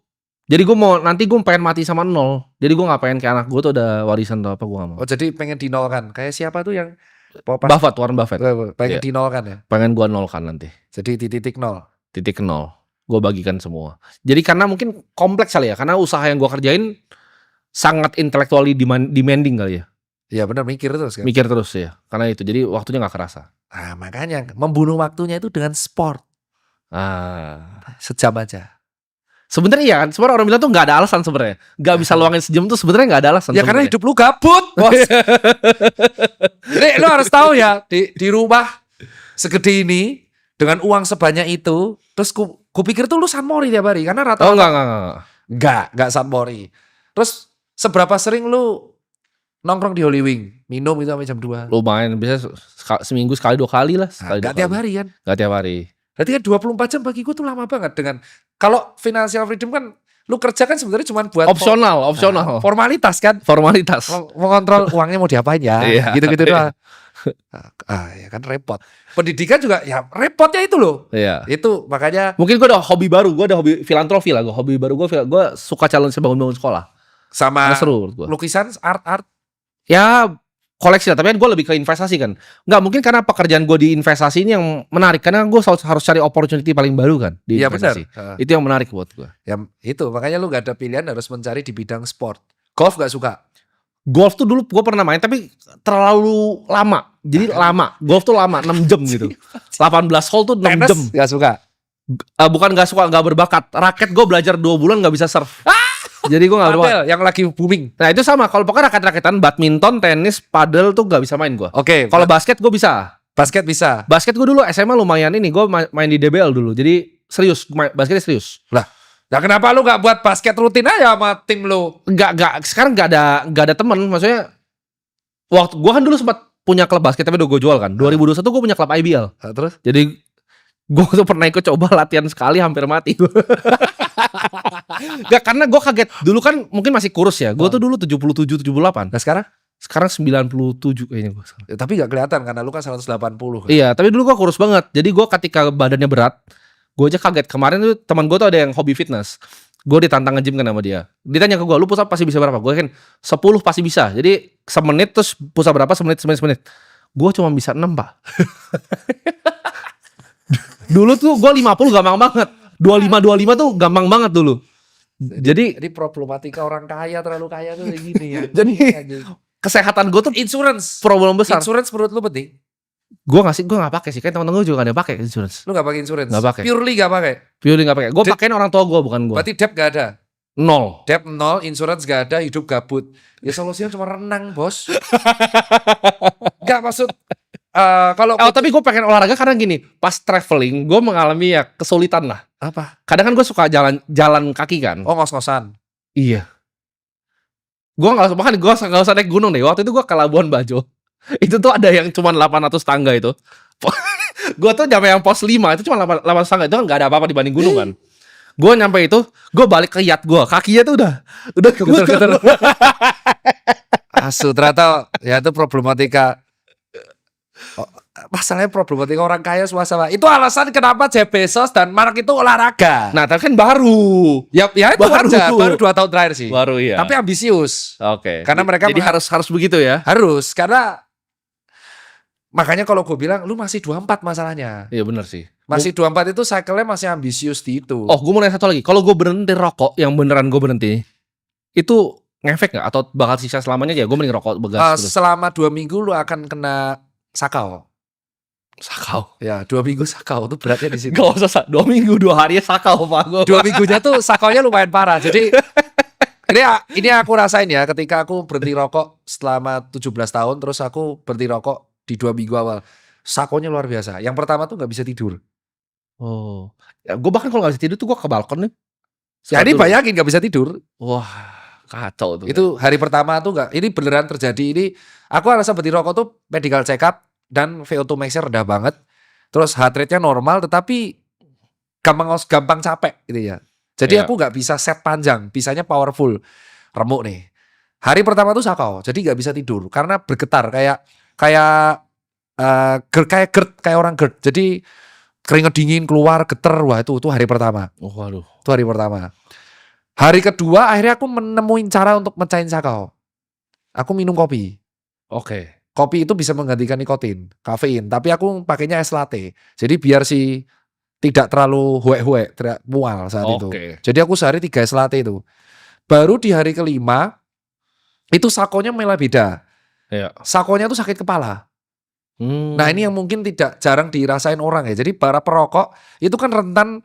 Jadi gue nanti gue pengen mati sama 0. Jadi gue gak pengen kayak anak gue tuh ada warisan atau apa, gue gak mau. Oh, jadi pengen dinolkan. Kayak siapa tuh yang Warren Buffett. Pengen Iya. dinolkan ya. Pengen gue nolkan nanti. Jadi titik nol. Titik 0. Gue bagikan semua. Jadi karena mungkin kompleks kali ya. Karena usaha yang gue kerjain sangat intellectually demanding kali ya. Iya benar, mikir terus kan. Mikir terus ya. Karena itu. Jadi waktunya gak kerasa. Nah, makanya membunuh waktunya itu dengan sport. Sejam aja. Sebenarnya iya kan, sebenarnya orang bilang tuh nggak ada alasan sebenarnya, nggak bisa luangin sejam tuh sebenarnya nggak ada alasan. Ya karena sebenarnya. hidup lu gabut, bos. Jadi lu harus tahu ya di rumah segede ini dengan uang sebanyak itu, terus ku pikir tuh lu sanmori tiap hari karena rata-rata. Oh enggak. Sanmori. Terus seberapa sering lu nongkrong di Holy Wing, minum itu sampai jam 2? Lumayan, bisa seminggu sekali 2 kali lah. Enggak tiap hari kan? Nggak tiap hari. Berarti kan 24 jam bagiku tuh lama banget dengan kalau financial freedom kan lu kerja kan sebenarnya cuma buat Opsional. formalitas kan. Formalitas. Mengontrol uangnya mau diapain ya. Iya. Gitu-gitu doang. Ya kan repot. Pendidikan juga ya repotnya itu loh. Iya. Itu makanya Mungkin gue ada hobi baru, gue ada hobi filantropi lah. Hobi baru gue suka challenge bangun-bangun sekolah. Sama Nggak seru menurut gua. lukisan, art. Ya koleksi lah, tapi kan gue lebih ke investasi kan. Nggak mungkin karena pekerjaan gue di investasi ini yang menarik, karena gue harus cari opportunity paling baru kan di Iya benar. investasi. Itu yang menarik buat gue. Ya itu makanya lu gak ada pilihan, harus mencari di bidang sport. Golf gak suka? Golf tuh dulu gue pernah main tapi terlalu lama. Jadi lama. Golf tuh lama 6 jam gitu. 18 hole tuh 6 Tenis jam. gak suka? Bukan gak suka, gak berbakat. Raket gue belajar 2 bulan gak bisa serve. Jadi gue gak berbakat. Padel yang lagi booming. Nah itu sama. Kalau pokoknya raket-raketan, badminton, tenis, padel tuh gak bisa main gue. Oke. Kalau basket gue bisa. Basket bisa. Basket gue dulu SMA lumayan ini. Gue main di DBL dulu. Jadi serius. Basketnya serius. Nah kenapa lu gak buat basket rutin aja sama tim lu? Enggak. Sekarang gak ada temen. Maksudnya waktu gue kan dulu sempat punya klub basket tapi udah gue jual kan. 2021 gue punya klub IBL. Nah, terus? Jadi gue tuh pernah ikut coba latihan sekali hampir mati. Gak, karena gue kaget. Dulu kan mungkin masih kurus ya. Gue tuh dulu 77, 78. Nah sekarang? Sekarang 97 kayaknya gue. Ya, tapi gak kelihatan karena lu kan 180 kan? Iya, tapi dulu gue kurus banget. Jadi gue ketika badannya berat, gue aja kaget. Kemarin tuh teman gue tuh ada yang hobi fitness. Gue ditantang nge-gym kan sama dia. Ditanya ke gue, lu push up pasti bisa berapa? Gue kan 10 pasti bisa. Jadi semenit terus push up berapa? Semenit. Gue cuma bisa 6 pak. Dulu tuh gue 50 gampang banget. 25 tuh gampang banget dulu. Jadi problematika orang kaya, terlalu kaya tuh kayak gini ya. Jadi kesehatan gue tuh Insurance. problem besar. Insurance menurut lu penting? Gue nggak pakai sih. Kan teman-teman gue juga nggak ada pakai insurance. Lu gak pakai insurance? Nggak pakai. Purely gak pakai? Purely nggak pakai. Gue pakein orang tua gue, bukan gue. Berarti debt gak ada? 0. Debt 0, insurance gak ada, hidup gabut. Ya solusinya cuma renang bos. Gak maksud kalau Tapi gue pengen olahraga karena gini, pas traveling gue mengalami ya kesulitan lah. apa? Kadang kan gue suka jalan kaki kan. Oh ngos-ngosan. Iya. Gue nggak usah naik gunung deh. Waktu itu gue ke Labuan Bajo. Itu tuh ada yang cuma 800 tangga itu. Gue tuh nyampe yang pos 5 itu cuma 800 tangga, itu kan nggak ada apa-apa dibanding gunung kan. Gue nyampe itu, gue balik ke yacht gue, kakinya tuh udah Geter-geter. Asu ternyata ya itu problematika. Masalahnya problematika orang kaya swasta. Itu alasan kenapa Jeff Bezos dan Mark itu olahraga. Nah, tapi kan baru. Ya itu baru 2 tahun terakhir sih. Baru iya. Tapi ambisius. Oke. Karena mereka jadi harus begitu ya. Harus karena makanya kalau gue bilang lu masih 24 masalahnya. Iya benar sih. Masih 24 itu cycle-nya masih ambisius di itu. Oh, gue mau nanya satu lagi. Kalau gue berhenti rokok, yang beneran gue berhenti, itu ngefek nggak? Atau bakal sisa selamanya aja? Gue mending rokok begas terus. Selama 2 minggu lu akan kena sakau. Sakau. Ya 2 minggu sakau tuh beratnya di situ. Gak usah 2 minggu 2 hari sakau pak. 2 minggunya tuh sakaunya lumayan parah. Jadi ini aku rasain ya ketika aku berhenti rokok selama 17 tahun, terus aku berhenti rokok di 2 minggu awal. Sakaunya luar biasa. Yang pertama tuh nggak bisa tidur. Oh, ya, gue bahkan kalau nggak bisa tidur tuh gue ke balkon nih. Ya ini bayangin nggak bisa tidur. Wah, kacau tuh. Itu hari pertama tuh nggak. Ini beneran terjadi. Ini aku rasa berhenti rokok tuh medical check up dan VO2 max-nya rendah banget. Terus heart rate-nya normal, tetapi gampang capek gitu ya. Jadi aku nggak bisa set panjang, bisanya powerful, remuk nih. Hari pertama tuh sakau, jadi nggak bisa tidur karena bergetar kayak GERD, kayak orang GERD. Jadi keringet dingin keluar, geter. Wah itu hari pertama. Oh, waduh. Itu hari pertama. Hari kedua akhirnya aku menemuin cara untuk mecahin sakau. Aku minum kopi. Oke. Kopi itu bisa menggantikan nikotin, kafein. Tapi aku pakainya es latte. Jadi biar tidak terlalu huek-huek, tidak mual saat itu. Jadi aku sehari 3 es latte itu. Baru di hari kelima, itu sakonya malah beda. Iya. Sakonya tuh sakit kepala. Nah ini yang mungkin jarang dirasain orang ya. Jadi para perokok itu kan rentan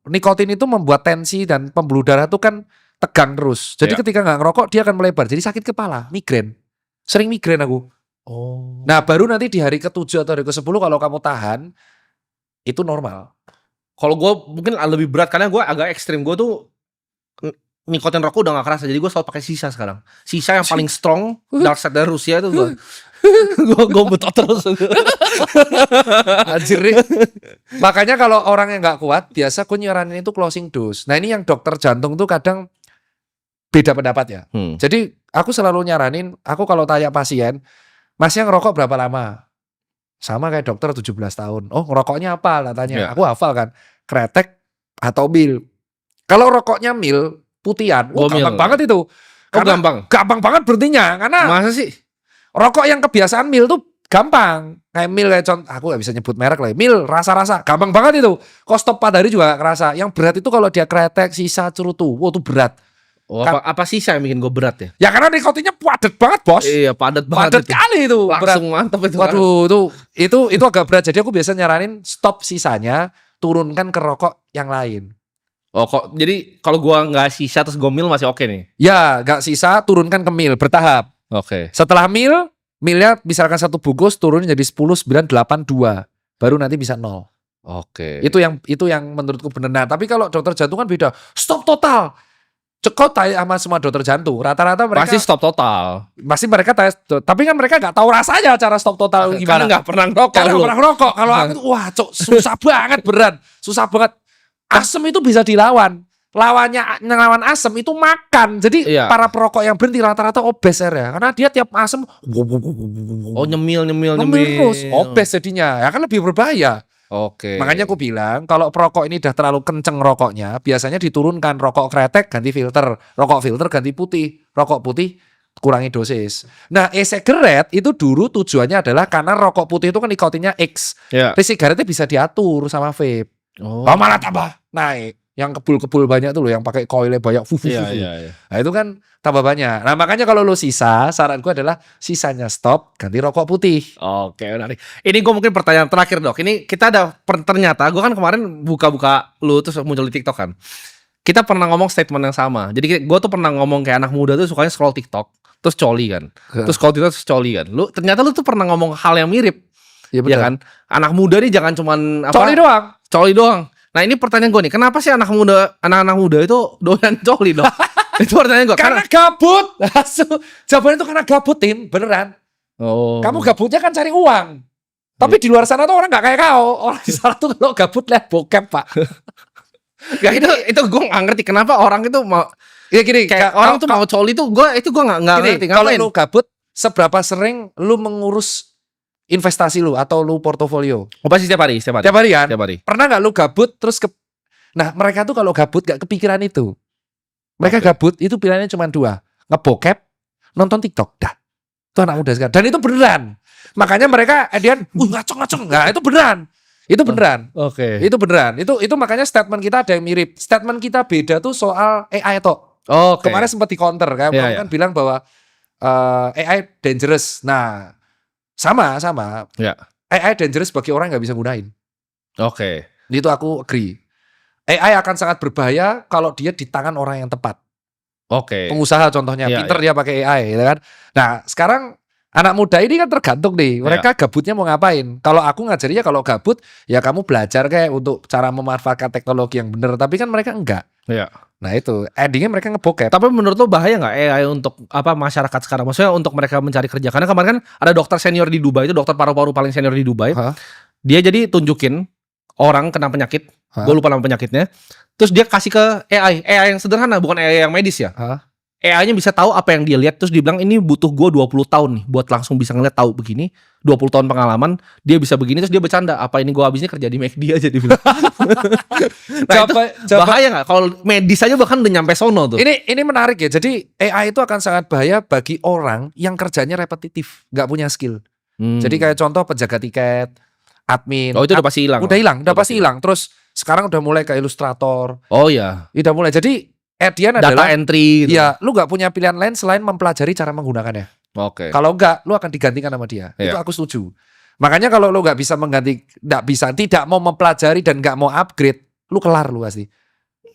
nikotin itu membuat tensi dan pembuluh darah itu kan tegang terus. Jadi ketika nggak ngerokok dia akan melebar. Jadi sakit kepala, migrain. Sering migrain aku. Oh. Nah baru nanti di hari ke-7 atau hari ke-10 kalau kamu tahan itu normal. Kalau gue mungkin lebih berat karena gue agak ekstrim. Gue tuh nikotin rokok udah gak kerasa. Jadi gue selalu pakai sisa sekarang. Sisa yang paling strong, dark side dari Rusia itu gue. Gue betot terus. Anjir nih. Makanya kalau orang yang gak kuat, biasa gue nyaranin itu closing dose. Nah ini yang dokter jantung tuh kadang beda pendapat ya. Jadi aku selalu nyaranin, aku kalau tanya pasien, masnya ngerokok berapa lama? Sama kayak dokter 17 tahun. Oh ngerokoknya apa? Lah tanya. Aku hafal kan. Kretek atau mil. Kalau rokoknya mil, putihan. Wah, Gomil. gampang banget itu. Gampang. Gampang banget berhentinya karena Masa sih? rokok yang kebiasaan mil tuh gampang. Kayak mil kayak contoh, aku gak bisa nyebut merek lah. Mil rasa-rasa gampang banget itu. Kok stop 4 hari juga gak kerasa. Yang berat itu kalau dia kretek, sisa, cerutu. Wah, itu berat. Oh, apa sisa yang bikin gue berat ya? Ya karena nikotinnya padat banget, Bos. Iya, padat banget Padat kali itu. Berat. Langsung mantap itu. Waduh, itu agak berat. Jadi aku biasa nyaranin stop sisanya, turunkan ke rokok yang lain. Oh, kok jadi kalau gua nggak sisa terus gomil masih oke nih. Ya, gak sisa, turunkan ke mil, bertahap. Oke. Setelah milnya misalkan 1 bungkus turun jadi 10, 9, 8, 2. Baru nanti bisa 0. Oke. Itu yang menurutku benar. Nah, tapi kalau dokter jantung kan beda. Stop total. Kau tanya sama semua dokter jantung, rata-rata mereka Pasti stop total. pasti mereka tanya, tapi kan mereka nggak tahu rasanya cara stop total Karena gimana. nggak pernah ngerokok. Karena lu. nggak pernah ngerokok. Kalau aku tuh, wah, cok, susah banget beneran, susah banget. Asem itu bisa dilawan. Lawan asem itu makan. Jadi Iya. para perokok yang berhenti rata-rata obes ya, karena dia tiap asem Oh, nyemil terus obes jadinya. Ya kan lebih berbahaya. Oke. Makanya aku bilang kalau perokok ini udah terlalu kenceng rokoknya, biasanya diturunkan rokok kretek ganti filter, rokok filter ganti putih, rokok putih kurangi dosis. Nah, e-cigarette itu dulu tujuannya adalah karena rokok putih itu kan nikotinnya X. Ya. Tapi sigaretnya bisa diatur sama vape. Oh. Malah tambah naik. Yang kebul-kebul banyak tuh loh, yang pakai koilnya banyak. Iya, iya. Nah, itu kan tambah banyak. Nah, makanya kalau lo sisa, saranku adalah sisanya stop, ganti rokok putih. Oke, menarik. Ini gue mungkin pertanyaan terakhir, Dok. Ini kita ada ternyata gue kan kemarin buka-buka lu terus muncul di TikTok kan. Kita pernah ngomong statement yang sama. Jadi gue tuh pernah ngomong kayak anak muda tuh sukanya scroll TikTok, terus coli kan. Terus scroll TikTok terus coli kan. Ternyata lu tuh pernah ngomong hal yang mirip. Ya, Ya kan? Anak muda nih jangan cuman Coli doang. Coli doang. Nah, ini pertanyaan gue nih, kenapa sih anak-anak muda itu doyan coli, Dok? Itu pertanyaan gue. Karena gabut. Jawabannya itu karena gabut, Tim. Beneran. Oh. Kamu gabutnya kan cari uang. Tapi di luar sana tuh orang gak kayak kau. Orang di sana tuh kalau gabut lihat bokep, Pak. Gak, itu gue gak ngerti kenapa orang itu mau Ya gini, kayak orang tuh mau coli tuh gue gak ngerti. kalau Ngapain? lu gabut, seberapa sering lu mengurus investasi lu atau lu portofolio? Oh, pasti setiap hari. Tiap hari kan? Setiap hari. Pernah gak lu gabut terus Nah, mereka tuh kalau gabut gak kepikiran itu. Mereka Oke. gabut itu pilihannya cuma 2. Ngebokep, nonton TikTok. Dah. Itu anak muda sekarang. Dan itu beneran. Makanya mereka ngaceng-ngaceng. Nah, itu beneran. Itu beneran. Oke. Itu beneran. Itu makanya statement kita ada yang mirip. Statement kita beda tuh soal AI toh. Oke. Kemarin sempat di counter kayak Iya, kamu iya. kan bilang bahwa AI dangerous. Nah, sama. Ya. AI dangerous bagi orang yang nggak bisa gunain. Oke. Itu aku agree. AI akan sangat berbahaya kalau dia di tangan orang yang tepat. Oke. Pengusaha contohnya, Iya, pinter dia pakai AI, gitu kan. Nah, sekarang anak muda ini kan tergantung nih. Mereka gabutnya mau ngapain? Kalau aku ngajarinya kalau gabut, ya kamu belajar kayak untuk cara memanfaatkan teknologi yang benar. Tapi kan mereka enggak. Iya. Nah itu, endingnya mereka ngebokep. Tapi menurut lo bahaya nggak AI untuk masyarakat sekarang? Maksudnya untuk mereka mencari kerja? Karena kemarin kan ada dokter senior di Dubai, itu dokter paru-paru paling senior di Dubai. Hah? Dia jadi tunjukin orang kena penyakit, Hah? gue lupa nama penyakitnya. Terus dia kasih ke AI yang sederhana, bukan AI yang medis ya. Hah? AI-nya bisa tahu apa yang dia lihat, terus dia bilang ini butuh gue 20 tahun nih buat langsung bisa ngeliat tahu begini. 20 tahun pengalaman, dia bisa begini, terus dia bercanda, apa ini gue habisnya kerja di McD aja dia bilang. Nah, itu bahaya nggak? Kalau medis aja bahkan udah nyampe sono tuh. Ini menarik ya. Jadi AI itu akan sangat bahaya bagi orang yang kerjanya repetitif, nggak punya skill. Jadi kayak contoh penjaga tiket, admin. Oh, itu udah pasti hilang. Udah pasti hilang. Terus sekarang udah mulai ke ilustrator. Oh iya. Udah mulai. Jadi Edian Data adalah entry gitu. ya, lu nggak punya pilihan lain selain mempelajari cara menggunakannya. Oke. Kalau enggak, lu akan digantikan sama dia. Iya. Itu aku setuju. Makanya kalau lu nggak bisa tidak mau mempelajari dan nggak mau upgrade, lu kelar lu pasti.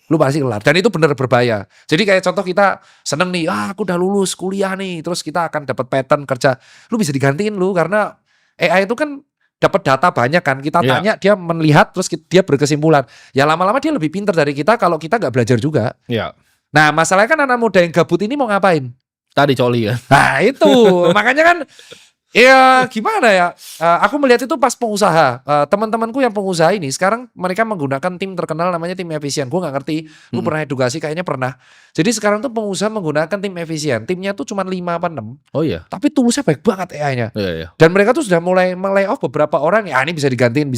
Lu pasti kelar. Dan itu benar berbahaya. Jadi kayak contoh kita seneng nih, aku udah lulus kuliah nih, terus kita akan dapat pattern kerja. Lu bisa digantiin lu karena AI itu kan dapat data banyak kan. Kita Iya. tanya, dia melihat, terus dia berkesimpulan. Ya lama-lama dia lebih pintar dari kita kalau kita nggak belajar juga. Iya. Nah masalahnya kan anak muda yang gabut ini mau ngapain? Tadi coli ya. Nah itu makanya kan ya gimana ya, aku melihat itu pas pengusaha, teman-temanku yang pengusaha ini sekarang mereka menggunakan tim terkenal namanya tim efisien. Gue gak ngerti, lu pernah edukasi kayaknya pernah. Jadi sekarang tuh pengusaha menggunakan tim efisien. Timnya tuh cuma 5 apa 6, Oh iya. tapi tulusnya baik banget AI-nya. Iya, iya. Dan mereka tuh sudah mulai lay off beberapa orang. Ya ini bisa digantiin.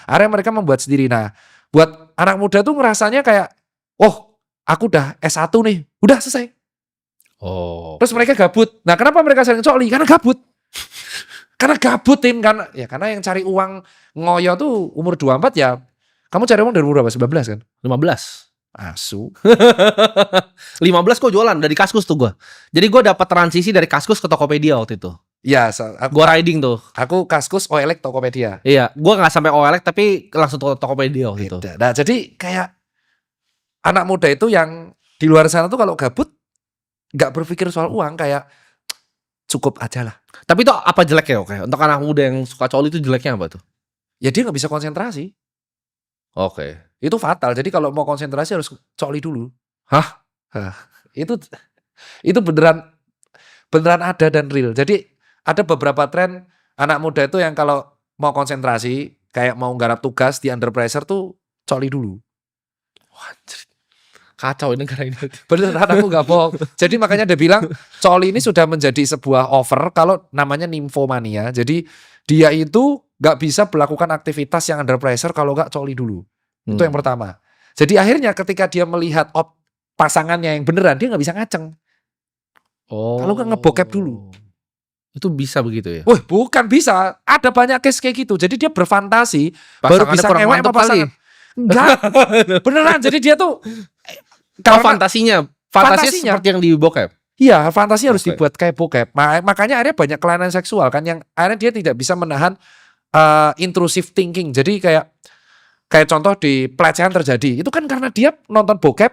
Akhirnya mereka membuat sendiri. Nah buat anak muda tuh ngerasanya kayak, oh aku udah S1 nih, udah selesai. Oh. Terus mereka gabut. Nah, kenapa mereka sering coli? Karena gabut. Karena gabut, Tim. Karena yang cari uang ngoyo tuh umur 24 ya. Kamu cari uang dari umur berapa? 19 kan? 15. Asu. 15 kok jualan dari Kaskus tuh gua. Jadi gua dapat transisi dari Kaskus ke Tokopedia waktu itu. Ya, Gua riding tuh. aku Kaskus, OLX, Tokopedia. Iya, gua nggak sampai OLX tapi langsung ke Tokopedia waktu itu. Beda. Nah, jadi kayak anak muda itu yang di luar sana tuh kalau gabut nggak berpikir soal uang, kayak cukup aja lah. Tapi itu apa jeleknya oke? Untuk anak muda yang suka coli itu jeleknya apa tuh? Ya dia nggak bisa konsentrasi. Oke. Itu fatal. Jadi kalau mau konsentrasi harus coli dulu. Hah? Itu beneran ada dan real. Jadi ada beberapa tren anak muda itu yang kalau mau konsentrasi, kayak mau garap tugas di under pressure tuh coli dulu. Wah, anjir. Kacau ini negara ini. Beneran, aku gak bohong. Jadi makanya dia bilang coli ini sudah menjadi sebuah over kalau namanya nymphomania. Jadi dia itu gak bisa melakukan aktivitas yang under pressure kalau gak coli dulu. Itu yang pertama. Jadi akhirnya ketika dia melihat pasangannya yang beneran, dia gak bisa ngaceng. Oh. Kalau gak ngebokep dulu. Itu bisa begitu ya? Wah, bukan bisa. Ada banyak case kayak gitu. Jadi dia berfantasi baru Pasangannya bisa kurang ngewek mantep sama pasangan. kali. Enggak. Beneran. Jadi dia tuh Kalau fantasinya seperti yang di bokep. Iya, fantasi harus Oke. dibuat kayak bokep. Makanya akhirnya banyak kelainan seksual kan, yang akhirnya dia tidak bisa menahan intrusive thinking. Jadi kayak contoh di pelecehan terjadi. Itu kan karena dia nonton bokep,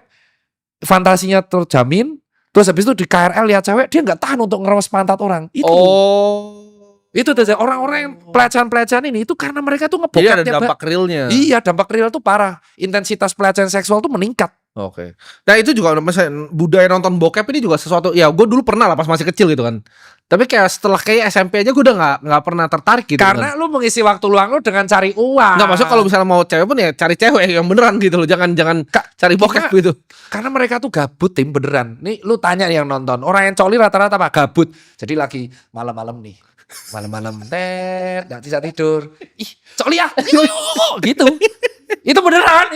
fantasinya terjamin, terus habis itu di KRL lihat cewek, dia nggak tahan untuk ngerewas pantat orang. Itu terjadi. Orang-orang yang pelecehan ini itu karena mereka tuh Jadi ada ngebokepnya. dampak realnya. Iya, dampak real tuh parah. Intensitas pelecehan seksual tuh meningkat. Oke. Nah itu juga misalnya budaya nonton bokep ini juga sesuatu. Ya gue dulu pernah lah pas masih kecil gitu kan. Tapi kayak setelah kayak SMP aja gue udah nggak pernah tertarik gitu. Karena lu mengisi waktu luang lu dengan cari uang. Nggak, maksudnya kalau misalnya mau cewek pun ya cari cewek yang beneran gitu loh. Jangan cari bokep gitu. Karena mereka tuh gabut, Tim, beneran. Nih lu tanya yang nonton, orang yang coli rata-rata apa? Gabut. Jadi lagi malam-malam nih. Malam-malam nggak bisa tidur. Ih, coli ya. Gitu. Itu beneran.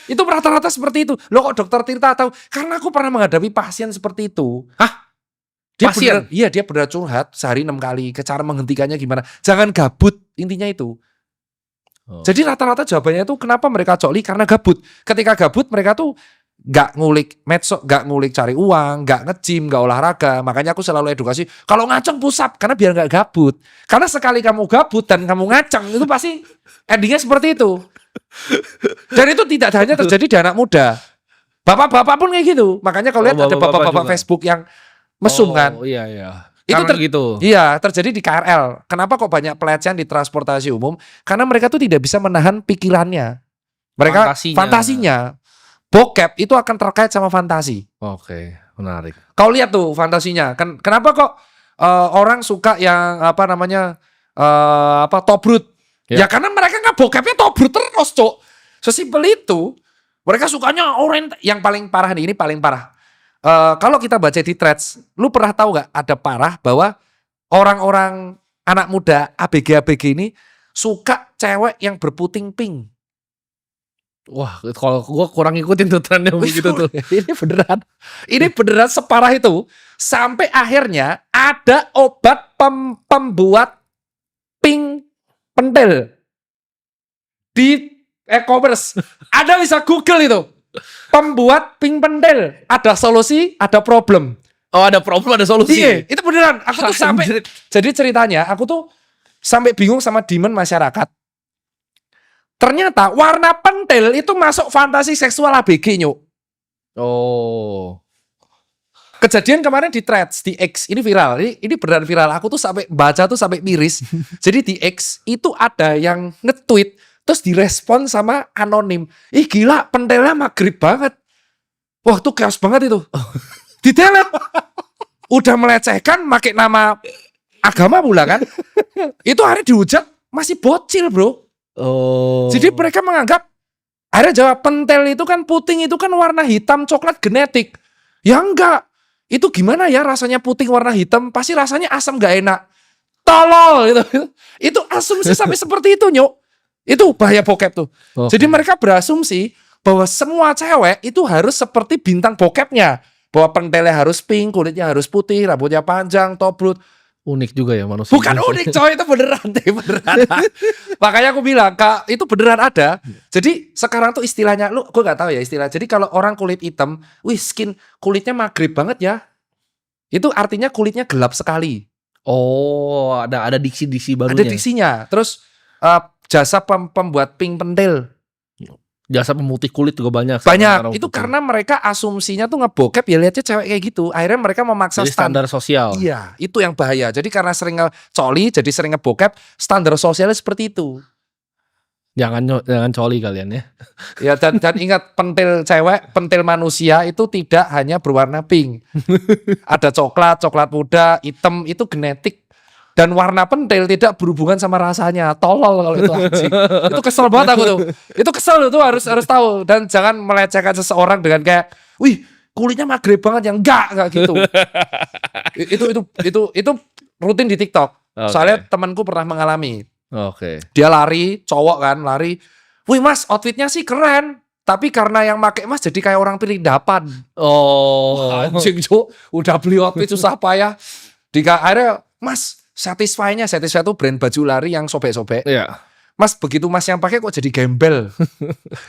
Itu rata-rata seperti itu. Lo kok dokter Tirta tahu? Karena aku pernah menghadapi pasien seperti itu. Hah? Pasien? Dia beneran curhat sehari 6 kali. Cara menghentikannya gimana? Jangan gabut, intinya itu. Jadi rata-rata jawabannya itu kenapa mereka coli? Karena gabut. Ketika gabut mereka tuh gak ngulik medsos, gak ngulik cari uang, gak nge-gym, gak olahraga. Makanya aku selalu edukasi, kalau ngaceng push up, karena biar gak gabut. Karena sekali kamu gabut dan kamu ngaceng, itu pasti endingnya seperti itu. Dan itu tidak hanya terjadi di anak muda. Bapak-bapak pun kayak gitu. Makanya kalau lihat ada bapak-bapak Facebook yang mesum kan. Oh iya. Itu gitu. Iya, terjadi di KRL. Kenapa kok banyak pelecehan di transportasi umum? Karena mereka tuh tidak bisa menahan pikirannya. Mereka fantasinya. Bokep itu akan terkait sama fantasi. Oke, menarik. Kau lihat tuh fantasinya. Kenapa kok orang suka yang tobrut? Ya karena mereka nggak bokepnya tobrut terus, Cok. Sesimpel itu. Mereka sukanya orang yang paling parah nih, ini paling parah. Kalau kita baca di threads, lu pernah tahu nggak ada parah bahwa orang-orang anak muda ABG ini suka cewek yang berputing pink. Wah, kalau gue kurang ngikutin tuh trennya begitu tuh. Ini beneran separah itu. Sampai akhirnya ada obat pembuat pink pentil di e-commerce. Anda bisa Google itu. Pembuat pink pentil. Ada solusi, ada problem. Oh, ada problem, ada solusi. Iya, itu beneran. Aku tuh sampai, jadi ceritanya aku tuh sampai bingung sama demand masyarakat. Ternyata warna pentil itu masuk fantasi seksual ABG, Nyuk. Oh. Kejadian kemarin di threads, di X, ini viral. Ini beneran viral. Aku tuh sampai baca tuh sampai miris. Jadi di X itu ada yang nge-tweet terus direspon sama anonim. Ih gila, pentilnya maghrib banget. Wah, tuh chaos banget itu. Di-delete. Udah melecehkan, pakai nama agama pula kan. Itu hari dihujat masih bocil, Bro. Oh. Jadi mereka menganggap akhirnya jawab pentil itu kan puting itu kan warna hitam coklat genetik. Ya enggak. Itu gimana ya rasanya puting warna hitam? Pasti rasanya asam gak enak. Tolol gitu. Itu asumsi sampai seperti itu, Nyok. Itu bahaya bokep tuh. Okay. Jadi mereka berasumsi bahwa semua cewek itu harus seperti bintang bokepnya. Bahwa pentelnya harus pink, kulitnya harus putih, rambutnya panjang, tobrut. Unik juga ya manusia. Bukan unik coy, itu beneran deh, beneran. Makanya aku bilang, Kak, itu beneran ada. Jadi sekarang tuh istilahnya, gue gak tahu ya istilah. Jadi kalau orang kulit hitam, skin kulitnya maghrib banget ya. Itu artinya kulitnya gelap sekali. Oh, ada diksi-diksi barunya. Ada diksinya. Terus jasa pembuat pink pentil. Jasa pemutih kulit juga banyak. Banyak. Itu karena mereka asumsinya tuh ngebokep ya lihatnya cewek kayak gitu. Akhirnya mereka memaksa jadi standar sosial. Iya, itu yang bahaya. Jadi karena sering ngecoli, jadi sering ngebokep, standar sosialnya seperti itu. Jangan coli kalian ya. Ya dan ingat pentil cewek, pentil manusia itu tidak hanya berwarna pink. Ada coklat muda, hitam, itu genetik. Dan warna pentil tidak berhubungan sama rasanya. Tolol kalau itu anjing. Itu kesel banget aku tuh. Itu kesel tuh harus tahu. Dan jangan melecehkan seseorang dengan kayak, wih kulitnya maghrib banget, yang enggak gitu. Itu rutin di TikTok. Okay. Soalnya temanku pernah mengalami. Oke. Dia lari, cowok kan lari. Wih mas, outfitnya sih keren. Tapi karena yang make mas jadi kayak orang pirindapan. Oh. Anjing cuk, udah beli outfit susah payah. Akhirnya mas, Satisfy itu brand baju lari yang sobek-sobek. Iya. Mas, begitu mas yang pakai kok jadi gembel.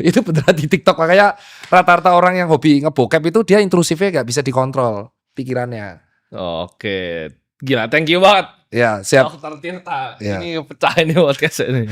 Itu beneran di TikTok. Makanya rata-rata orang yang hobi ngebokep itu dia intrusifnya gak bisa dikontrol pikirannya. Oke. Gila, thank you banget. Ya, siap. Dokter Tirta. Ya. Ini pecah ini podcast ini.